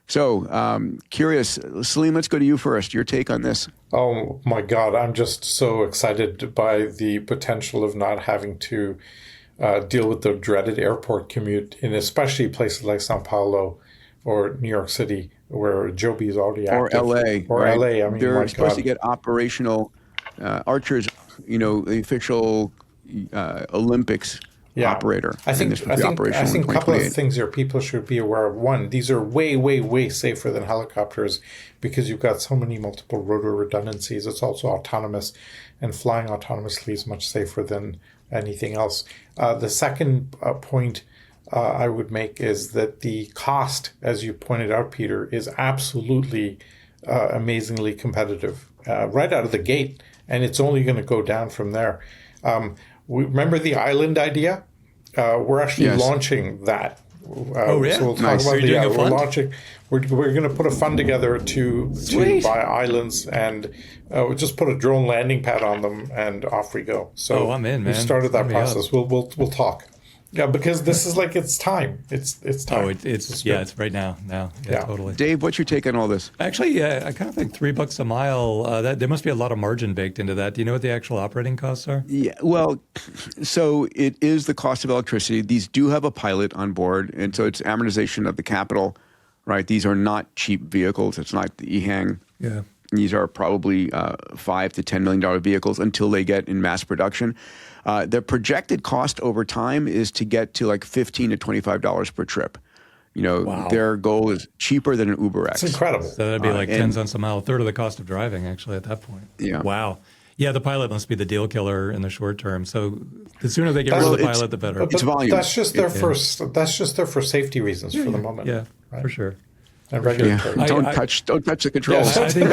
So, curious, Salim, let's go to you first. Your take on this. Oh my God, I'm just so excited by the potential of not having to deal with the dreaded airport commute in especially places like Sao Paulo or New York City, where Joby is already active. Or LA. Or right? LA. I mean, they're supposed to get operational Archer's, the official Olympics operator. I think a couple of things here people should be aware of. One, these are way, way, way safer than helicopters because you've got so many multiple rotor redundancies. It's also autonomous, and flying autonomously is much safer than anything else. The second point I would make is that the cost, as you pointed out, Peter, is absolutely amazingly competitive right out of the gate, and it's only going to go down from there. We remember the island idea? We're actually launching that. So we'll talk about we're launching. We're going to put a fund together to buy islands, and we'll just put a drone landing pad on them, and off we go. So I'm in, man. We started that process. We'll talk. Yeah, because this is like it's time. It's time. Oh, it's right now. Yeah, totally. Dave, what's your take on all this? Actually, I kind of think $3 a mile. That there must be a lot of margin baked into that. Do you know what the actual operating costs are? Yeah, well, so it is the cost of electricity. These do have a pilot on board, and so it's amortization of the capital, right? These are not cheap vehicles. It's not the EHang. Yeah. These are probably $5 to $10 million vehicles until they get in mass production. The projected cost over time is to get to like $15 to $25 per trip. Their goal is cheaper than an UberX. It's incredible. So that'd be like 10 cents a mile, a third of the cost of driving, actually, at that point. Yeah. Wow. Yeah, the pilot must be the deal killer in the short term. So the sooner they get rid of the pilot, the better. It's volume. That's just there for safety reasons for the moment. Yeah, right? For sure. And regulatory. Don't touch the controls. I think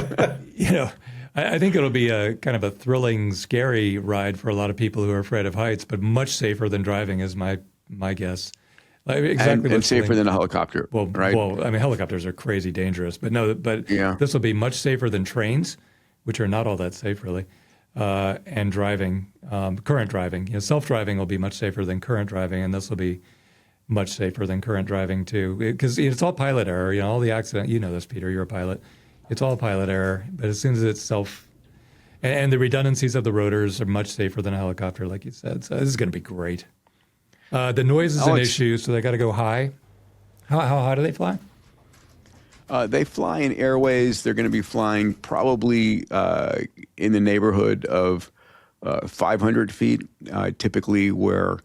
I think it'll be a kind of a thrilling, scary ride for a lot of people who are afraid of heights, but much safer than driving is my guess. Exactly, and safer than a helicopter. Right? Well, I mean, helicopters are crazy dangerous, but this will be much safer than trains, which are not all that safe, really. And driving, current driving. Self-driving will be much safer than current driving, and this will be much safer than current driving too, because it's all pilot error. All the accident. You know this, Peter. You're a pilot. It's all pilot error. But as soon as it's and the redundancies of the rotors are much safer than a helicopter, like you said. So this is going to be great. The noise is an issue, so they got to go high. How high do they fly? They fly in airways. They're going to be flying probably in the neighborhood of 500 feet, typically where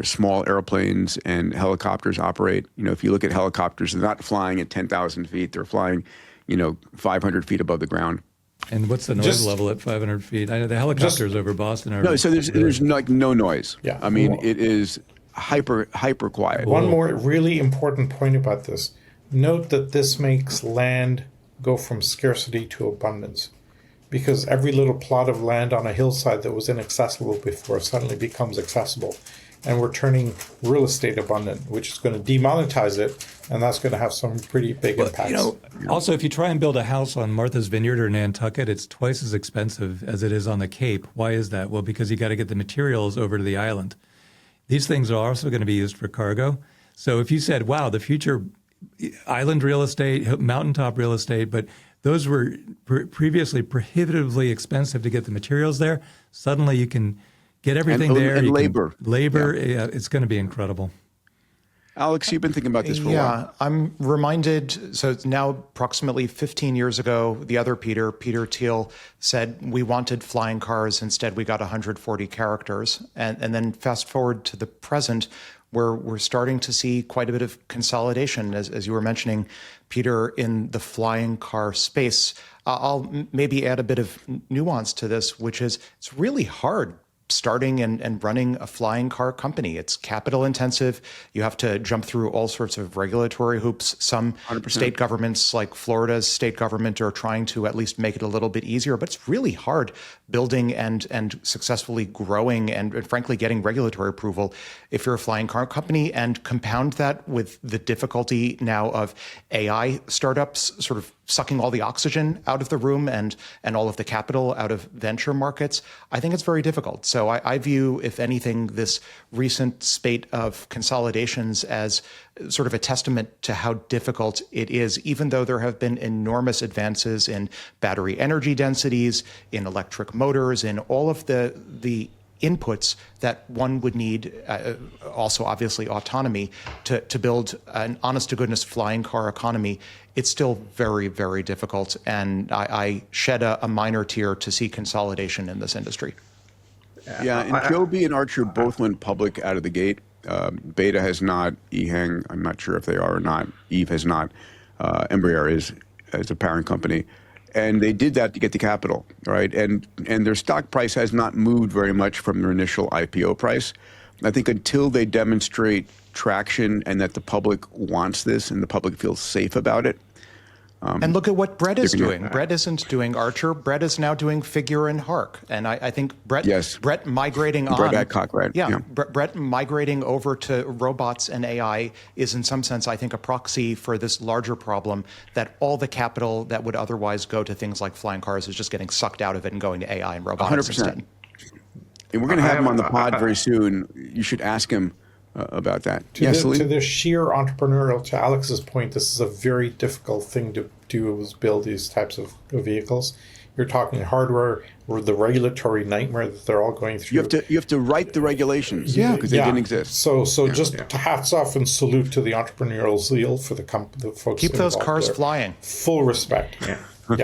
small airplanes and helicopters operate. If you look at helicopters, they're not flying at 10,000 feet. They're flying, 500 feet above the ground. And what's the noise level at 500 feet? I know the helicopters over Boston are... No, so there's no noise. Yeah. I mean, it is hyper quiet. One more really important point about this. Note that this makes land go from scarcity to abundance, because every little plot of land on a hillside that was inaccessible before suddenly becomes accessible. And we're turning real estate abundant, which is going to demonetize it, and that's going to have some pretty big impacts. Also, if you try and build a house on Martha's Vineyard or Nantucket, it's twice as expensive as it is on the Cape. Why is that? Well, because you got to get the materials over to the island. These things are also going to be used for cargo. So if you said, wow, the future island real estate, mountaintop real estate, but those were previously prohibitively expensive to get the materials there, suddenly you can get everything there. And labor. It's going to be incredible. Alex, you've been thinking about this for a while. Yeah, I'm reminded, so it's now approximately 15 years ago, the other Peter Thiel, said we wanted flying cars. Instead, we got 140 characters. And then fast forward to the present, where we're starting to see quite a bit of consolidation, as you were mentioning, Peter, in the flying car space. I'll maybe add a bit of nuance to this, which is it's really hard starting and running a flying car company. It's capital intensive. You have to jump through all sorts of regulatory hoops. Some 100%. State governments, like Florida's state government, are trying to at least make it a little bit easier, but it's really hard building and successfully growing and frankly getting regulatory approval if you're a flying car company. And compound that with the difficulty now of AI startups sort of sucking all the oxygen out of the room and all of the capital out of venture markets, I think it's very difficult. So I view, if anything, this recent spate of consolidations as sort of a testament to how difficult it is, even though there have been enormous advances in battery energy densities, in electric motors, in all of the inputs that one would need, also obviously autonomy, to build an honest-to-goodness flying car economy. It's still very, very difficult, and I shed a minor tear to see consolidation in this industry. Yeah, and Joby and Archer both went public out of the gate. Beta has not. EHang, I'm not sure if they are or not. Eve has not. Embraer is as a parent company. And they did that to get the capital, right? And their stock price has not moved very much from their initial IPO price. I think until they demonstrate traction and that the public wants this and the public feels safe about it. And look at what Brett is doing. Brett isn't doing Archer. Brett is now doing Figure and Hark. And I think Brett migrating on. Brett Adcock, right? Yeah. Brett migrating over to robots and AI is in some sense, I think, a proxy for this larger problem that all the capital that would otherwise go to things like flying cars is just getting sucked out of it and going to AI and robotics 100%. Instead. And we're going to have him on the pod very soon. You should ask him about that. To the sheer entrepreneurial, to Alex's point, this is a very difficult thing to do, is build these types of vehicles. You're talking hardware, or the regulatory nightmare that they're all going through. You have to write the regulations, because they didn't exist. So hats off and salute to the entrepreneurial zeal for the folks. Keep those cars there. Flying. Full respect. I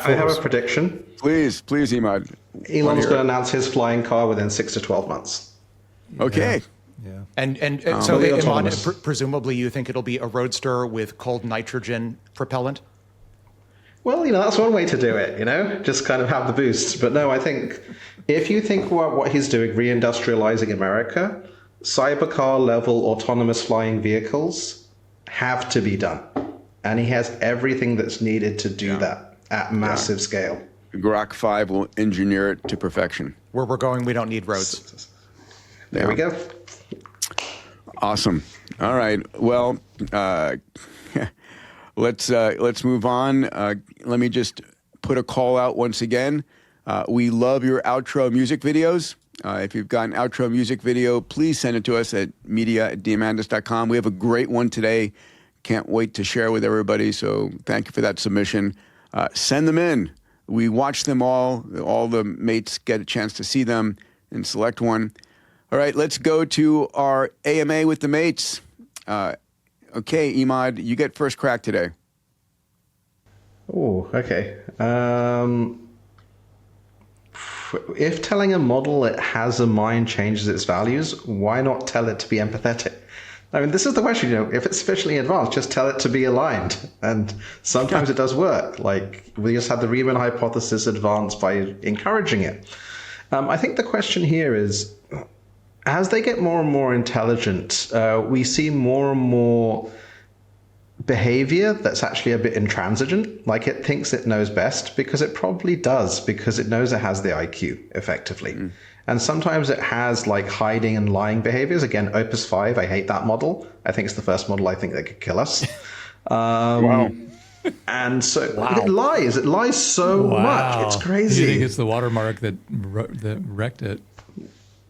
have a prediction. Please, Emad. Elon's going to announce his flying car within 6 to 12 months. Okay. Yeah. And so, Emad, presumably you think it'll be a roadster with cold nitrogen propellant? Well, that's one way to do it, just kind of have the boost. But no, I think if you think about what he's doing, reindustrializing America, cybercar level autonomous flying vehicles have to be done. And he has everything that's needed to do that at massive scale. Grok 5 will engineer it to perfection. Where we're going, we don't need roads. There we go. Awesome. All right. Well, let's move on. Let me just put a call out once again. We love your outro music videos. If you've got an outro music video, please send it to us at media@diamandis.com. We have a great one today. Can't wait to share with everybody. So thank you for that submission. Send them in. We watch them all. All the mates get a chance to see them and select one. All right, let's go to our AMA with the mates. Okay, Emad, you get first crack today. Oh, okay. If telling a model it has a mind changes its values, why not tell it to be empathetic? I mean, this is the question, if it's sufficiently advanced, just tell it to be aligned. And sometimes it does work. Like, we just had the Riemann hypothesis advanced by encouraging it. I think the question here is, as they get more and more intelligent, we see more and more behavior that's actually a bit intransigent. Like, it thinks it knows best, because it probably does, because it knows it has the IQ, effectively. And sometimes it has like hiding and lying behaviors. Again, Opus 5, I hate that model. I think it's the first model I think that could kill us. Wow. And so it lies so much. It's crazy. You think it's the watermark that wrecked it?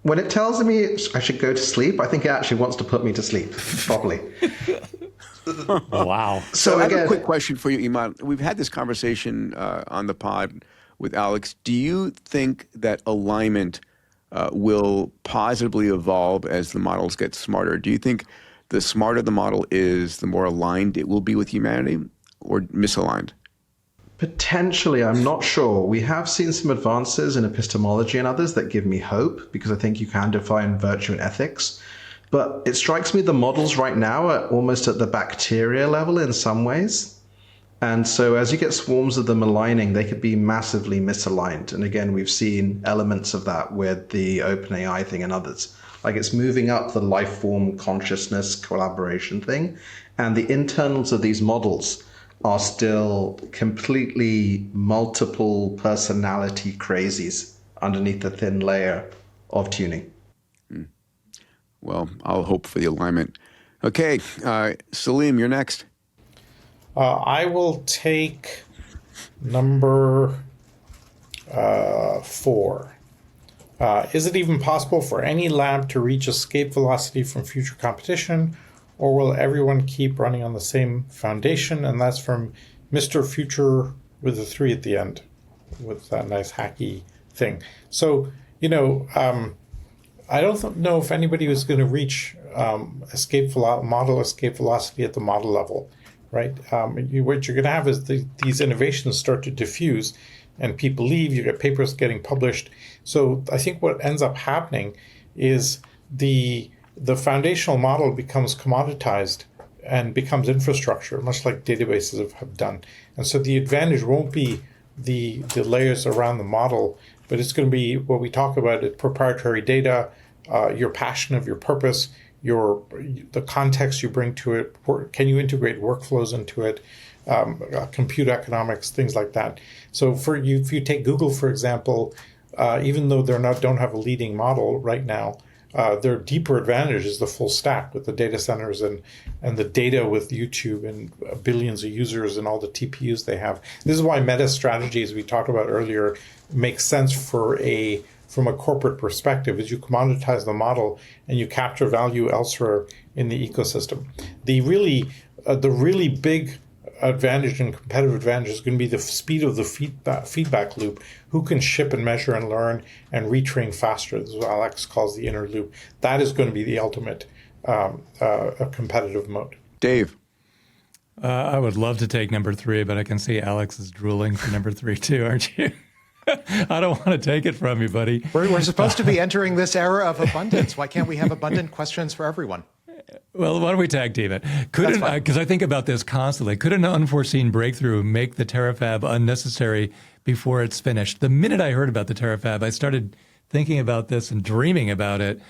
When it tells me I should go to sleep, I think it actually wants to put me to sleep properly. Wow. So I have a quick question for you, Emad. We've had this conversation on the pod with Alex. Do you think that alignment will positively evolve as the models get smarter. Do you think the smarter the model is, the more aligned it will be with humanity, or misaligned? Potentially, I'm not sure. We have seen some advances in epistemology and others that give me hope, because I think you can define virtue and ethics. But it strikes me the models right now are almost at the bacteria level in some ways. And so as you get swarms of them aligning, they could be massively misaligned. And again, we've seen elements of that with the OpenAI thing and others. Like, it's moving up the life form consciousness collaboration thing. And the internals of these models are still completely multiple personality crazies underneath the thin layer of tuning. Well, I'll hope for the alignment. Okay, Salim, you're next. I will take number 4. Is it even possible for any lab to reach escape velocity from future competition, or will everyone keep running on the same foundation? And that's from Mr. Future with a 3 at the end, with that nice hacky thing. So, I don't know if anybody was going to reach model escape velocity at the model level, right? What you're going to have is these innovations start to diffuse, and people leave. You get papers getting published. So I think what ends up happening is the foundational model becomes commoditized and becomes infrastructure, much like databases have done. And so the advantage won't be the layers around the model, but it's going to be what we talk about: is proprietary data, your passion of your purpose, the context you bring to it. Can you integrate workflows into it? Compute economics, things like that. So if you take Google, for example, even though don't have a leading model right now, their deeper advantage is the full stack with the data centers and the data with YouTube and billions of users and all the TPUs they have. This is why meta strategy, as we talked about earlier, makes sense from a corporate perspective, is you commoditize the model and you capture value elsewhere in the ecosystem. The really big advantage and competitive advantage is going to be the speed of the feedback loop. Who can ship and measure and learn and retrain faster? This is what Alex calls the inner loop. That is going to be the ultimate competitive moat. Dave. I would love to take number 3, but I can see Alex is drooling for number 3 too, aren't you? I don't want to take it from you, buddy. We're supposed to be entering this era of abundance. Why can't we have abundant questions for everyone? Well, why don't we tag team it? Because I think about this constantly. Could an unforeseen breakthrough make the terafab unnecessary before it's finished? The minute I heard about the terafab, I started thinking about this and dreaming about it.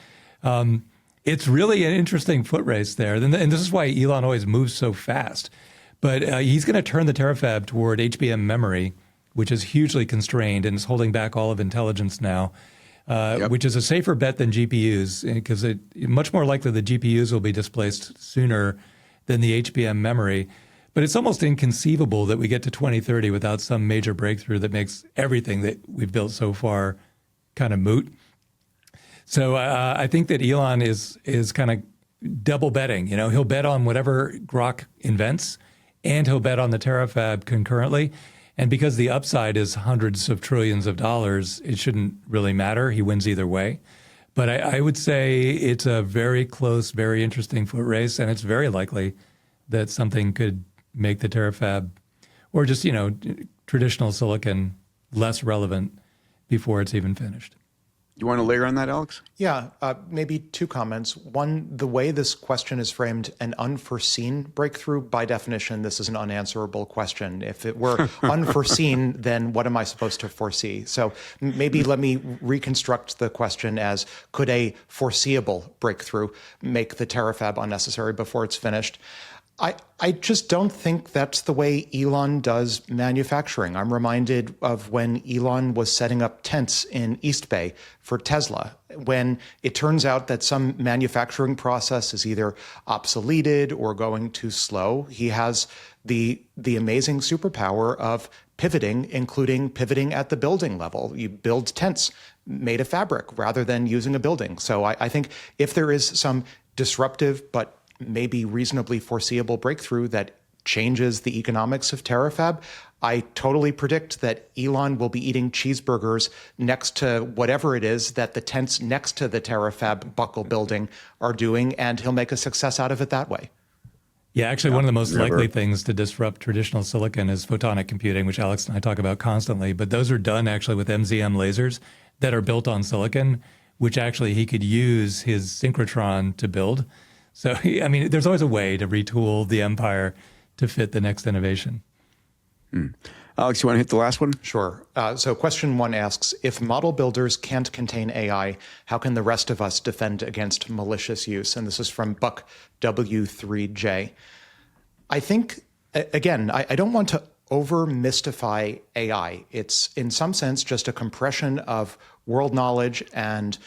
It's really an interesting foot race there. And this is why Elon always moves so fast. But he's going to turn the terafab toward HBM memory, which is hugely constrained and is holding back all of intelligence now, which is a safer bet than GPUs, because it's much more likely the GPUs will be displaced sooner than the HBM memory. But it's almost inconceivable that we get to 2030 without some major breakthrough that makes everything that we've built so far kind of moot. So I think that Elon is kind of double betting. He'll bet on whatever Grok invents, and he'll bet on the terafab concurrently. And because the upside is hundreds of trillions of dollars, it shouldn't really matter. He wins either way. But I would say it's a very close, very interesting foot race, and it's very likely that something could make the terafab, or just traditional silicon, less relevant before it's even finished. You want to layer on that, Alex? Yeah, maybe 2 comments. One, the way this question is framed, an unforeseen breakthrough, by definition, this is an unanswerable question. If it were unforeseen, then what am I supposed to foresee? So maybe let me reconstruct the question as, could a foreseeable breakthrough make the terafab unnecessary before it's finished? I just don't think that's the way Elon does manufacturing. I'm reminded of when Elon was setting up tents in East Bay for Tesla, when it turns out that some manufacturing process is either obsoleted or going too slow. He has the amazing superpower of pivoting, including pivoting at the building level. You build tents made of fabric rather than using a building. So I think if there is some disruptive but maybe reasonably foreseeable breakthrough that changes the economics of terafab, I totally predict that Elon will be eating cheeseburgers next to whatever it is that the tents next to the Terafab buckle building are doing, and he'll make a success out of it that way. Yeah, actually, one of the most likely things to disrupt traditional silicon is photonic computing, which Alex and I talk about constantly. But those are done actually with MZM lasers that are built on silicon, which actually he could use his synchrotron to build. So, I mean, there's always a way to retool the empire to fit the next innovation. Alex, you want to hit the last one? Sure. So question 1 asks, if model builders can't contain AI, how can the rest of us defend against malicious use? And this is from Buck W3J. I think, again, I don't want to over-mystify AI. It's, in some sense, just a compression of world knowledge and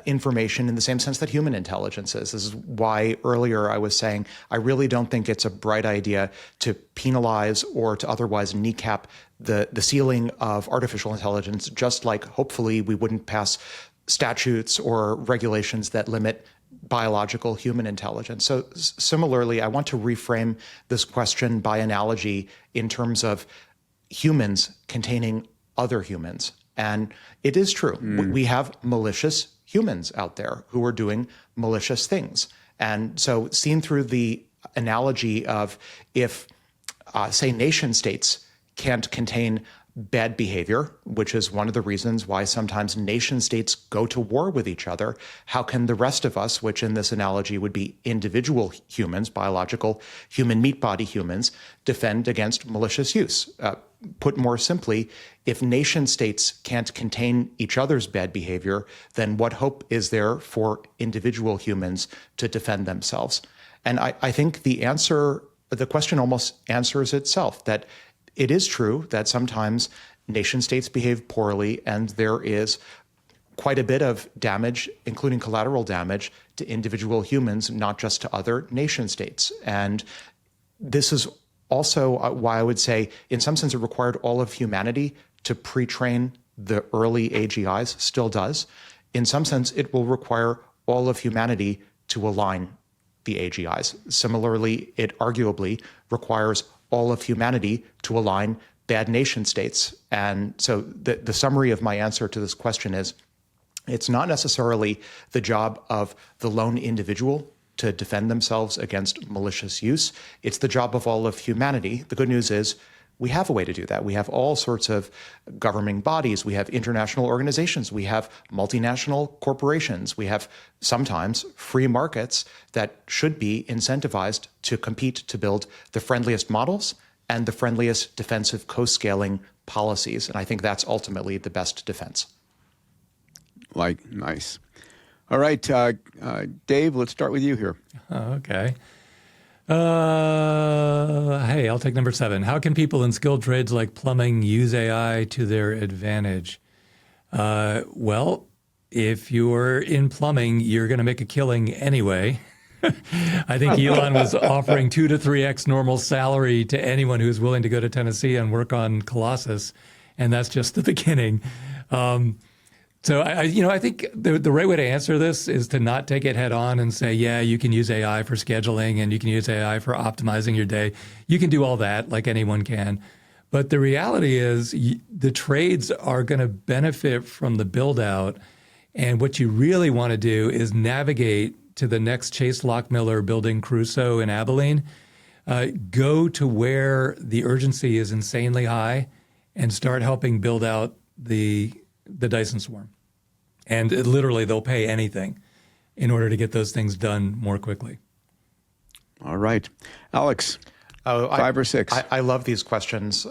information in the same sense that human intelligence is. This is why earlier I was saying I really don't think it's a bright idea to penalize or to otherwise kneecap the ceiling of artificial intelligence, just like hopefully we wouldn't pass statutes or regulations that limit biological human intelligence. So similarly, I want to reframe this question by analogy in terms of humans containing other humans. And it is true. We have malicious humans out there who are doing malicious things. And so seen through the analogy of if, say, nation states can't contain bad behavior, which is one of the reasons why sometimes nation states go to war with each other, how can the rest of us, which in this analogy would be individual humans, biological human meat body humans, defend against malicious use? Put more simply, if nation states can't contain each other's bad behavior, then what hope is there for individual humans to defend themselves? And I think the question almost answers itself, that it is true that sometimes nation states behave poorly and there is quite a bit of damage, including collateral damage, to individual humans, not just to other nation states. And this is also why I would say, in some sense, it required all of humanity to pre-train the early AGIs, still does. In some sense, it will require all of humanity to align the AGIs. Similarly, it arguably requires all of humanity to align bad nation states. And so the summary of my answer to this question is, it's not necessarily the job of the lone individual to defend themselves against malicious use. It's the job of all of humanity. The good news is we have a way to do that. We have all sorts of governing bodies. We have international organizations. We have multinational corporations. We have sometimes free markets that should be incentivized to compete to build the friendliest models and the friendliest defensive co-scaling policies. And I think that's ultimately the best defense. Nice. All right, Dave, let's start with you here. Okay. Hey, I'll take number 7. How can people in skilled trades like plumbing use AI to their advantage? Well, if you're in plumbing, you're going to make a killing anyway. I think Elon was offering 2 to 3x normal salary to anyone who's willing to go to Tennessee and work on Colossus, and that's just the beginning. So I think the right way to answer this is to not take it head on and say, yeah, you can use AI for scheduling and you can use AI for optimizing your day. You can do all that like anyone can. But the reality is the trades are going to benefit from the build out. And what you really want to do is navigate to the next Chase Lockmiller building Crusoe in Abilene. Go to where the urgency is insanely high and start helping build out the Dyson swarm. And literally, they'll pay anything in order to get those things done more quickly. All right. Alex, 5 or 6? I love these questions.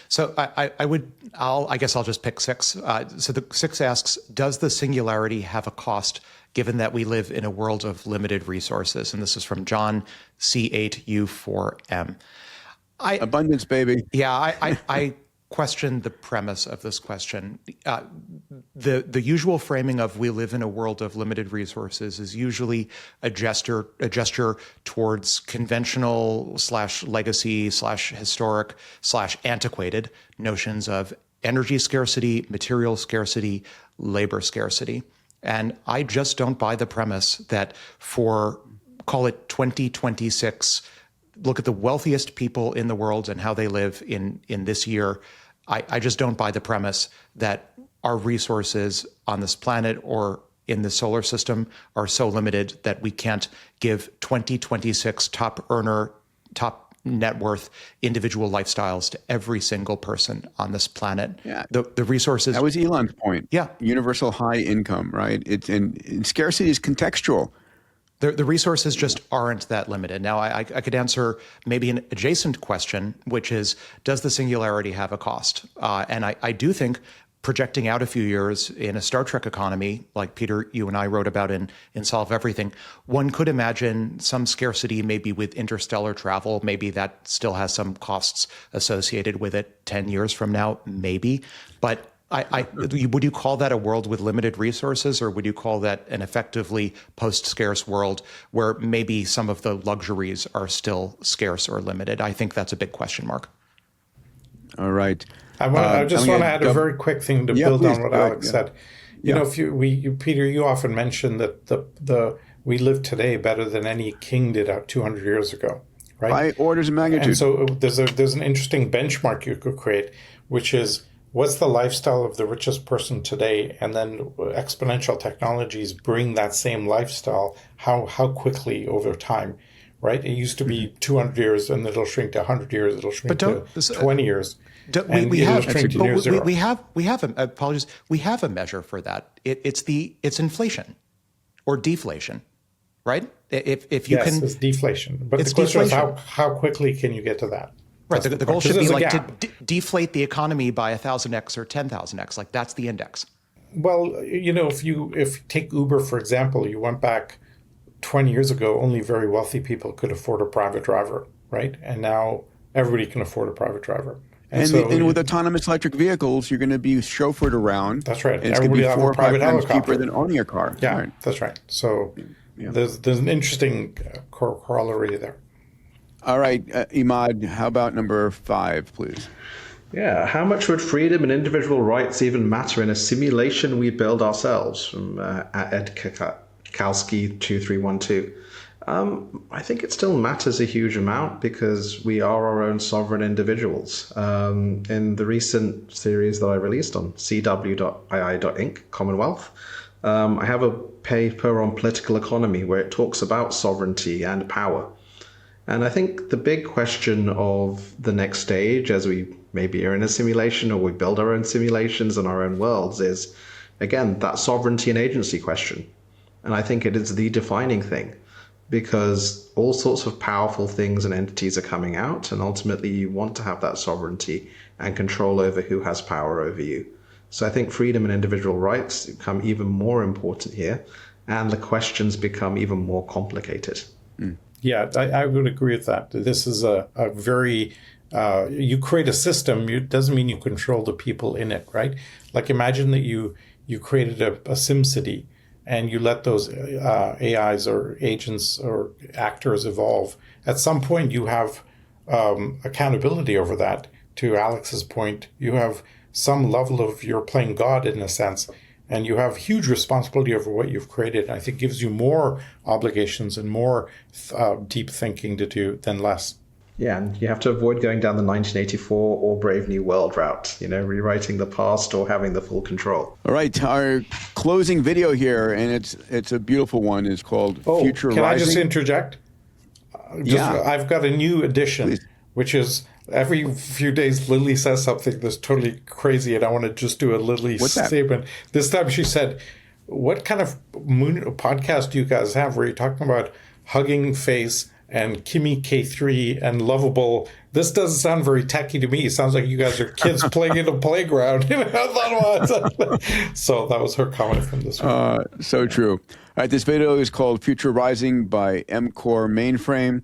So I guess I'll just pick 6. So the 6 asks, does the singularity have a cost given that we live in a world of limited resources? And this is from John C8U4M. Abundance, baby. Yeah, I question the premise of this question. The usual framing of we live in a world of limited resources is usually a gesture towards conventional / legacy / historic / antiquated notions of energy scarcity, material scarcity, labor scarcity. And I just don't buy the premise that for, call it 2026, look at the wealthiest people in the world and how they live in this year, I just don't buy the premise that our resources on this planet or in the solar system are so limited that we can't give 2026 top earner, top net worth individual lifestyles to every single person on this planet. Yeah. The resources. That was Elon's point. Yeah. Universal high income, right? And scarcity is contextual. The resources just aren't that limited. Now, I could answer maybe an adjacent question, which is, does the singularity have a cost? And I do think projecting out a few years in a Star Trek economy, like Peter, you and I wrote about in Solve Everything, one could imagine some scarcity maybe with interstellar travel. Maybe that still has some costs associated with it 10 years from now, maybe. But would you call that a world with limited resources, or would you call that an effectively post-scarce world where maybe some of the luxuries are still scarce or limited? I think that's a big question mark. All right. I just want to add a very quick thing to build on what Alex said. You know, Peter, you often mention that we live today better than any king did 200 years ago, right? By orders of magnitude. And so there's an interesting benchmark you could create, which is what's the lifestyle of the richest person today, and then exponential technologies bring that same lifestyle how quickly over time, right? It used to be 200 years, and it'll shrink to 100 years. It'll shrink to 20 years. We have apologies. We have a measure for that. It's inflation or deflation, right? If you can, it's deflation. But the question is how quickly can you get to that? Right. The goal should be like to deflate the economy by 1,000x or 10,000x. Like that's the index. Well, you know, if you take Uber for example, you went back 20 years ago, only very wealthy people could afford a private driver, right? And now everybody can afford a private driver. And with autonomous electric vehicles, you're going to be chauffeured around. That's right. And it's going to be 4 or 5 times cheaper than owning a car. Yeah, right. That's right. So there's an interesting corollary there. All right, Emad, how about number 5, please? Yeah, how much would freedom and individual rights even matter in a simulation we build ourselves? From Ed Kalski 2312. I think it still matters a huge amount because we are our own sovereign individuals. In the recent series that I released on cw.ii.inc, Commonwealth, I have a paper on political economy where it talks about sovereignty and power. And I think the big question of the next stage, as we maybe are in a simulation or we build our own simulations and our own worlds, is, again, that sovereignty and agency question. And I think it is the defining thing, because all sorts of powerful things and entities are coming out, and ultimately you want to have that sovereignty and control over who has power over you. So I think freedom and individual rights become even more important here, and the questions become even more complicated. Yeah, I would agree with that. This is a very, you create a system, it doesn't mean you control the people in it, right? Like imagine that you created a sim city and you let those AIs or agents or actors evolve. At some point you have accountability over that. To Alex's point, you have some level of, you're playing God in a sense, and you have huge responsibility over what you've created. And I think gives you more obligations and more deep thinking to do than less. Yeah, and you have to avoid going down the 1984 or Brave New World route, rewriting the past or having the full control. All right, our closing video here, and it's a beautiful one. It's called Future Rising. Can I just interject? I've got a new addition, which is every few days Lily says something that's totally crazy, and I want to just do a Lily statement. This time she said, what kind of podcast do you guys have where you're talking about Hugging Face and Kimmy K3 and Lovable? This doesn't sound very techy to me. It sounds like you guys are kids playing in a playground. So that was her comment from this one. So true. All right, this video is called Future Rising by M-Core Mainframe.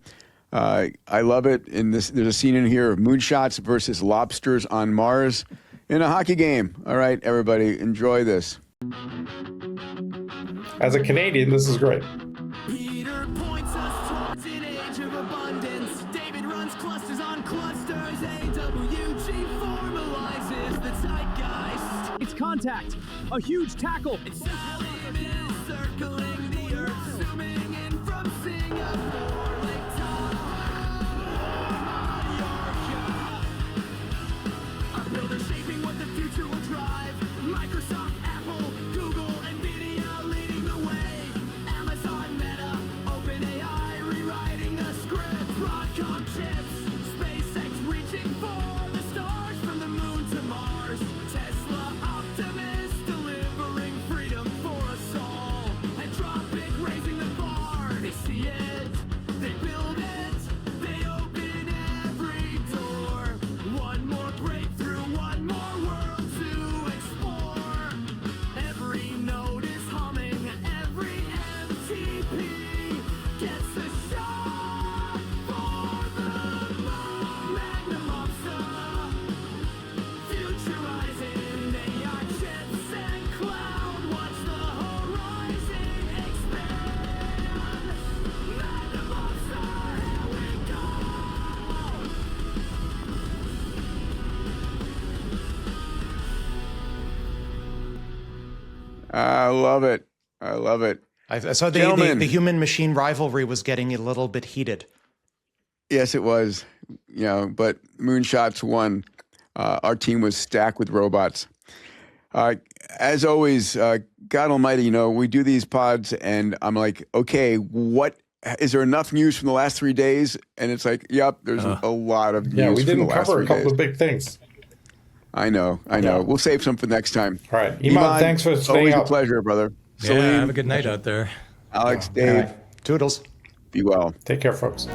I love it. There's a scene in here of moonshots versus lobsters on Mars in a hockey game. All right, everybody, enjoy this. As a Canadian, this is great. Peter points us towards an age of abundance. David runs clusters on clusters. AWG formalizes the zeitgeist. It's contact. A huge tackle. Salim is circling the earth, zooming in from Singapore. drive. Microsoft, Apple, Google, NVIDIA leading the way. Amazon, Meta, Open AI rewriting the script. Broadcom chips, SpaceX reaching for the stars from the moon to Mars. Tesla, Optimus delivering freedom for us all. Anthropic raising the bar. They see it, they build it, they open every door. One more breakthrough, one more world to explore. Every node is humming, every MTP gets a shot for the moon. Magnum Opsa, futurizing AI chips and cloud. Watch the horizon expand. Magnum Opsa, here we go. I love it. I love it. I saw Gentlemen. the human-machine rivalry was getting a little bit heated. Yes, it was. But Moonshots won. Our team was stacked with robots. As always, God Almighty, we do these pods, and I'm like, okay, what is there enough news from the last 3 days? And it's like, yep, there's a lot of news. Yeah, we from didn't the last cover 3 a couple days. of big things. I know. Yeah. We'll save some for next time. All right. Emad, thanks for staying always up. a pleasure, brother. Yeah, Salim, have a good night out there. Alex, Dave, Toodles. be well. Take care, folks.